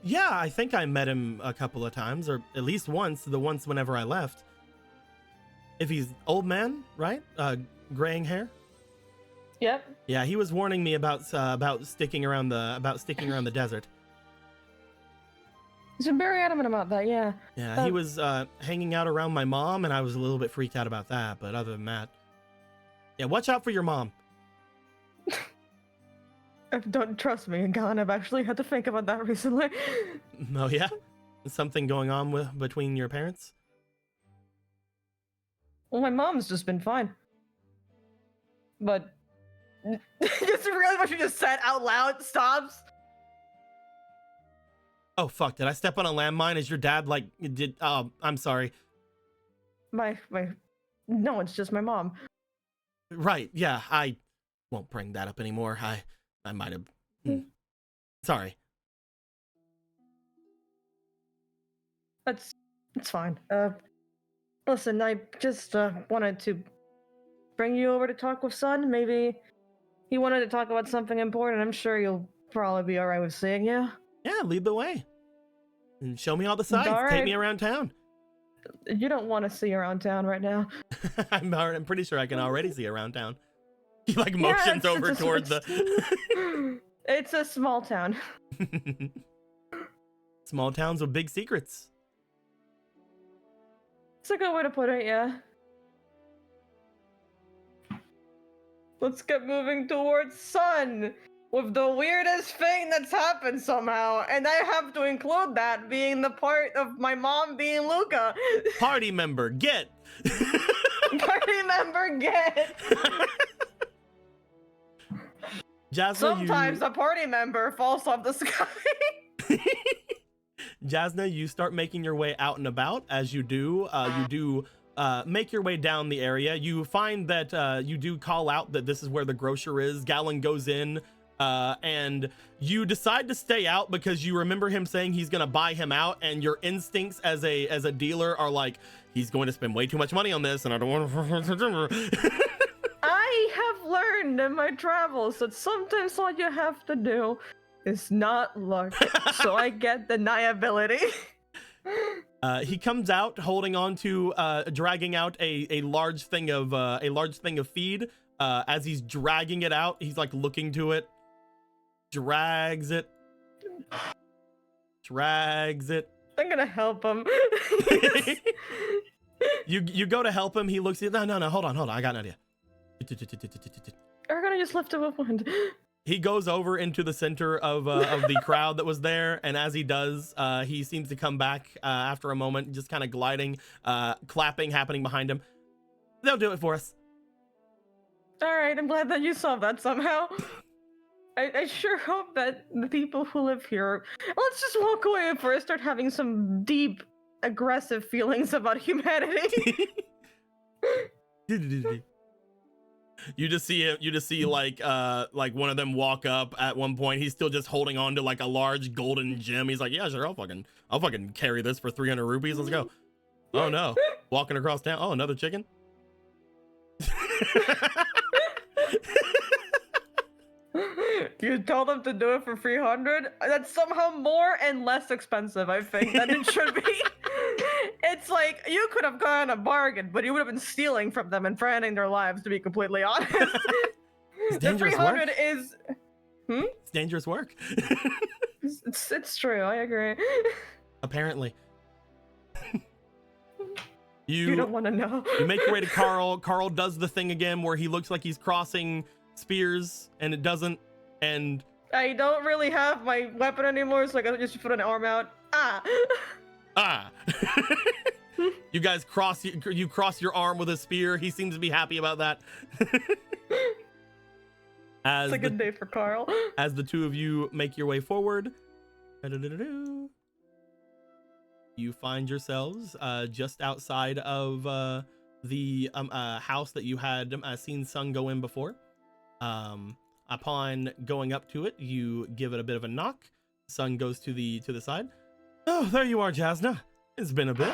Yeah, I think I met him a couple of times, or at least once, the once whenever I left. If he's old man, right? Graying hair? Yep. Yeah, he was warning me about sticking around the desert. He's been very adamant about that, yeah. Yeah, he was hanging out around my mom, and I was a little bit freaked out about that, but other than that... Yeah, watch out for your mom. Don't trust me, Gan. I've actually had to think about that recently. Oh, yeah? Something going on between your parents? Well, my mom's just been fine. But... just realize what you just said out loud stops. Oh, fuck. Did I step on a landmine? Is your dad, like, did... Oh, I'm sorry. No, it's just my mom. Right, yeah. I won't bring that up anymore. I might have... Sorry. It's fine. Listen, I just wanted to bring you over to talk with Sun. Maybe he wanted to talk about something important. I'm sure you'll probably be alright with seeing you. Yeah, lead the way. And show me all the sights. All right. Take me around town. You don't want to see around town right now. I'm pretty sure I can already see around town. He like motions over toward the... It's a small town. Small towns with big secrets. It's a good way to put it, yeah. Let's get moving towards Sun with the weirdest thing that's happened somehow, and I have to include that being the part of my mom being Luca. Party member, get! Party member, get! Jasna, sometimes a party member falls off the sky. Jasna, you start making your way out and about. As you do, make your way down the area. You find that you do call out that this is where the grocer is. Gallon goes in, and you decide to stay out because you remember him saying he's gonna buy him out, and your instincts as a dealer are like, he's going to spend way too much money on this, and I don't want to. I have learned in my travels that sometimes all you have to do is not look. So I get deniability. He comes out holding on to, dragging out a large thing of feed. As he's dragging it out, he's like looking to it. Drags it. I'm gonna help him. You go to help him. He looks at you. No, hold on. I got an idea. We're gonna just lift him up one. He goes over into the center of the crowd that was there, and as he does, he seems to come back after a moment, just kind of gliding, clapping happening behind him. They'll do it for us. All right, I'm glad that you solved that somehow. I sure hope that the people who live here, let's just walk away before I start having some deep, aggressive feelings about humanity. You just see like one of them walk up at one point. He's still just holding on to like a large golden gem. He's like, yeah, sure, I'll fucking carry this for 300 rupees. Let's go. Oh no. Walking across town. Oh, another chicken. You told them to do it for 300? That's somehow more and less expensive, I think, than it should be. It's like, you could have gotten a bargain, but you would have been stealing from them and threatening their lives, to be completely honest. It's dangerous the 300 work. is... It's dangerous work. It's true, I agree. Apparently. You don't want to know. You make your way to Carl. Carl does the thing again where he looks like he's crossing spears, and it doesn't, and... I don't really have my weapon anymore, so I gotta just put an arm out. You guys cross your arm with a spear. He seems to be happy about that. It's a good day for Carl. As the two of you make your way forward, you find yourselves just outside of the house that you had seen Sun go in before. Upon going up to it, you give it a bit of a knock. Sun goes to the side. Oh, there you are, Jasna. It's been a bit.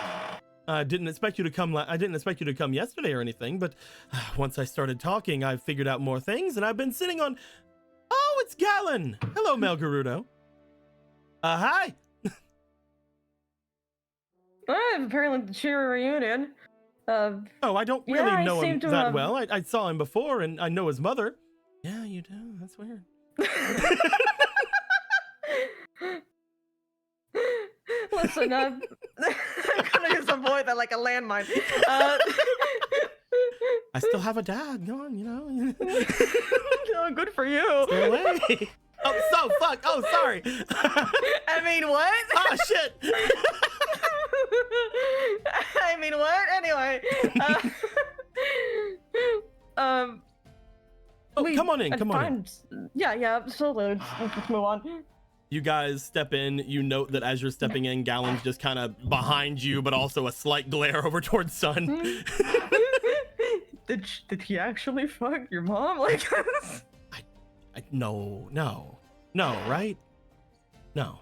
I didn't expect you to come yesterday or anything, but once I started talking, I figured out more things, and I've been sitting on... Oh, it's Galen. Hello, Mel Gerudo. Hi. Apparently the cheer reunion. Oh, I don't really know him that well. I saw him before, and I know his mother. Yeah, you do. That's weird. Listen, I'm gonna just avoid that like a landmine. I still have a dad. Go on, you know. Oh, good for you. Stay away. Oh, so fuck. Oh, sorry. I mean, what? Oh, shit. I mean, what? Anyway. Come on in. Come on in. Yeah, absolutely. Let's move on. You guys step in. You note that as you're stepping in, Galen's just kind of behind you, but also a slight glare over towards Sun. Did he actually fuck your mom like this? No, right? No.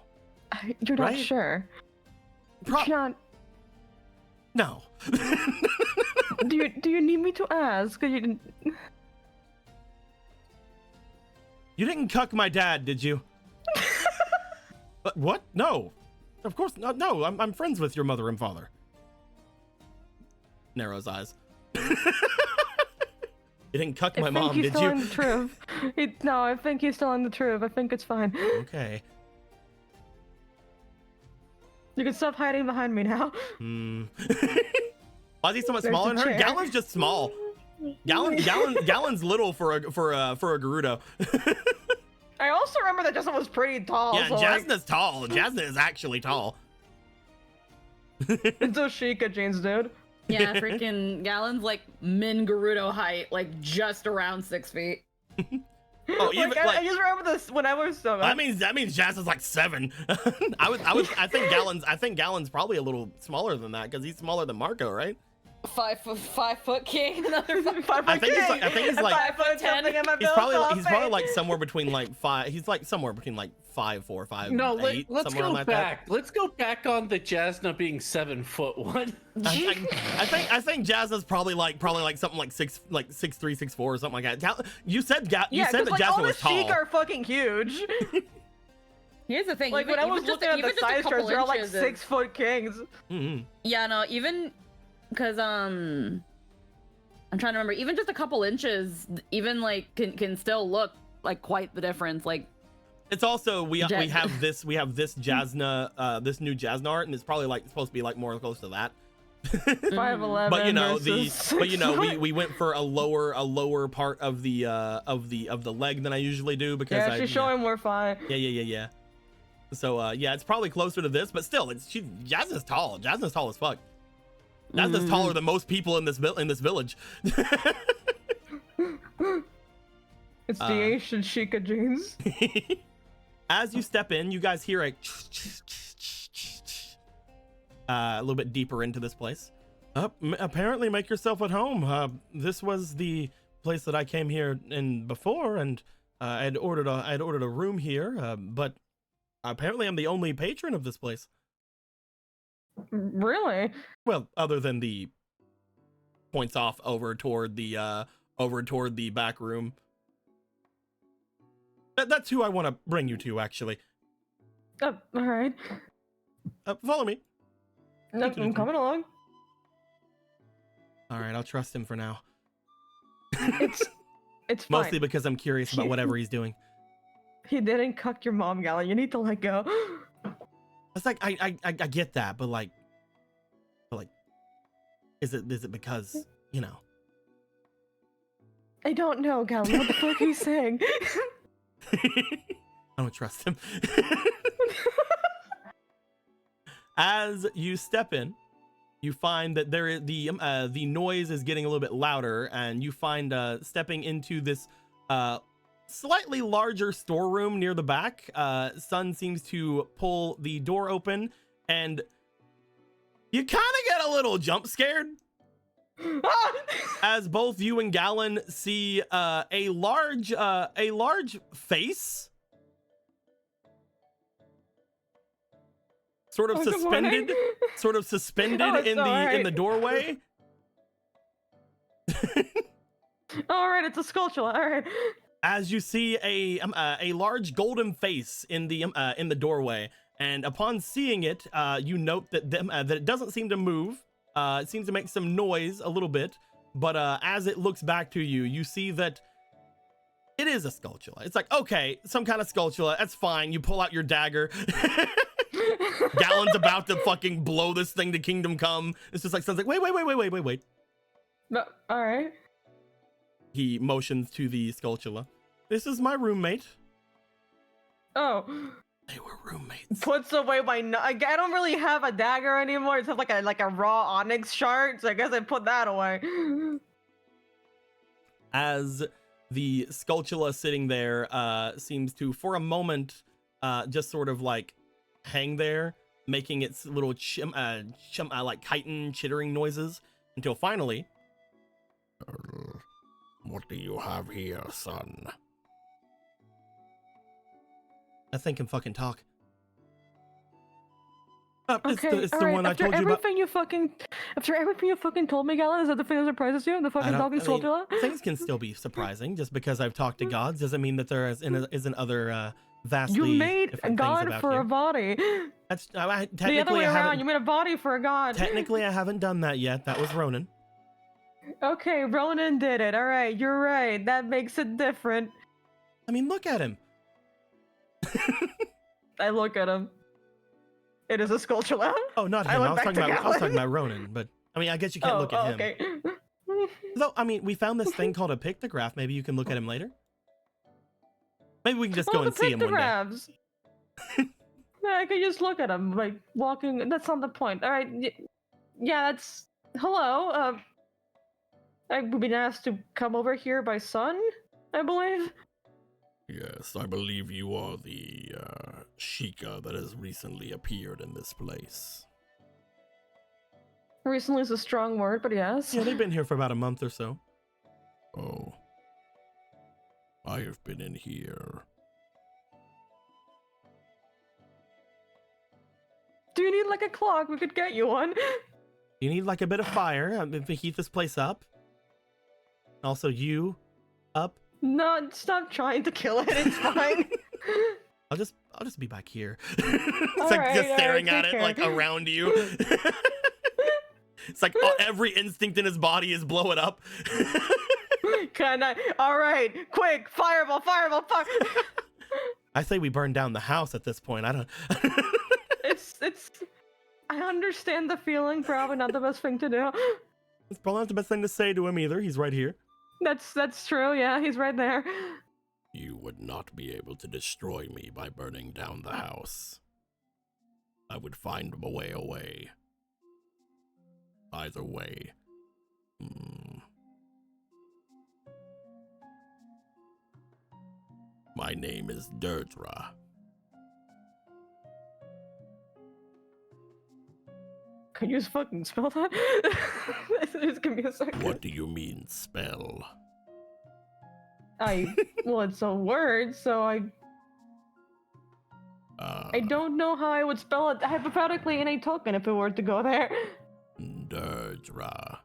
You're not right? sure. You're not. No. Do you need me to ask? You didn't cuck my dad, did you? What? No. Of course not. No, I'm friends with your mother and father. Narrows eyes. You didn't cuck my mom, did you? I think he's telling the truth. No, I think he's telling the truth. I think it's fine. Okay. You can stop hiding behind me now. Why is he so much smaller than her? Galen's just small. Galen's little for a Gerudo. I also remember that Jasna was pretty tall. Yeah, so Jasna's tall. Jasna is actually tall. It's so chic at Jane's, dude. Yeah, freaking Galen's like min Gerudo height, like just around 6 feet. Oh, even, I just remember this when I was so. That means Jasna's like 7. I think Galen's probably a little smaller than that because he's smaller than Marco, right? 5 foot king, another 5 foot I think he's like 5'10". he's probably like somewhere between like 5. He's like somewhere between like 5'4", 5'8". No, let's somewhere go like back. Let's go back on the Jasna being 7'1". I think Jasna's probably like something like 6'3", 6'4", or something like that. You said that Jasna was tall. All the Sheik are fucking huge. Here's the thing. Like when I was looking at the size charts, they're all like 6 foot kings. Mm-hmm. Yeah, no, even because I'm trying to remember. Even just a couple inches, even like can still look like quite the difference. Like it's also we have this Jasna this new Jasna art, and it's probably like supposed to be like more close to that. 5'11". But you know we went for a lower part of the leg than I usually do because she's showing more 5. Yeah. So yeah, it's probably closer to this, but still, Jasna's tall. Jasna's tall as fuck. Jasna's taller than most people in this village. It's the Asian Sheikah jeans. As you step in, you guys hear a little bit deeper into this place. Apparently, make yourself at home. This was the place that I came here in before, and I'd ordered a room here. But apparently, I'm the only patron of this place. Really? Well, other than the points off over toward the back room. That's who I want to bring you to, actually. All right. Follow me. I'm coming along. All right, I'll trust him for now. It's fine. Mostly because I'm curious about whatever he's doing. He didn't cuck your mom, Gala. You need to let go. It's like I get that, but like, is it because you know? I don't know, Gala. What the fuck are you saying? I don't trust him. As you step in, you find that the noise is getting a little bit louder, and you find stepping into this slightly larger storeroom near the back. Sun seems to pull the door open, and you kind of get a little jump scared as both you and Gallon see a large face sort of suspended in the doorway. All right, it's a sculpture. All right. As you see a large golden face in the doorway, and upon seeing it, you note that it doesn't seem to move. It seems to make some noise a little bit, but as it looks back to you, you see that it is a sculpture. It's like, okay, some kind of sculpture. That's fine. You pull out your dagger. Gallon's about to fucking blow this thing to kingdom come. It's just like, sounds like, wait. No, all right. He motions to the sculpture. This is my roommate. Oh. They were roommates. Puts away my I don't really have a dagger anymore. It's like a raw onyx shard, so I guess I put that away. As the sculpture sitting there seems to, for a moment, just sort of like hang there, making its little like chitin chittering noises, until finally, what do you have here, son? That thing can fucking talk. It's the one I told you about. After everything you fucking told me, Gala, is that the thing that surprises you? The fucking talking sculpture? Things can still be surprising. Just because I've talked to gods doesn't mean that there isn't other vastly you made a different god for here. A body. That's the other way around. You made a body for a god. Technically, I haven't done that yet. That was Ronan. Okay, Ronan did it. All right, you're right. That makes it different. I mean, look at him. I look at him. It is a sculpture. Oh, not him. I was talking about Ronan, but I mean, I guess you can't look at him. Okay. Though, I mean, we found this thing called a pictograph. Maybe you can look at him later. Maybe we can just go and see him one day. Yeah, I could just look at him, like walking. That's not the point. All right. Yeah, that's. Hello. I've been asked to come over here by Sun, I believe. Yes, I believe you are the Sheikah that has recently appeared in this place. Recently is a strong word, but yes. Yeah, they've been here for about a month or so. Oh. I have been in here. Do you need like a clock? We could get you one. You need like a bit of fire to heat this place up. Also, you up. No, stop trying to kill it. It's fine. I'll just be back here. It's like just staring at it like around you. It's like every instinct in his body is blow it up. Can I? All right, quick, fireball, fireball, fire. I say we burn down the house at this point. I don't. It's. I understand the feeling. Probably not the best thing to do. It's probably not the best thing to say to him either. He's right here. That's true. Yeah, he's right there. You would not be able to destroy me by burning down the house. I would find a way away. Either way. My name is Deirdre. Can you just fucking spell that? Just give me a second. What do you mean, spell? Well, it's a word, so I don't know how I would spell it hypothetically in a token if it were to go there. Deirdre.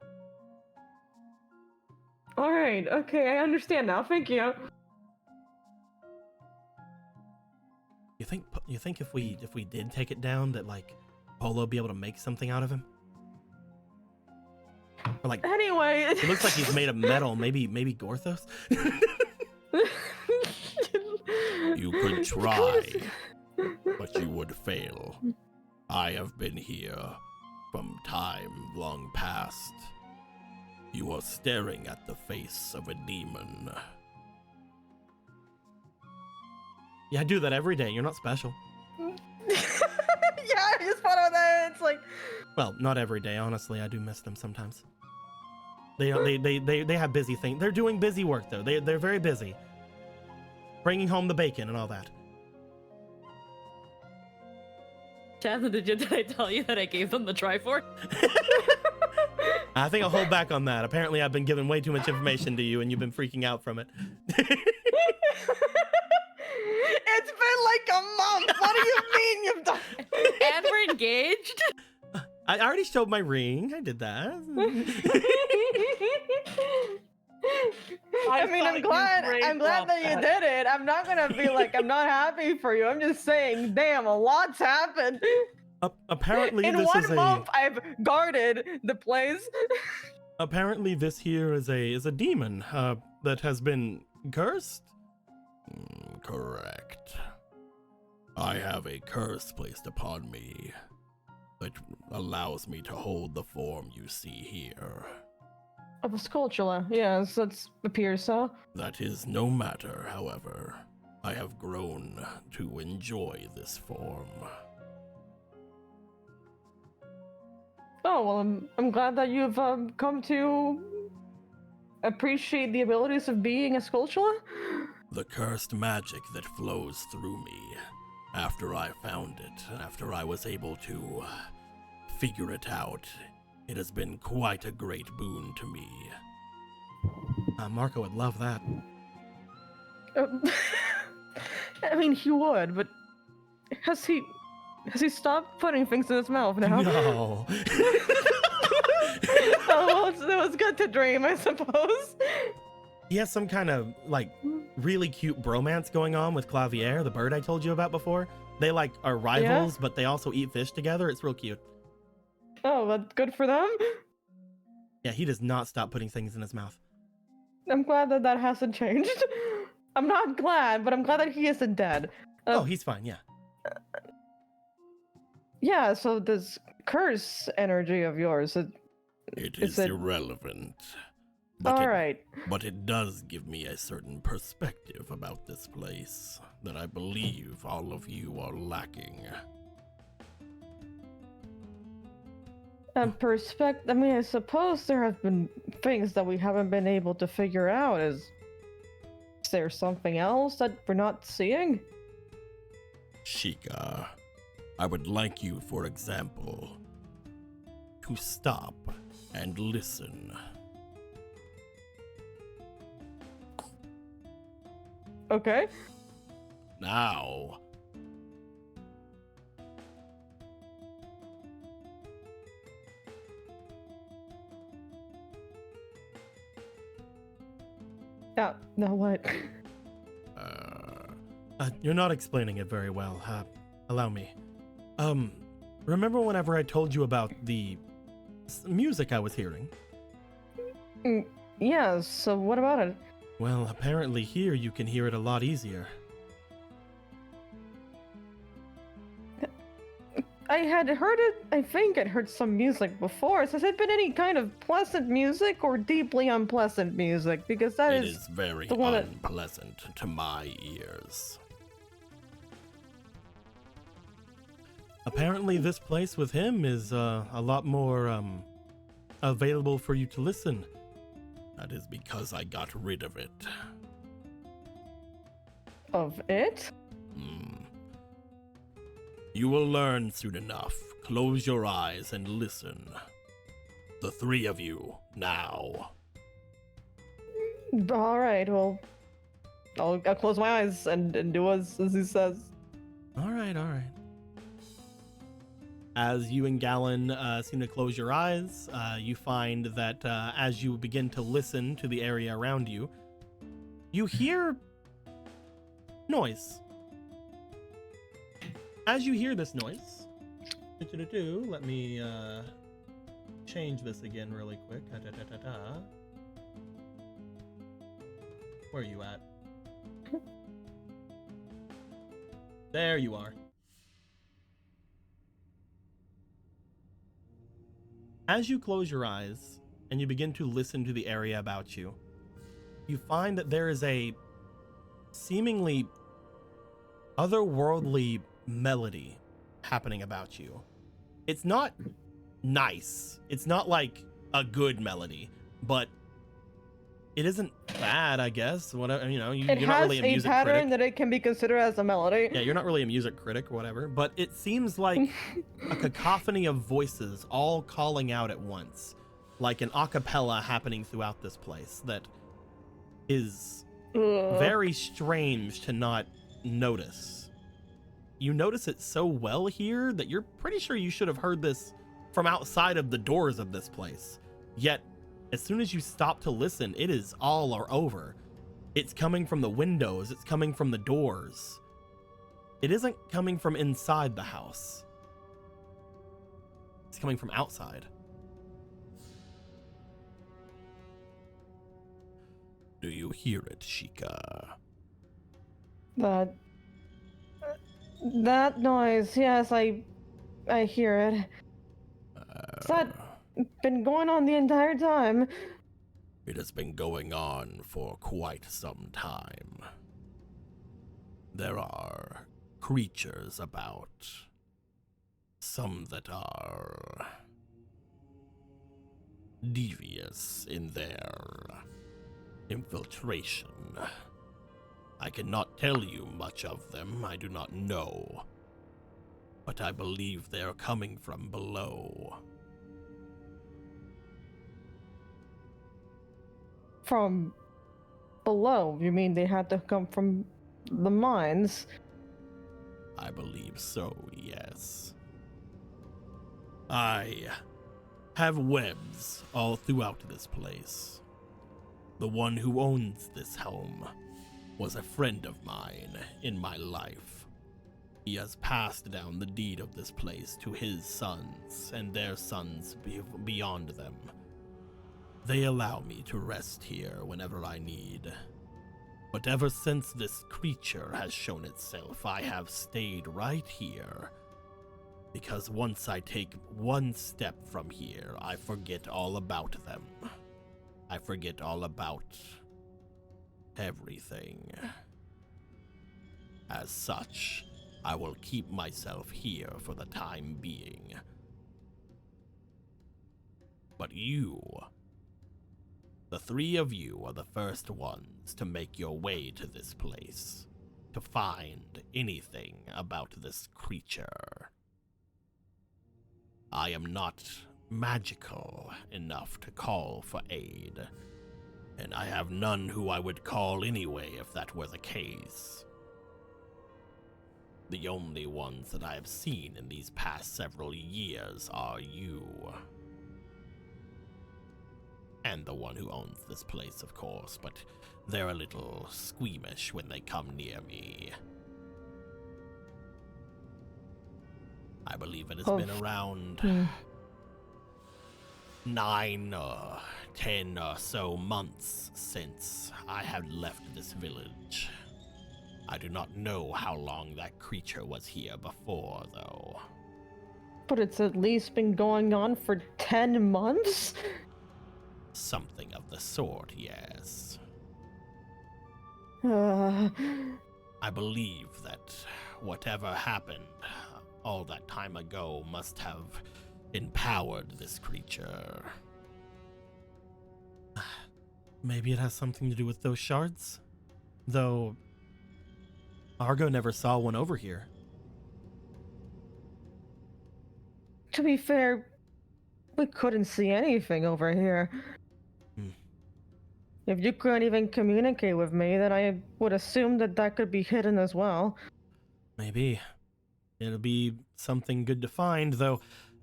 Alright, okay, I understand now, thank you. You think if we did take it down that like Polo'd be able to make something out of him? Or like Anyway, it looks like he's made of metal, maybe Gorthos? You could try, but you would fail. I have been here from time long past. You are staring at the face of a demon. Yeah, I do that every day. You're not special. Yeah, I just thought of that. It's like, well, not every day. Honestly, I do miss them sometimes. They have busy things. They're doing busy work though. They're very busy. Bringing home the bacon and all that. Jasna, did I tell you that I gave them the Triforce? I think I'll hold back on that. Apparently, I've been giving way too much information to you, and you've been freaking out from it. it's been like a month. What do you mean you've done? And we're engaged? I already showed my ring. I did that. I mean, I'm glad that you did it. I'm not gonna be like, I'm not happy for you. I'm just saying, damn, a lot's happened. Apparently, in this one is month, I've guarded the place. Apparently, this here is a demon that has been cursed. Correct. I have a curse placed upon me that allows me to hold the form you see here. Of a sculpture, yes, that appears so. That is no matter, however. I have grown to enjoy this form. Oh, well, I'm glad that you've come to appreciate the abilities of being a sculpture. The cursed magic that flows through me after I found it, after I was able to figure it out, it has been quite a great boon to me. Marco would love that. I mean, he would, but has he stopped putting things in his mouth now? No. Oh, well, it was good to dream, I suppose. He has some kind of, like, really cute bromance going on with Clavier, the bird I told you about before. They, like, are rivals, but they also eat fish together. It's real cute. Oh, that's good for them. Yeah, he does not stop putting things in his mouth. I'm glad that hasn't changed. I'm not glad, but I'm glad that he isn't dead. Oh, he's fine, yeah. Yeah, so this curse energy of yours, it is irrelevant. Alright. But it does give me a certain perspective about this place that I believe all of you are lacking. I mean, I suppose there have been things that we haven't been able to figure out. Is there something else that we're not seeing? Sheikah, I would like you, for example, to stop and listen. Okay. Now, now what? You're not explaining it very well. Allow me. Remember whenever I told you about the music I was hearing? Yeah, so what about it? Well, apparently here you can hear it a lot easier. I had heard it, I think I'd heard some music before. Has it been any kind of pleasant music or deeply unpleasant music? Because that It is very the one that... unpleasant to my ears. Apparently this place with him is a lot more available for you to listen. That is because I got rid of it. Of it? You will learn soon enough. Close your eyes and listen. The three of you, now. Alright, well, I'll close my eyes and do as he says. Alright. As you and Gallon seem to close your eyes, you find that as you begin to listen to the area around you, you hear noise. As you hear this noise, let me change this again really quick. Where are you at? There you are. As you close your eyes and you begin to listen to the area about you, you find that there is a seemingly otherworldly melody happening about you. It's not nice. It's not like a good melody, but it isn't bad, I guess. Whatever, you know, you're not really a music critic. It has a pattern that it can be considered as a melody. Yeah, you're not really a music critic or whatever, but it seems like a cacophony of voices all calling out at once, like an a cappella happening throughout this place that is very strange to not notice. You notice it so well here that you're pretty sure you should have heard this from outside of the doors of this place. Yet, as soon as you stop to listen, it is all or over. It's coming from the windows, it's coming from the doors. It isn't coming from inside the house. It's coming from outside. Do you hear it, Sheikah? That noise, yes, I hear it. Has that been going on the entire time? It has been going on for quite some time. There are creatures about. Some that are devious in their infiltration. I cannot tell you much of them, I do not know. But I believe they are coming from below. From below? You mean they had to come from the mines? I believe so, yes. I have webs all throughout this place. The one who owns this home was a friend of mine in my life. He has passed down the deed of this place to his sons and their sons beyond them. They allow me to rest here whenever I need. But ever since this creature has shown itself, I have stayed right here. Because once I take one step from here, I forget all about them. I forget all about everything. As such, I will keep myself here for the time being. But you, the three of you, are the first ones to make your way to this place, to find anything about this creature. I am not magical enough to call for aid. And I have none who I would call anyway if that were the case. The only ones that I have seen in these past several years are you. And the one who owns this place, of course, but they're a little squeamish when they come near me. I believe it has been around 9 or 10 or so months since I have left this village. I do not know how long that creature was here before, though. But it's at least been going on for 10 months? Something of the sort, yes. Uh, I believe that whatever happened all that time ago must have empowered this creature. Maybe it has something to do with those shards? Though Argo never saw one over here. to be fair, we couldn't see anything over here. If you couldn't even communicate with me, then I would assume that that could be hidden as well. Maybe. It'll be something good to find, though.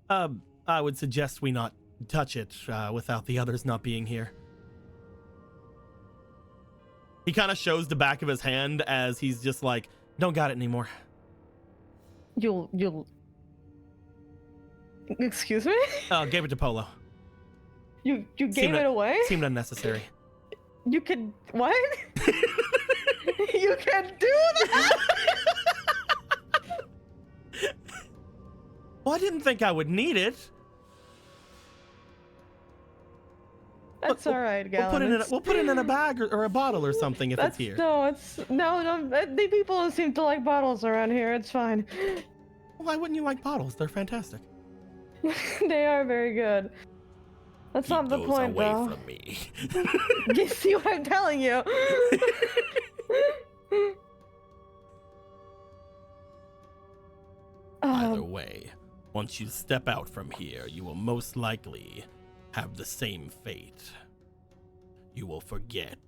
I would suggest we not touch it without the others not being here. He kind of shows the back of his hand as he's just like, don't got it anymore. You'll... Excuse me? Gave it to Polo. You gave it away? Seemed unnecessary. You could... What? You can do that? Well, I didn't think I would need it. That's all right, Galen. We'll put it in a bag or a bottle or something if it's here. No, the people seem to like bottles around here. It's fine. Why wouldn't you like bottles? They're fantastic. They are very good. That's Keep not the those point, away though. from me. You see what I'm telling you? Either way, once you step out from here, you will most likely have the same fate. You will forget.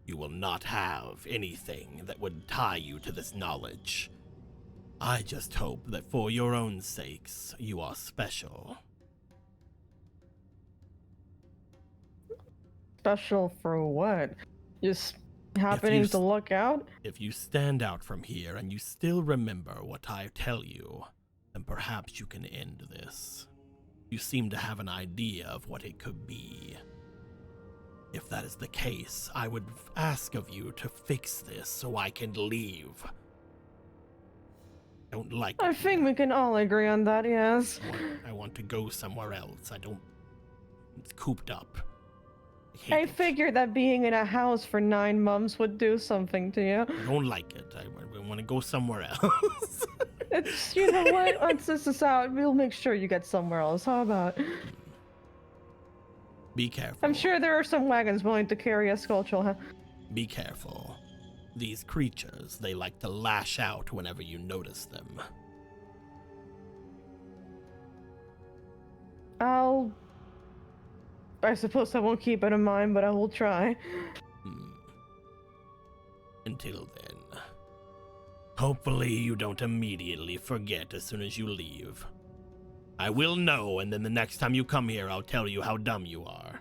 You will not have anything that would tie you to this knowledge. I just hope that for your own sakes, you are special. Special for what? Just happening to look out? If you stand out from here and you still remember what I tell you, then perhaps you can end this. You seem to have an idea of what it could be. If that is the case, I would ask of you to fix this so I can leave. I don't like it. I think we can all agree on that, yes. I want to go somewhere else. It's cooped up. I figured that being in a house for 9 months would do something to you. I don't like it. I want to go somewhere else. It's, you know what? Once this is out, we'll make sure you get somewhere else. How about? Be careful. I'm sure there are some wagons willing to carry a sculpture, huh? Be careful. These creatures, they like to lash out whenever you notice them. I suppose I won't keep it in mind, but I will try. Until then. Hopefully you don't immediately forget as soon as you leave. I will know, and then the next time you come here, I'll tell you how dumb you are.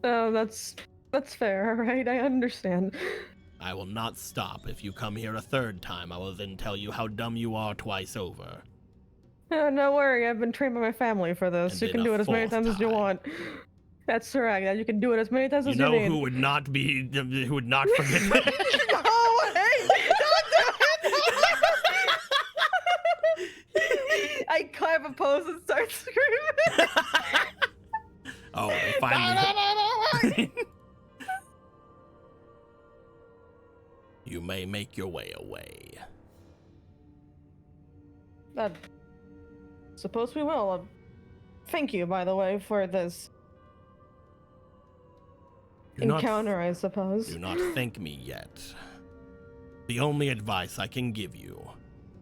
Oh, that's fair, alright? I understand. I will not stop. If you come here a third time, I will then tell you how dumb you are twice over. Oh, no worry, I've been trained by my family for this. And you can do it as many times as you want. That's correct. You can do it as many times as you need. You know who would not forget that? No way! Don't do it! I climb a pose and start screaming. Oh, finally. You may make your way away. Suppose we will. Thank you, by the way, for this encounter, I suppose. Do not thank me yet. The only advice I can give you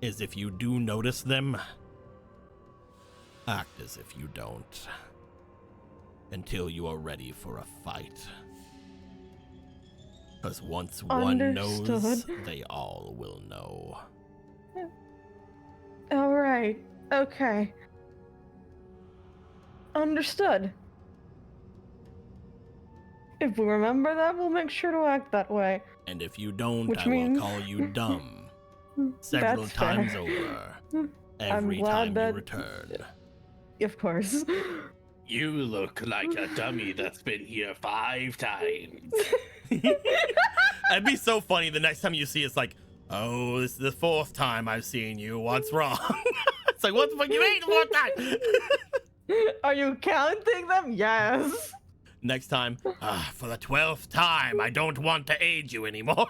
is if you do notice them, Act as if you don't. Until you are ready for a fight. Because once one knows, they all will know. All right. Okay. Understood. If we remember that, we'll make sure to act that way. And if you don't, Which I means... will call you dumb. Several times over. Every time you return. Of course. You look like a dummy that's been here 5 times. It'd be so funny the next time you see it's like, oh, this is the 4th time I've seen you. What's wrong? It's like, what the fuck you mean the 4th time? Are you counting them? Yes. Next time, for the 12th time, I don't want to aid you anymore.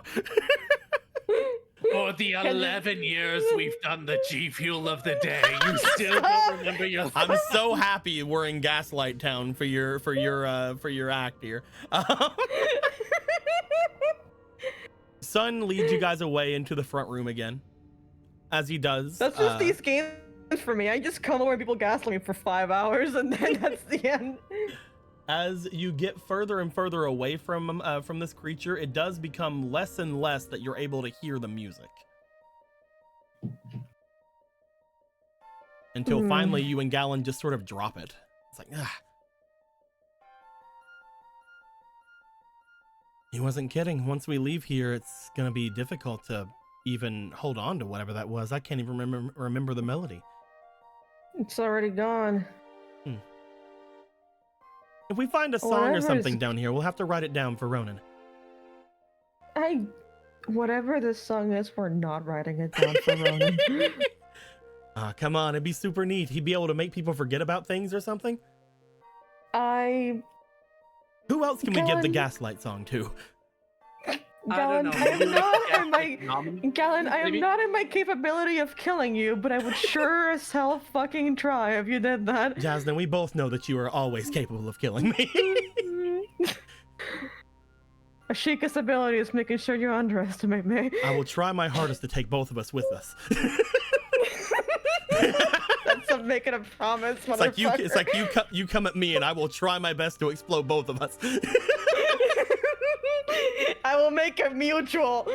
For the 11 years we've done the G Fuel of the day, you still don't remember your... I'm so happy we're in Gaslight Town for your act here. Sun leads you guys away into the front room again, as he does. That's just these games for me. I just come where people gaslight me for 5 hours, and then that's the end. As you get further and further away from this creature, it does become less and less that you're able to hear the music. Until finally you and Gallon just sort of drop it. It's like, ah. He wasn't kidding. Once we leave here, it's gonna be difficult to even hold on to whatever that was. I can't even remember the melody. It's already gone. If we find a song or something down here, we'll have to write it down for Ronan. Whatever this song is, we're not writing it down for Ronan. Come on, it'd be super neat. He'd be able to make people forget about things or something. Who else can we give the Gaslight song to? Gallon, I am not in my capability of killing you, but I would sure as hell fucking try if you did that. Jasna, we both know that you are always capable of killing me. Ashika's ability is making sure you underestimate me. I will try my hardest to take both of us with us. That's making a promise, motherfucker. It's like you come at me and I will try my best to explode both of us. I will make it mutual.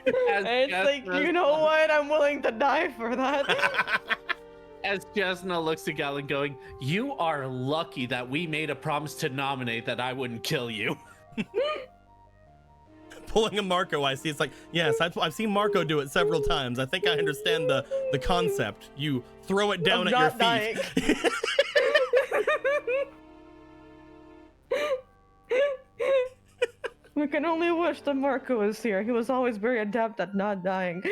It's like, you know what? I'm willing to die for that. As Jasna looks at Gallon going, you are lucky that we made a promise to nominate that I wouldn't kill you. Pulling a Marco, I see. It's like, yes, I've seen Marco do it several times. I think I understand the concept. You throw it down at your feet. We can only wish that Marco was here. He was always very adept at not dying.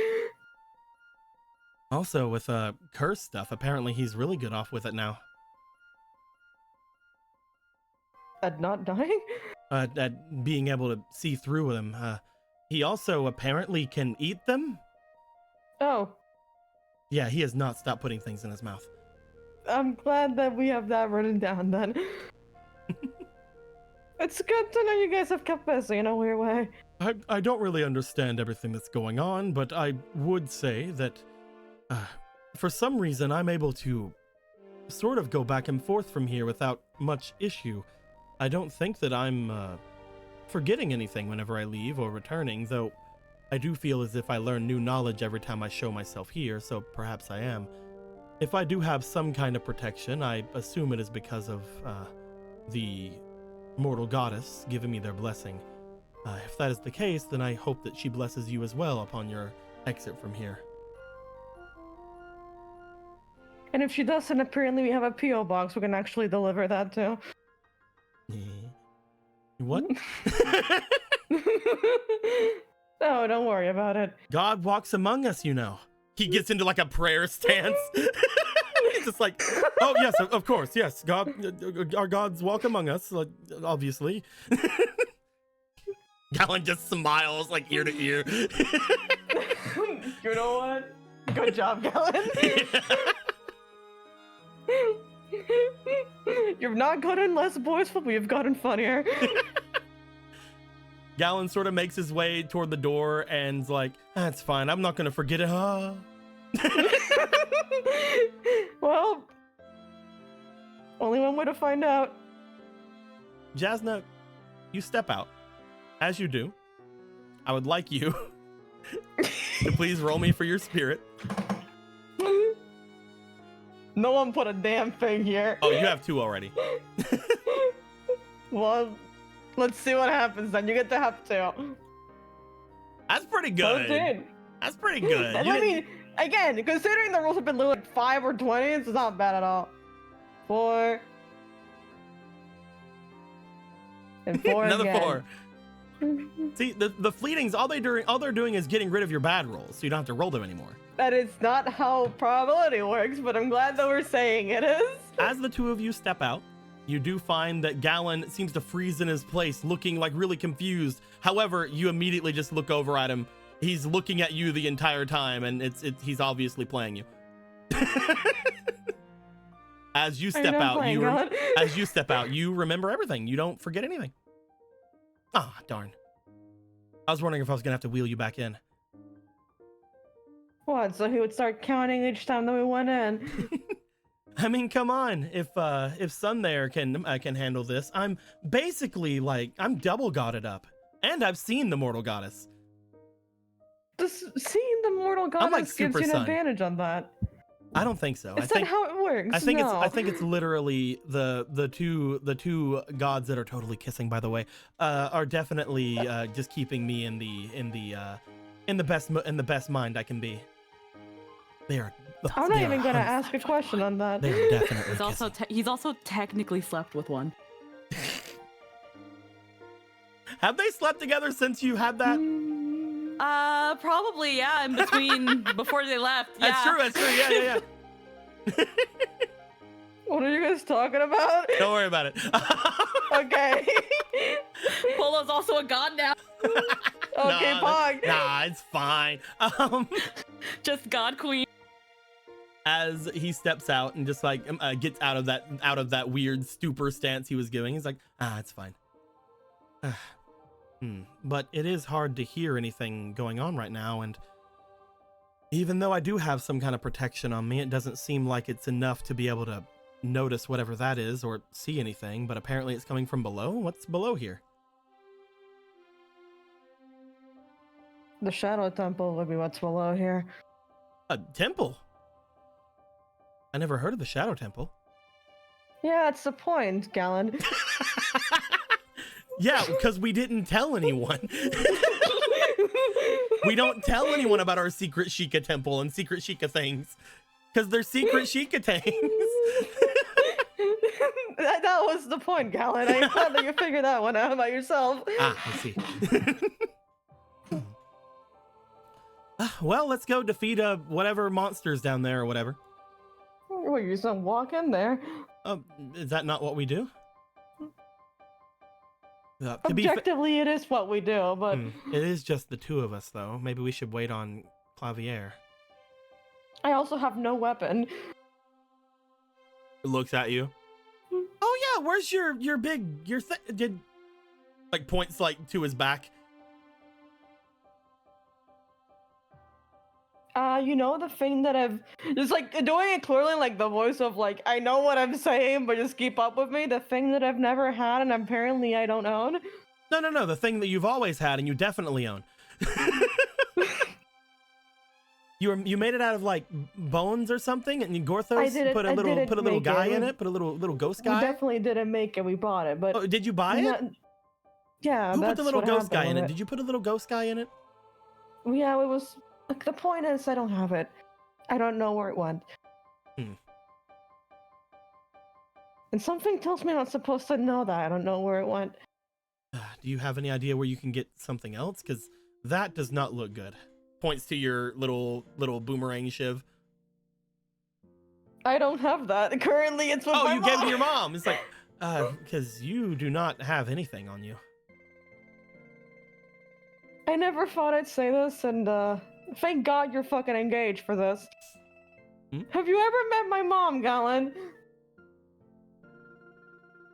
Also, with curse stuff, apparently he's really good off with it now. At not dying? At being able to see through them. He also apparently can eat them. Oh. Yeah, he has not stopped putting things in his mouth. I'm glad that we have that written down then. It's good to know you guys have kept busy in a weird way. I don't really understand everything that's going on, but I would say that for some reason I'm able to sort of go back and forth from here without much issue. I don't think that I'm forgetting anything whenever I leave or returning, though I do feel as if I learn new knowledge every time I show myself here, so perhaps I am. If I do have some kind of protection, I assume it is because of the mortal goddess giving me their blessing. If that is the case, then I hope that she blesses you as well upon your exit from here. And if she doesn't, apparently we have a P.O. box we can actually deliver that to. What? No, don't worry about it. God walks among us, you know. He gets into like a prayer stance. He's just like, oh yes, of course, yes. God, our gods walk among us, obviously. Gallon just smiles like ear to ear. You know what? Good job, Gallon. You've not gotten less boastful, but you've gotten funnier. Gallon sort of makes his way toward the door and's like, that's fine, I'm not gonna forget it, huh? Well, Only one way to find out. Jasna, you step out. As you do, I would like you to please roll me for your spirit. No one put a damn thing here. Oh, you have 2 already. Well, let's see what happens then. You get to have 2. That's pretty good. 13. That's pretty good. I mean, again, considering the rules have been like 5 or 20, it's not bad at all. 4. And 4 Another again. 4. See, the fleetings, all they're doing is getting rid of your bad rolls, so you don't have to roll them anymore. That is not how probability works, but I'm glad that we're saying it is. As the 2 of you step out, you do find that Gallon seems to freeze in his place, looking like really confused. However, you immediately just look over at him. He's looking at you the entire time, and he's obviously playing you. As you step out, you remember everything. You don't forget anything. Ah, darn. I was wondering if I was gonna have to wheel you back in. What? So he would start counting each time that we went in. I mean, come on. If Sun there can handle this, I'm basically like I'm double godded up, and I've seen the mortal goddess. Just seeing the mortal goddess like gives Super you an Sun. advantage on that. I don't think so. Is that how it works? I think No. it's literally the two gods that are totally kissing. By the way, are definitely just keeping me in the best mind I can be. They are. I'm not even gonna ask a question on that. They are definitely. He's also technically slept with one. Have they slept together since you had that? Probably, yeah, in between, before they left. Yeah. That's true, yeah. What are you guys talking about? Don't worry about it. Okay. Polo's also a god now. Okay, Pog. Nah, it's fine. Just god queen. As he steps out and just like gets out of that weird stupor stance he was giving, he's like, it's fine. But it is hard to hear anything going on right now, and even though I do have some kind of protection on me, it doesn't seem like it's enough to be able to notice whatever that is or see anything, but apparently it's coming from below. What's below here? The Shadow Temple would be what's below here. A temple? I never heard of the Shadow Temple. Yeah, that's the point, Gallon. Yeah, because we didn't tell anyone. We don't tell anyone about our secret Sheikah temple and secret Sheikah things. Because they're secret Sheikah things. That was the point, Gallon. I'm glad that you figured that one out by yourself. I see. Well, let's go defeat whatever monsters down there or whatever. Well, you just don't walk in there. Is that not what we do? Objectively, it is what we do, but... It is just the 2 of us, though. Maybe we should wait on Clavier. I also have no weapon. It looks at you. Oh yeah, where's your big did like points like to his back. You know the thing that I've just like doing it clearly, like the voice of like I know what I'm saying, but just keep up with me. The thing that I've never had and apparently I don't own. No, the thing that you've always had and you definitely own. You made it out of like bones or something, and Gorthos put a little guy in it, put a little ghost guy. We definitely didn't make it. We bought it, but did you buy it? Yeah. Who put the little ghost guy in it? it? Did you put a little ghost guy in it? Yeah, it was. Like, the point is, I don't have it. I don't know where it went. And something tells me I'm not supposed to know that. I don't know where it went. Do you have any idea where you can get something else? Because that does not look good. Points to your little boomerang shiv. I don't have that. Currently, it's with my mom. You gave it to your mom. It's like, because you do not have anything on you. I never thought I'd say this, and thank God you're fucking engaged for this. Have you ever met my mom, Gallon?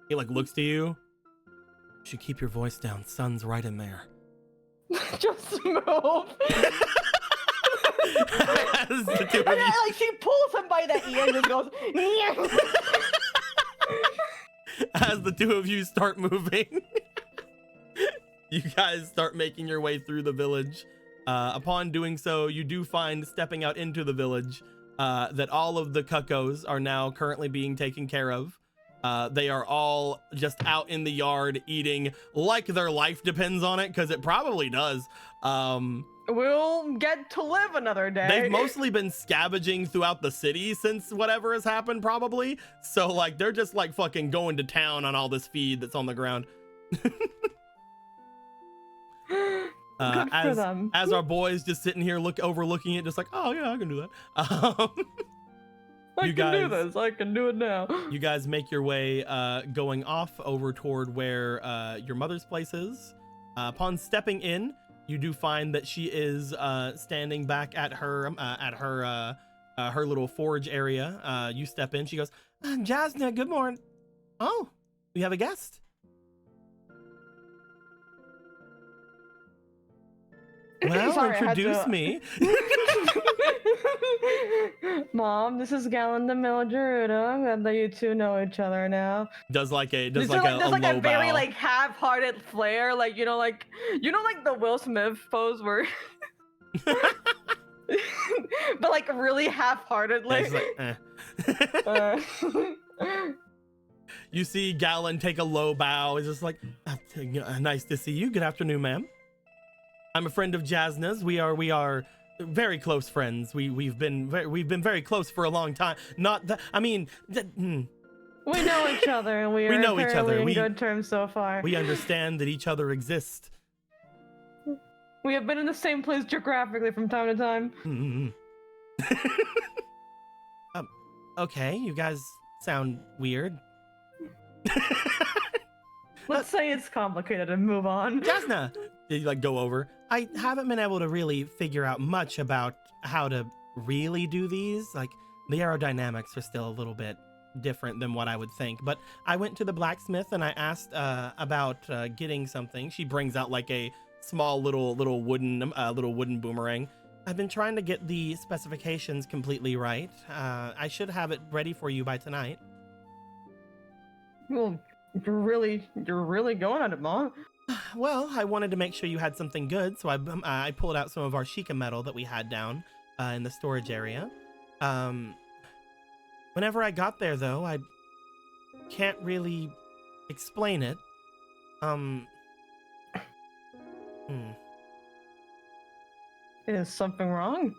He like looks to you. You should keep your voice down. Sun's right in there. Just move. The 2 of you. Like she pulls him by the ear and just goes. as the two of you start moving, you guys start making your way through the village. Upon doing so, you do find, stepping out into the village, that all of the cuckoos are now currently being taken care of. They are all just out in the yard eating like their life depends on it, because it probably does. We'll get to live another day. They've mostly been scavenging throughout the city since whatever has happened, probably. So, like, they're just, like, fucking going to town on all this feed that's on the ground. Good for them. As our boys just sitting here overlooking it, just like, oh, yeah, I can do that. I can do this. I can do it now. You guys make your way going off over toward where your mother's place is. Upon stepping in, you do find that she is standing back at her little forge area. You step in. She goes, Jasna, good morning. Oh, we have a guest. Well, Sorry, introduce me. Mom, this is Galen the Mildgerudo. I'm glad that you two know each other now. Does like a There's low a very bow. like half-hearted flair, like like the Will Smith pose where, but like really half-heartedly. Yeah, it's like, You see Galen take a low bow. He's just like, nice to see you. Good afternoon, ma'am. I'm a friend of Jasna's. We are very close friends. We've been very close for a long time. Not that I mean. We know each other, and we know each other. In good terms so far. We understand that each other exist. We have been in the same place geographically from time to time. Okay, you guys sound weird. Let's say it's complicated and move on. Jasna, did you like go over? I haven't been able to really figure out much about how to really do these. Like the aerodynamics are still a little bit different than what I would think. But I went to the blacksmith and I asked about getting something. She brings out like a small little wooden boomerang. I've been trying to get the specifications completely right. I should have it ready for you by tonight. Well, you're really going at it, Mom. Well, I wanted to make sure you had something good, so I pulled out some of our Sheikah metal that we had down in the storage area. Whenever I got there, though, I can't really explain it. Is something wrong?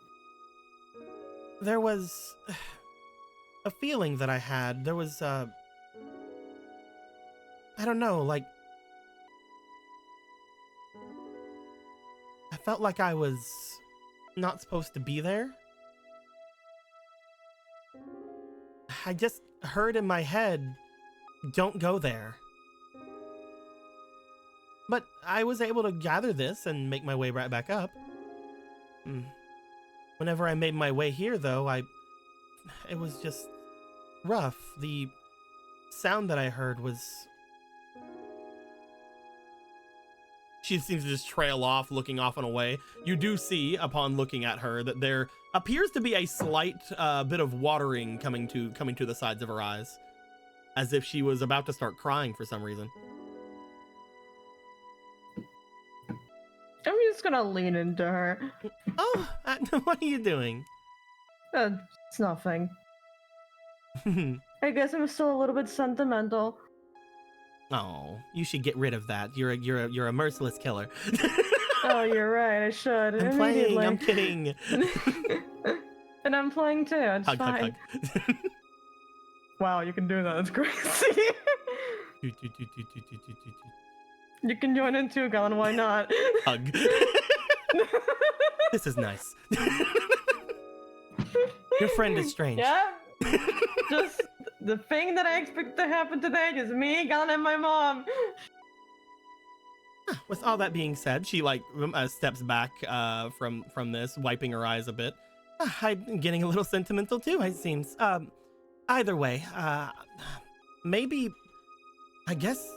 There was a feeling that I had. There was, I don't know, like, I felt like I was not supposed to be there. I just heard in my head, don't go there. But I was able to gather this and make my way right back up. Whenever I made my way here, though, it was just rough. The sound that I heard was... She seems to just trail off, looking off and away. You do see, upon looking at her, that there appears to be a slight bit of watering coming to the sides of her eyes, as if she was about to start crying for some reason. I'm just gonna lean into her. Oh, what are you doing? It's nothing. I guess I'm still a little bit sentimental. Oh, you should get rid of that. You're a merciless killer. Oh, you're right. I should. I'm playing. I'm kidding. And I'm playing too. It's hug, fine. hug, hug. Wow, you can do that. That's crazy. You can join in too, Galen. Why not? Hug. This is nice. Your friend is strange. Yeah. Just the thing that I expect to happen today is me, Galen, and my mom. With all that being said, she like steps back from this, wiping her eyes a bit. I'm getting a little sentimental too, it seems. Either way, maybe, I guess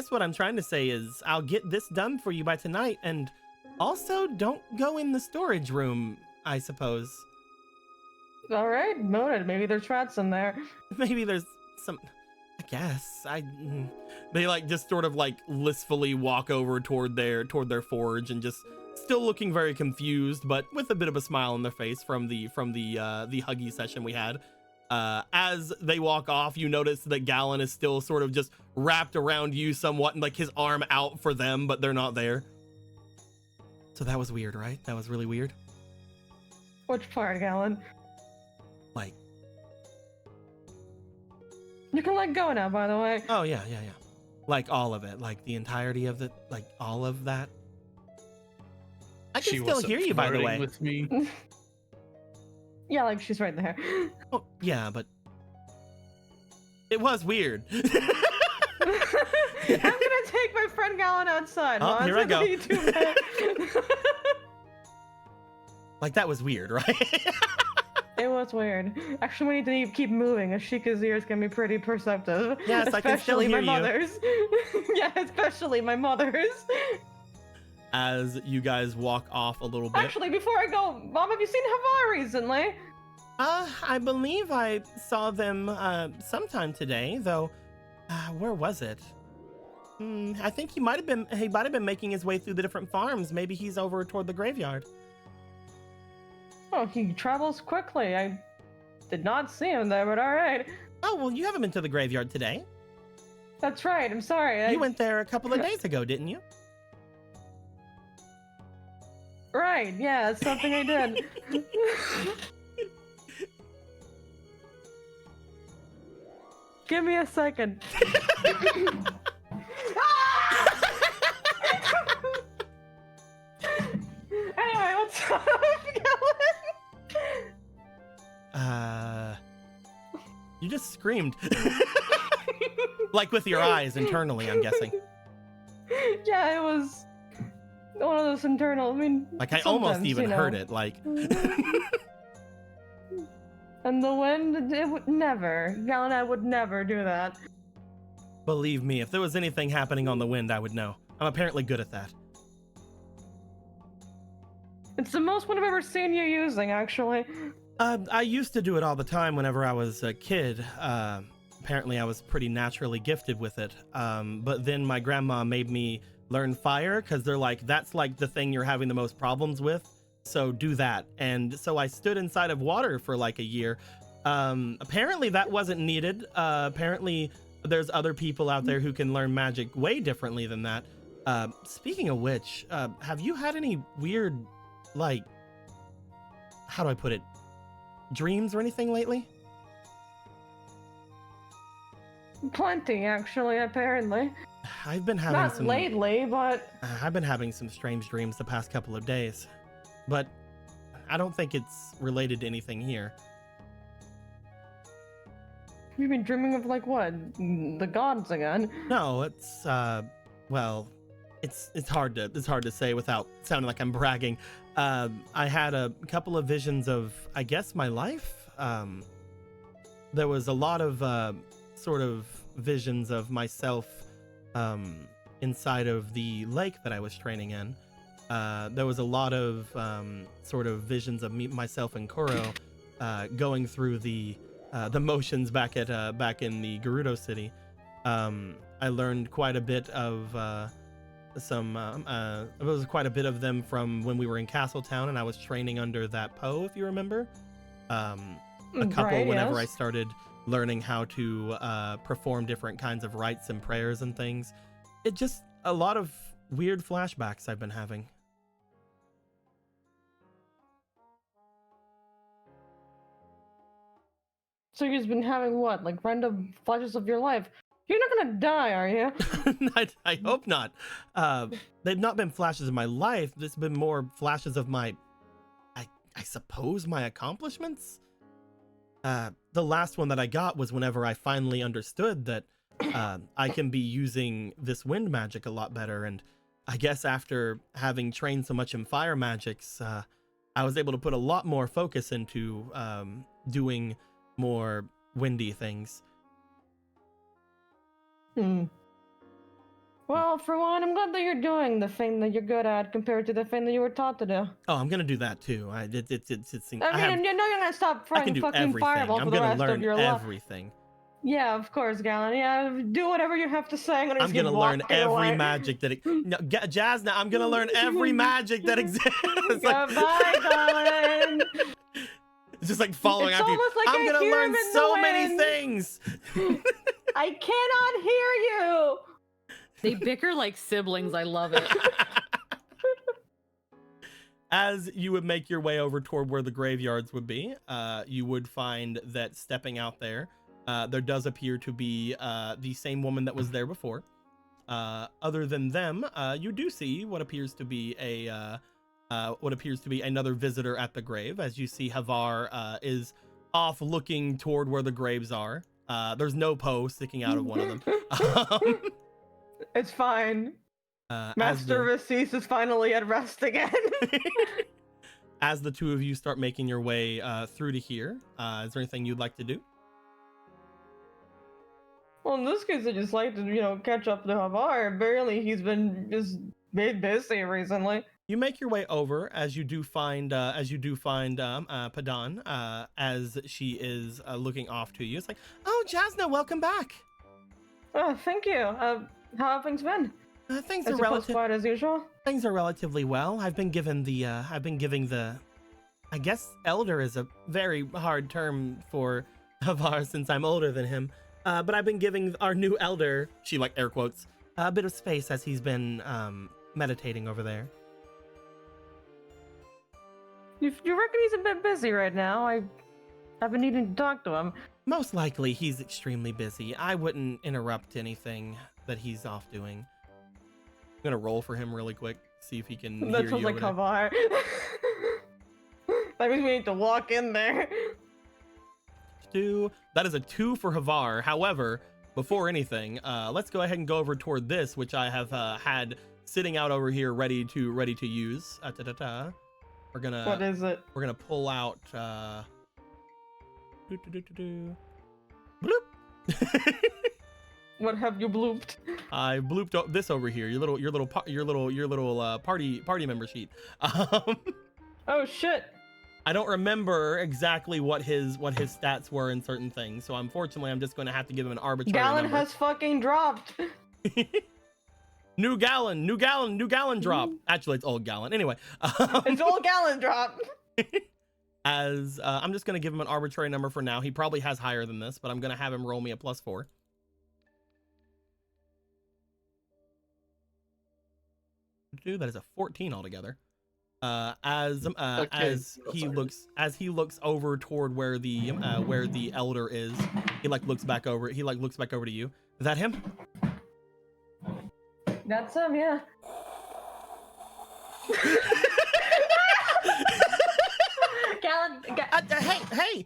what I'm trying to say is I'll get this done for you by tonight, and also don't go in the storage room, I suppose. All right, noted. Maybe there's rats in there. Maybe there's some... I guess they like just sort of like blissfully walk over toward their forge and just still looking very confused, but with a bit of a smile on their face from the huggy session we had. As they walk off, you notice that Gallon is still sort of just wrapped around you somewhat, and like his arm out for them, but they're not there. So that was weird, right? That was really weird. Which part, Gallon? Like, you can let go now, by the way. oh yeah. Like all of it, like the entirety of it, like all of that. I can still hear you, by the way. With me. Yeah, like she's right there. Oh yeah, but it was weird. I'm gonna take my friend Gallon outside. Oh, here I go. You two men. Like that was weird, right? It was weird. Actually, we need to keep moving. Ashika's ears can be pretty perceptive. Yes, I can still hear my mother's. Yeah, especially my mother's. As you guys walk off a little bit. Actually, before I go, Mom, have you seen Havar recently? I believe I saw them sometime today, though. Where was it? I think he might have been making his way through the different farms. Maybe he's over toward the graveyard. Oh, he travels quickly. I did not see him there, but all right. Oh, well, you haven't been to the graveyard today. That's right. I'm sorry. You went there a couple of days ago, didn't you? Right, yeah, it's something I did. Give me a second. Anyway, what's up, Gallon? You just screamed. Like with your eyes internally, I'm guessing. Yeah, it was one of those internal, I mean, like I almost even heard it, like. And the wind, it would never, Gallon, I would never do that. Believe me, if there was anything happening on the wind, I would know. I'm apparently good at that. It's the most one I've ever seen you using, actually. I used to do it all the time whenever I was a kid. Apparently I was pretty naturally gifted with it. But then my grandma made me learn fire, because they're like, that's like the thing you're having the most problems with. So do that. And so I stood inside of water for like a year. Apparently that wasn't needed. Apparently there's other people out there who can learn magic way differently than that. Speaking of which, have you had any weird, like, how do I put it, dreams or anything lately? Plenty, actually, apparently. I've been having Not lately, but I've been having some strange dreams the past couple of days. But I don't think it's related to anything here. You've been dreaming of, like, what? The gods again? No, it's well, it's hard to say without sounding like I'm bragging. I had a couple of visions of, I guess, my life. There was a lot of sort of visions of myself inside of the lake that I was training in. There was a lot of sort of visions of myself and Kuro going through the motions back in the Gerudo City. I learned quite a bit of it was quite a bit of them from when we were in Castletown and I was training under that Poe, if you remember. A couple, right, whenever yes. I started learning how to perform different kinds of rites and prayers and things. It just, a lot of weird flashbacks I've been having. So you've been having what? Like random flashes of your life? You're not gonna die, are you? I hope not. They've not been flashes of my life. There's been more flashes of my, I suppose, my accomplishments. The last one that I got was whenever I finally understood that I can be using this wind magic a lot better. And I guess after having trained so much in fire magics, I was able to put a lot more focus into doing more windy things. Well, for one, I'm glad that you're doing the thing that you're good at compared to the thing that you were taught to do. Oh, I'm gonna do that too. You know you're gonna stop throwing fucking fireballs I'm for the gonna rest learn of your life. everything. Yeah, of course, Galen. Yeah, do whatever you have to say. I'm gonna learn every magic that no, Jasna, I'm gonna learn every magic that exists. Goodbye, Galen. It's just like following It's after you. almost like I'm I gonna hear learn him in so the many wind. things. I cannot hear you. They bicker like siblings. I love it. As you would make your way over toward where the graveyards would be, you would find that stepping out there, there does appear to be the same woman that was there before. Other than them, you do see what appears to be another visitor at the grave. As you see, Havar is off looking toward where the graves are. There's no Poe sticking out of one of them. It's fine. Master Vasis is finally at rest again. As the two of you start making your way through to here, is there anything you'd like to do? Well, in this case, I just like to, catch up to Havar. Barely, he's been just made busy recently. You make your way over as you do find Padan as she is looking off to you. It's like, oh, Jasna, welcome back. Oh, thank you. How have things been? Things As are quiet as usual. Things are relatively well. I've been giving the I guess elder is a very hard term for Havar since I'm older than him. But I've been giving our new elder, she like air quotes, a bit of space as he's been meditating over there. You reckon he's a bit busy right now? I've been needing to talk to him. Most likely he's extremely busy. I wouldn't interrupt anything that he's off doing. I'm gonna roll for him really quick, see if he can hear you. That sounds like Havar. That means we need to walk in there. That is a 2 for Havar. However, before anything, let's go ahead and go over toward this, which I have had sitting out over here, ready to use. We're gonna. What is it? We're gonna pull out. Bloop. What have you blooped? I blooped this over here. Your little party member sheet. Oh shit. I don't remember exactly what his stats were in certain things, so unfortunately, I'm just going to have to give him an arbitrary Gallon number. has fucking dropped. New gallon drop. Actually, it's old gallon. Anyway, it's old gallon drop. As I'm just going to give him an arbitrary number for now. He probably has higher than this, but I'm going to have him roll me a +4. That is a 14 altogether. As he looks over toward where the elder is, he looks back over to you. Is that him? That's him, yeah. Hey!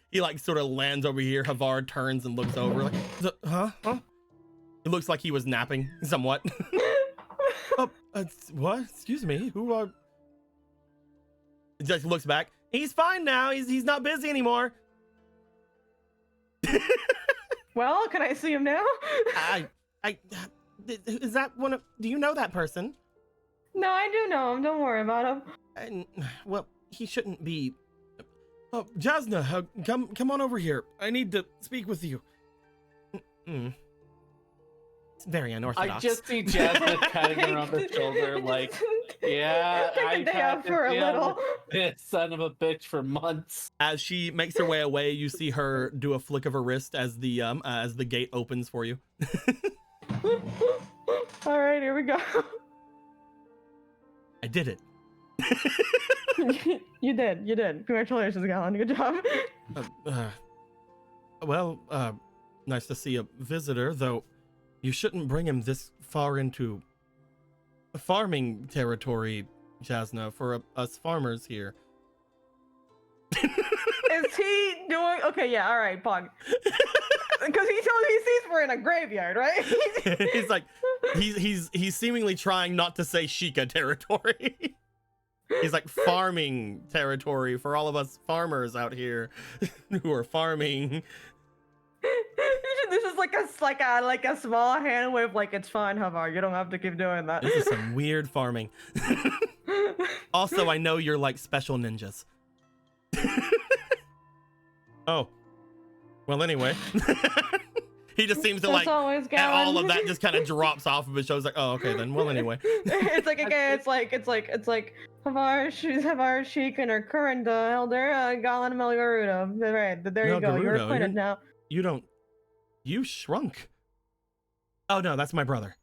He sort of lands over here. Havar turns and looks over. Huh? It looks like he was napping somewhat. What? Excuse me. Who are? He just looks back. He's fine now. He's not busy anymore. Well, can I see him now? Is that one of? Do you know that person? No, I do know him. Don't worry about him. Well, he shouldn't be. Oh, Jasna, come on over here. I need to speak with you. It's very unorthodox. I just see Jasna patting her on the shoulder, like, yeah, Take a day out for a little. This son of a bitch for months. As she makes her way away, you see her do a flick of her wrist as the gate opens for you. All right, here we go. I did it. You did. Congratulations, Gallon. Good job. Nice to see a visitor, though. You shouldn't bring him this far into farming territory, Jasna, for us farmers here. Is he doing? Okay, yeah, all right, Pog. Because he sees we're in a graveyard, right? he's seemingly trying not to say Sheikah territory. He's like farming territory for all of us farmers out here who are farming. This is like a small hand wave, like it's fine, Havar. You don't have to keep doing that. This is some weird farming. Also, I know you're like special ninjas. Oh, Well, anyway. He just seems to That's like always and all going. of that just kind of drops off of his shoulders. Like, oh, okay then. Well, anyway. It's like okay, it's like Havar Sheik and her current elder Galan Melgaruda. Right, there you go. You're Melgarudo, acquainted now. You shrunk. Oh no, that's my brother.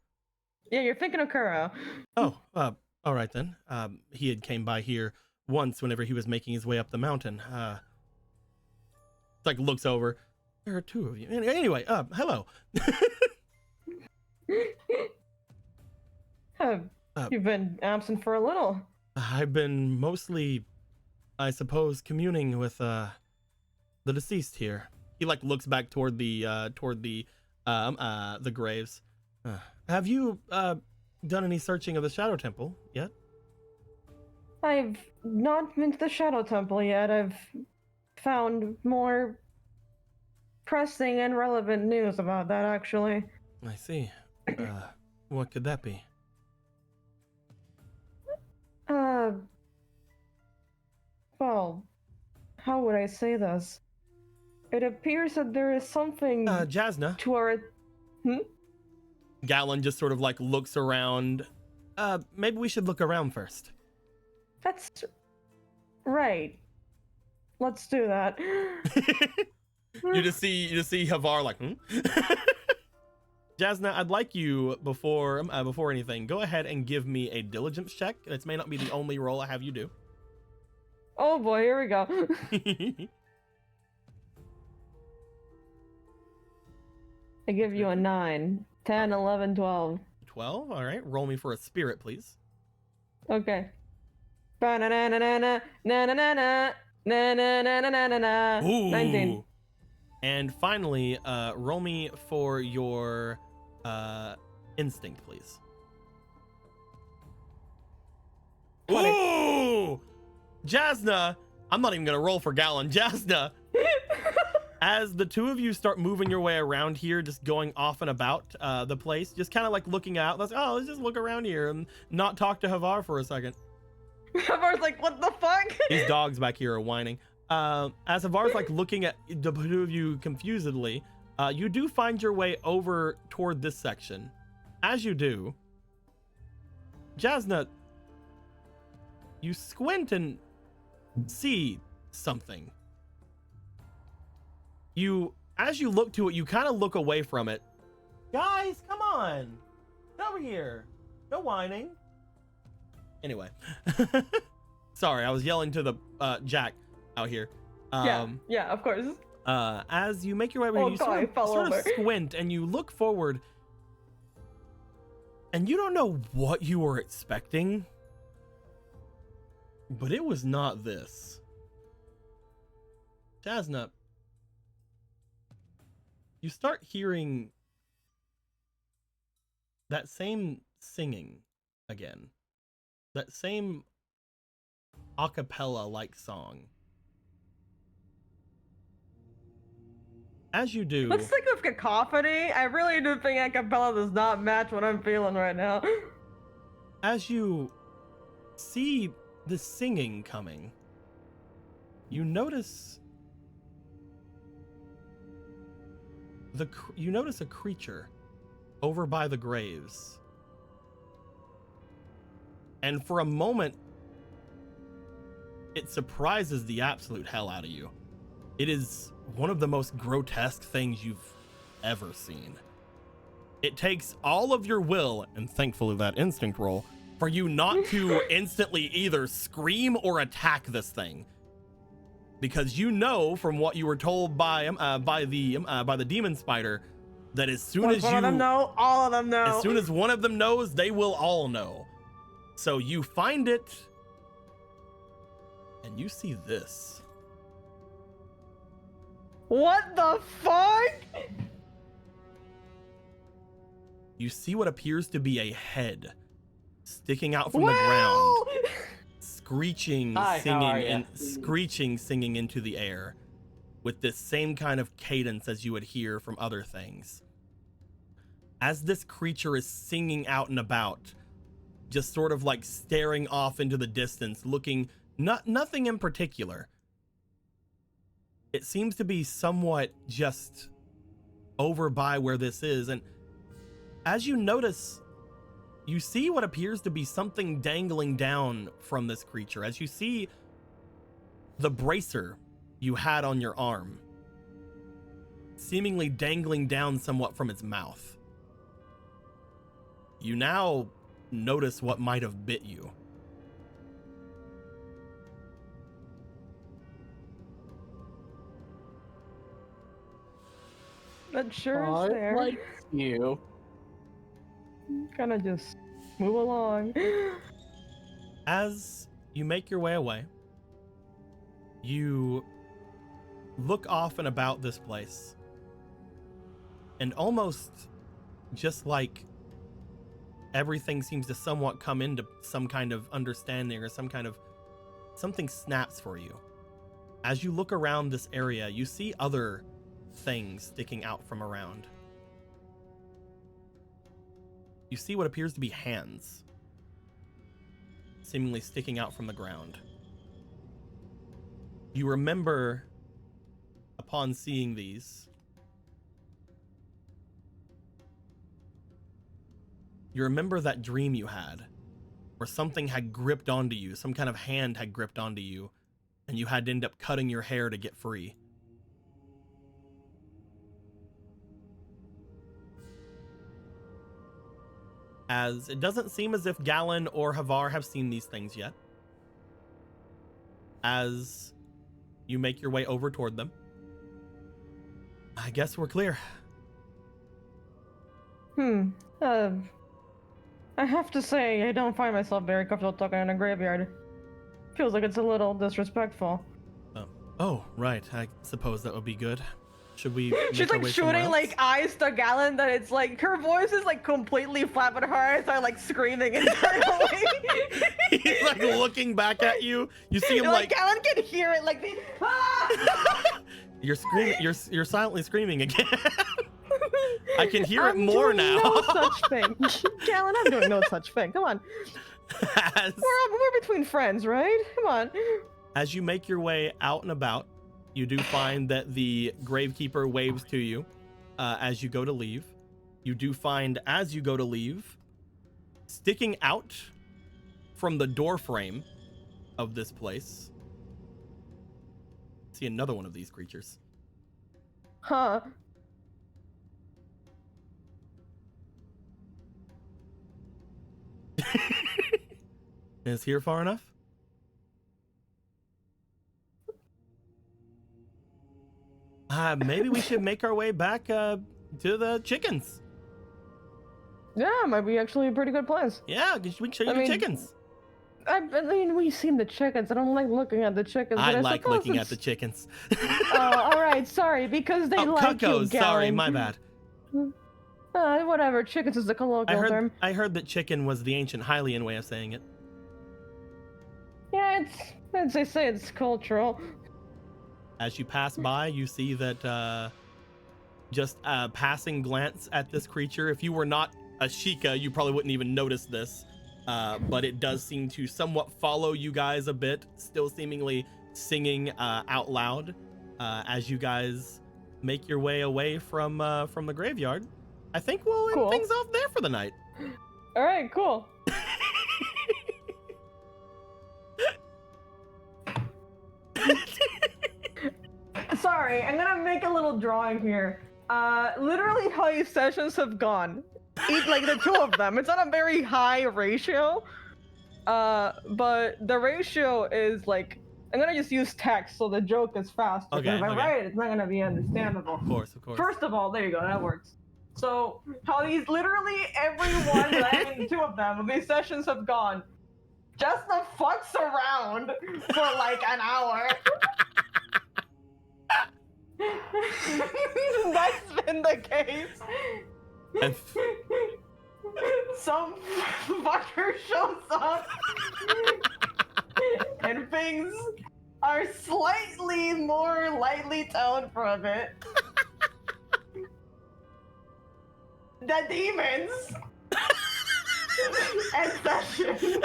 Yeah, you're thinking of Kuro. Oh, all right then. He had came by here once whenever he was making his way up the mountain. Like looks over. There are two of you. Anyway, hello. You've been absent for a little. I've been mostly, I suppose, communing with the deceased here. He like looks back toward the graves. Have you done any searching of the Shadow Temple yet? I've not been to the Shadow Temple yet. I've found more pressing and relevant news about that, actually. I see. What could that be? Well, how would I say this? It appears that there is something Jasna. to our... Gallon just sort of like looks around. Maybe we should look around first. That's right. Let's do that. You just see Havar like, Jasna, I'd like you before anything, go ahead and give me a diligence check. This may not be the only role I have you do. Oh boy, here we go. I give you a 9, 10, 11, 12. 12? All right. Roll me for a spirit, please. Okay. Ba-na-na-na-na-na, na-na-na-na, na-na-na-na-na-na. Ooh. 19. And finally, roll me for your instinct, please. 20. Ooh! Jasna, I'm not even going to roll for Gallon. Jasna, as the two of you start moving your way around here, just going off and about the place, just kind of like looking out. Let's just look around here and not talk to Havar for a second. Havar's like, what the fuck? These dogs back here are whining. As Havar's like looking at the two of you confusedly, you do find your way over toward this section. As you do, Jasna, you squint and see something. As you look to it, you kind of look away from it. Guys, come on. Get over here. No whining. Anyway. Sorry, I was yelling to the Jack out here. Yeah, of course. As you make your way over, you sort of squint and you look forward, and you don't know what you were expecting, but it was not this. Jasna, you start hearing that same singing again. That same a cappella like song. As you do, Let's think of cacophony. I really do think a cappella does not match what I'm feeling right now. As you see the singing coming, you notice a creature over by the graves. And for a moment, it surprises the absolute hell out of you. It is one of the most grotesque things you've ever seen. It takes all of your will, and thankfully that instinct roll, for you not to instantly either scream or attack this thing. Because you know from what you were told by the demon spider that as soon as one of them know, all of them know. As soon as one of them knows, they will all know. So you find it, and you see this. What the fuck? You see what appears to be a head sticking out from the ground, screeching, singing into the air with this same kind of cadence as you would hear from other things. As this creature is singing out and about, just sort of like staring off into the distance, looking nothing in particular. it seems to be somewhat just over by where this is. And as you notice, you see what appears to be something dangling down from this creature. As you see the bracer you had on your arm seemingly dangling down somewhat from its mouth. You now notice what might have bit you. That sure is there. Like you. Kind of just move along. As you make your way away, you look off and about this place, and almost just like everything seems to somewhat come into some kind of understanding or something snaps for you. As you look around this area, you see other things sticking out from around. You see what appears to be hands seemingly sticking out from the ground. You remember, upon seeing these, you remember that dream you had where something had gripped onto you, some kind of hand had gripped onto you, and you had to end up cutting your hair to get free. As it doesn't seem as if Galen or Havar have seen these things yet. As you make your way over toward them, I guess we're clear. I have to say, I don't find myself very comfortable talking in a graveyard. Feels like it's a little disrespectful. Oh, right. I suppose that would be good. Should we? She's like shooting like eyes to Galen that it's like her voice is like completely flat, but her eyes are like screaming internally. He's like looking back at you. You see him like Galen can hear it like ah! You're screaming. You're silently screaming again. I can hear it more now. No such thing, Galen. I'm doing no such thing. Come on. We're between friends, right? Come on. As you make your way out and about, you do find that the Gravekeeper waves to you as you go to leave. You do find, as you go to leave, sticking out from the door frame of this place, see another one of these creatures. Huh. Is here far enough? Maybe we should make our way back to the chickens. Yeah, might be actually a pretty good place. Yeah, we can show you the chickens. I mean, we've seen the chickens. I don't like looking at the chickens. I like looking at the chickens. Oh, all right, sorry, because they like you, Galen. Sorry, my bad. Whatever, chickens is the colloquial term. I heard that chicken was the ancient Hylian way of saying it. Yeah, as they say, it's cultural. As you pass by, you see that just a passing glance at this creature. If you were not a Sheikah, you probably wouldn't even notice this. But it does seem to somewhat follow you guys a bit, still seemingly singing out loud as you guys make your way away from the graveyard. I think we'll end things off there for the night. All right, cool. Sorry, I'm gonna make a little drawing here. Literally how your sessions have gone. Like the two of them. It's not a very high ratio. But the ratio is like, I'm gonna just use text so the joke is fast. Because if I write it, it's not gonna be understandable. Of course. First of all, there you go, that works. So, how these, literally everyone, I mean, two of them, these sessions have gone. Jasna fucks around for like an hour. That's been the case. Some fucker shows up and things are slightly more lightly toned from it. The demons and session.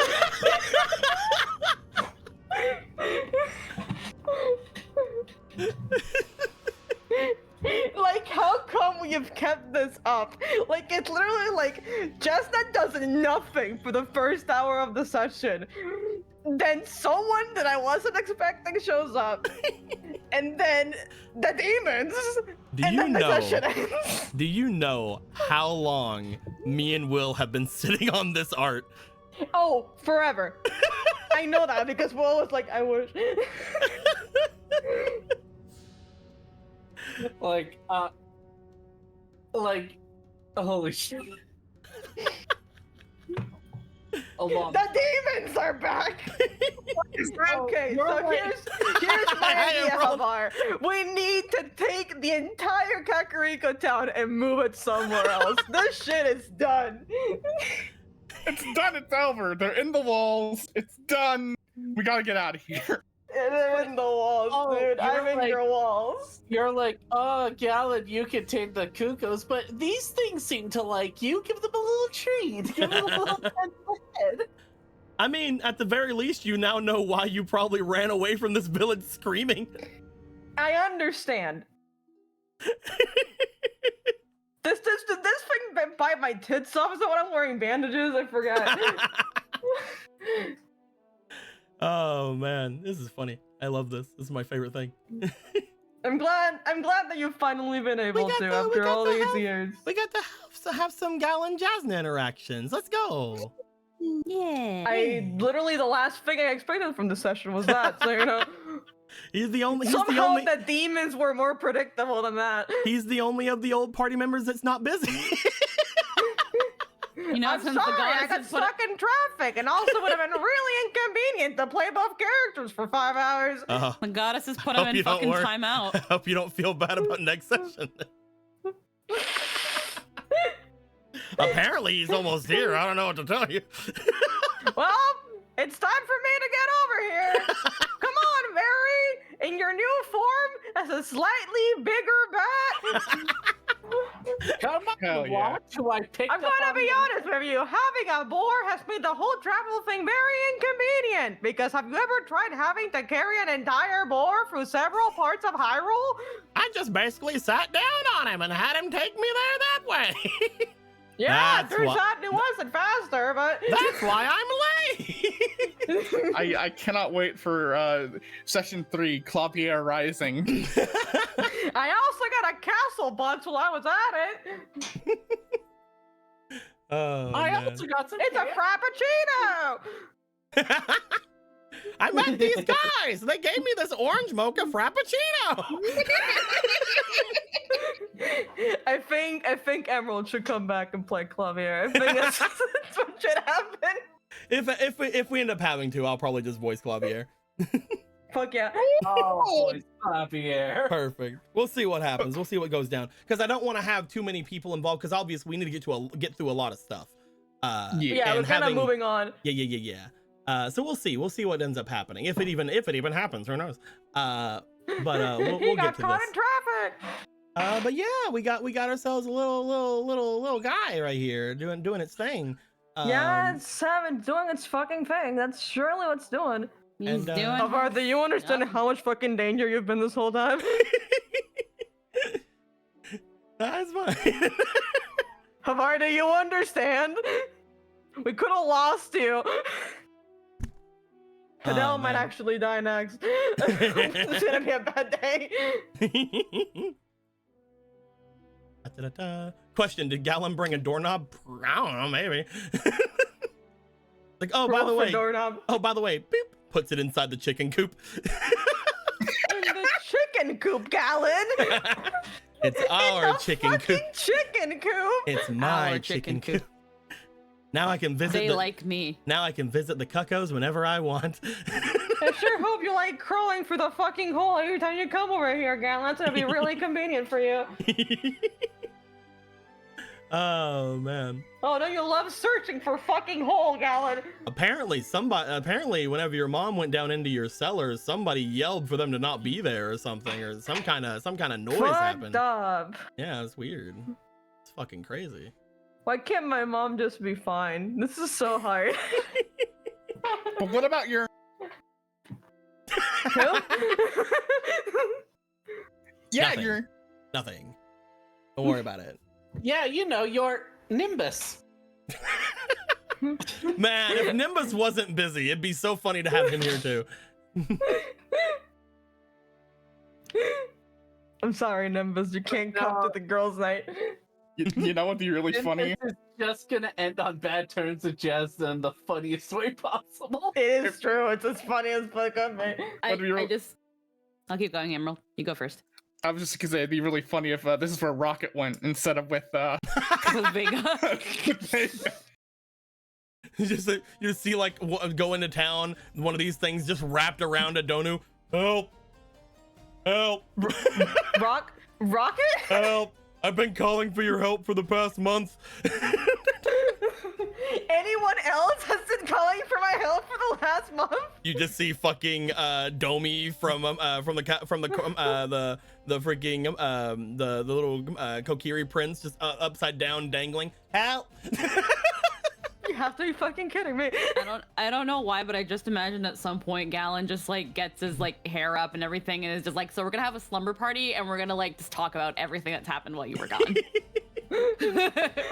Like, how come we have kept this up? Like, it's literally like, Jasna does nothing for the first hour of the session. Then someone that I wasn't expecting shows up. And then the demons. The session ends. Do you know how long me and Will have been sitting on this art? Oh, forever. I know that because Will was like, I wish. Like, holy shit. The demons are back! Okay, so here's my idea, Havar. We need to take the entire Kakariko town and move it somewhere else. This shit is done. It's done, it's over. They're in the walls. It's done. We gotta get out of here. They're in the walls, dude. I'm in your walls. You're like, oh, Gallon, you can take the cuckoos, but these things seem to like you. Give them a little treat. Give them a little head. I mean, at the very least, you now know why you probably ran away from this village screaming. I understand. Did this thing bite my tits off? Is that what I'm wearing bandages? I forgot. Oh man, this is funny. I love this. This is my favorite thing. I'm glad that you've finally been able to after all these years. We got to have some Gallon Jasna interactions. Let's go. Yeah. Literally the last thing I expected from the session was that. So you know. He's the only. The demons were more predictable than that. He's the only of the old party members that's not busy. You know, I'm sorry, I got stuck in traffic, and also would have been really inconvenient to play both characters for 5 hours. The goddess has put him in fucking timeout. I hope you don't feel bad about next session. Apparently, he's almost here. I don't know what to tell you. Well, it's time for me to get over here. Come on, Mary, in your new form as a slightly bigger bat. Come on, Hell yeah. I'm gonna be honest with you. Having a boar has made the whole travel thing very inconvenient. Because have you ever tried having to carry an entire boar through several parts of Hyrule? I just basically sat down on him and had him take me there that way. Yeah, turns out it wasn't faster, but that's why I'm late. I cannot wait for session 3, Clavier Rising. I also got a castle bunch while I was at it. Oh, I also got some. It's a frappuccino. I met these guys. They gave me this orange mocha frappuccino. I think Emerald should come back and play Clavier. I think that's what should happen. If we end up having to, I'll probably just voice Clavier. Fuck yeah. Oh, Clavier. Perfect. We'll see what happens. We'll see what goes down. Because I don't want to have too many people involved. Because obviously we need to get through a lot of stuff. Yeah, we're kind of moving on. Yeah. So we'll see. We'll see what ends up happening. If it even happens, who knows? But we'll get to this. In traffic. But yeah, we got ourselves a little guy right here doing its thing. Yeah, it's doing its fucking thing. That's surely what's doing. He's doing. Havar, do you understand how much fucking danger you've been this whole time? That's fine. Havar, do you understand? We could have lost you. Cadell might actually die next. It's gonna be a bad day. Question: did Gallon bring a doorknob? I don't know, maybe. Like, by the way, beep, puts it inside the chicken coop. In the chicken coop, Gallon. It's our chicken coop. Chicken coop. It's my chicken coop. Now I can visit. They like me. Now I can visit the cuckoos whenever I want. I sure hope you like crawling through the fucking hole every time you come over here, Gallon. That's gonna be really convenient for you. Oh man. Oh, don't you love searching for fucking hole, Gallon? Apparently whenever your mom went down into your cellars, somebody yelled for them to not be there or something, or some kind of noise happened. Up. Yeah, it's weird. It's fucking crazy. Why can't my mom just be fine? This is so hard. But what about your... Yeah, Nothing. you're. Nothing. Don't worry about it. Yeah, you know, your Nimbus. Man, if Nimbus wasn't busy, it'd be so funny to have him here too. I'm sorry, Nimbus. You can't come to the girls' night. You know what'd be really funny? Nimbus is just gonna end on bad terms with Jasna in the funniest way possible. It is true. It's as funny as fuck up, mate. I'll keep going, Emerald. You go first. I was just gonna say it'd be really funny if this is where Rocket went instead of with With Vega. You see like go into town, one of these things just wrapped around a Donu. Help! Help! Rocket? Help! I've been calling for your help for the past month. Anyone else has been calling for my help for the last month? You just see fucking Domi from the freaking the little Kokiri prince just upside down dangling. Help! You have to be fucking kidding me. I don't know why, but I just imagined at some point Gallon just like gets his like hair up and everything and is just like, so we're gonna have a slumber party and we're gonna like just talk about everything that's happened while you were gone. We're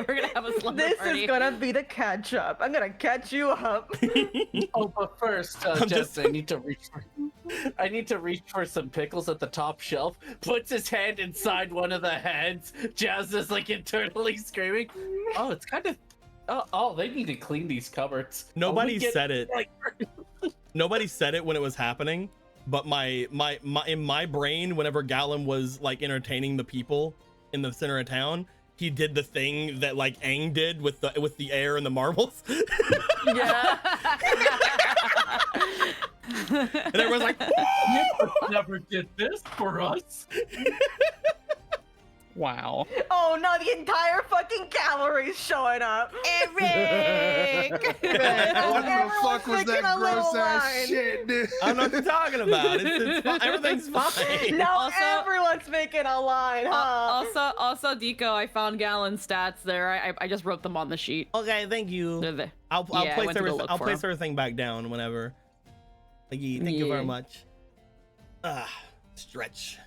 gonna have a slumber party. This is gonna be the catch up. I'm gonna catch you up. Oh, but first, Jess, I need to reach for some pickles at the top shelf. Puts his hand inside one of the heads. Jazz is like internally screaming. Oh, it's kind of. Oh, they need to clean these cupboards. Nobody said it. Nobody said it when it was happening, but my in my brain, whenever Gallon was like entertaining the people in the center of town, he did the thing that like Aang did with the air and the marbles. Yeah. And everyone's like, never did this for us. wow. Oh no, the entire fucking gallery's showing up. Eric! What the fuck was that gross ass shit, dude? I'm not talking about. It's everything's fine. Now everyone's making a line, huh? Also, Deco, I found Gallon's stats there. I just wrote them on the sheet. Okay, thank you. They're there. I'll Yeah, I place went to go everything. look I'll for place 'em. everything back down whenever. Thank you very much. Stretch.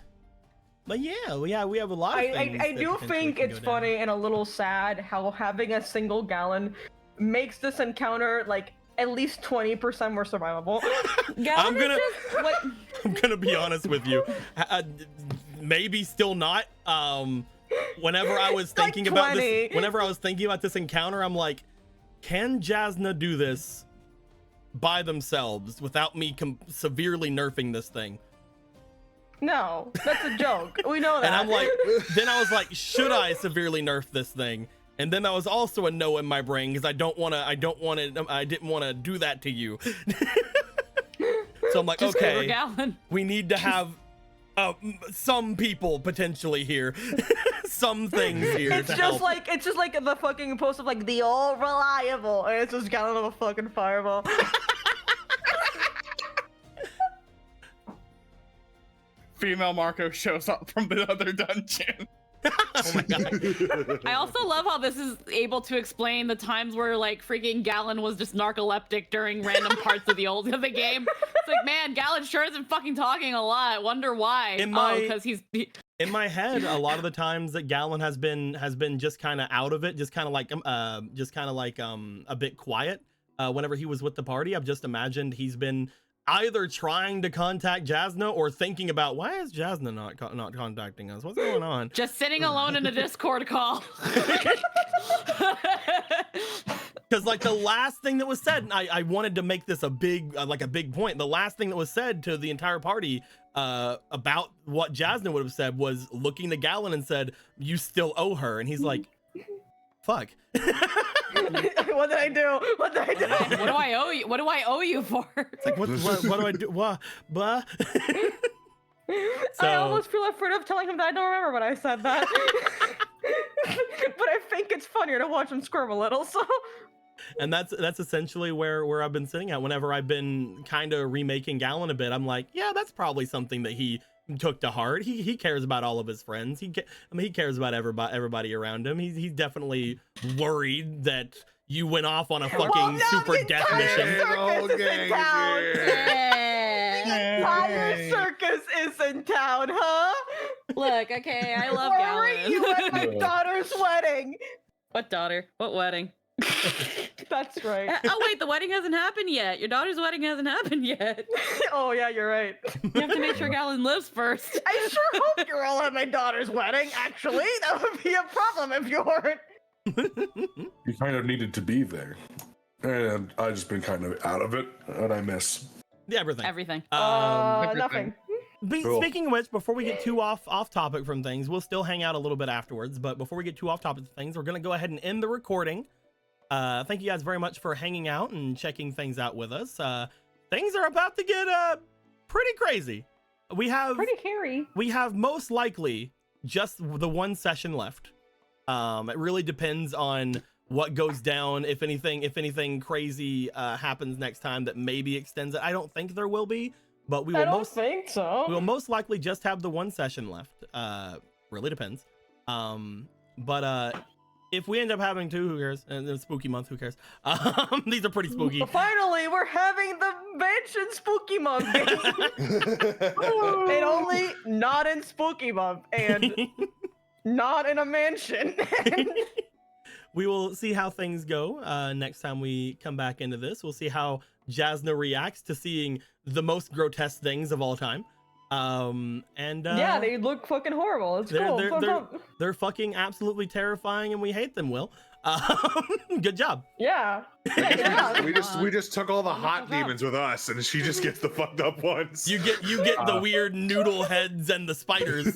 But yeah, we have a lot of things. I do think it's funny and a little sad how having a single Gallon makes this encounter like at least 20% more survivable. I'm gonna be honest with you. Maybe still not. Whenever I was thinking like about 20. this, whenever I was thinking about this encounter, I'm like, can Jasna do this by themselves without me severely nerfing this thing? No, that's a joke. We know that. And I'm like, then I was like, should I severely nerf this thing? And then that was also a no in my brain because I didn't want to do that to you. So I'm like, Just okay, Gallon. we need to have some people potentially here, some things here. It's just like the fucking post of like the all reliable, and it's just Gallon of a fucking fireball. Female Marco shows up from the other dungeon. Oh my god. I also love how this is able to explain the times where like freaking Gallon was just narcoleptic during random parts of the game. It's like, man, Gallon sure isn't fucking talking a lot. Wonder why? Because he's in my head, a lot of the times that Gallon has been just kind of out of it, just kind of like a bit quiet. Whenever he was with the party, I've just imagined he's been either trying to contact Jasna or thinking about why is Jasna not contacting us? What's going on? just sitting alone in a Discord call. Because like the last thing that was said, and I wanted to make this a big point. The last thing that was said to the entire party about what Jasna would have said was looking to Gallon and said, "You still owe her," and he's like, "Fuck." What did I do? What did I do? What do I owe you? What do I owe you for? It's like what do I do? What? Blah. So, I almost feel afraid of telling him that I don't remember when I said that. But I think it's funnier to watch him squirm a little, so. and that's essentially where I've been sitting at whenever I've been kind of remaking Gallon a bit. I'm like, yeah, that's probably something that he took to heart. He cares about all of his friends. He cares about everybody around him. He's definitely worried that you went off on a fucking super death mission. The entire circus is in town, huh? Look, okay, I love Where were Galen. you at my daughter's wedding? What daughter? What wedding? That's right. Oh wait, the wedding hasn't happened yet. Your daughter's wedding hasn't happened yet. Oh yeah, you're right. You have to make sure Galen lives first. I sure hope you're all at my daughter's wedding. Actually, that would be a problem if you weren't. You kind of needed to be there. And I just been kind of out of it, and I miss. Yeah, everything. Everything. Nothing. Cool. Speaking of which, before we get too off topic from things, we'll still hang out a little bit afterwards. But before we get too off topic of things, we're gonna go ahead and end the recording. Thank you guys very much for hanging out and checking things out with us. Things are about to get pretty crazy. Pretty hairy. We have most likely just the one session left. It really depends on what goes down. If anything crazy happens next time that maybe extends it. I don't think there will be, but we will think so. we will most likely just have the one session left. Really depends. But if we end up having two, who cares? And it's spooky month, who cares? These are pretty spooky. Finally, we're having the mansion spooky month game. And only not in spooky month and not in a mansion. We will see how things go next time we come back into this. We'll see how Jasna reacts to seeing the most grotesque things of all time. Yeah, they look fucking horrible. It's cool. They're fucking absolutely terrifying, and we hate them, Will. Good job. Yeah. Yeah. We just took all the hot demons with us, and she just gets the fucked up ones. You get the weird noodle heads and the spiders.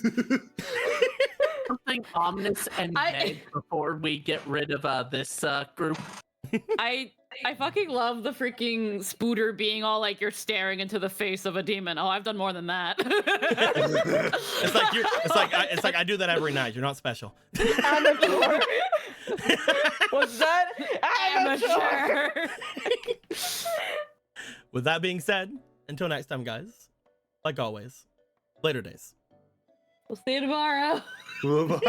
Something ominous and vague before we get rid of this group. I fucking love the freaking spooter being all like, you're staring into the face of a demon. Oh, I've done more than that. It's like I do that every night. You're not special. Amateur. What's that? Amateur. With that being said, until next time, guys, like always, later days. We'll see you tomorrow. Bye.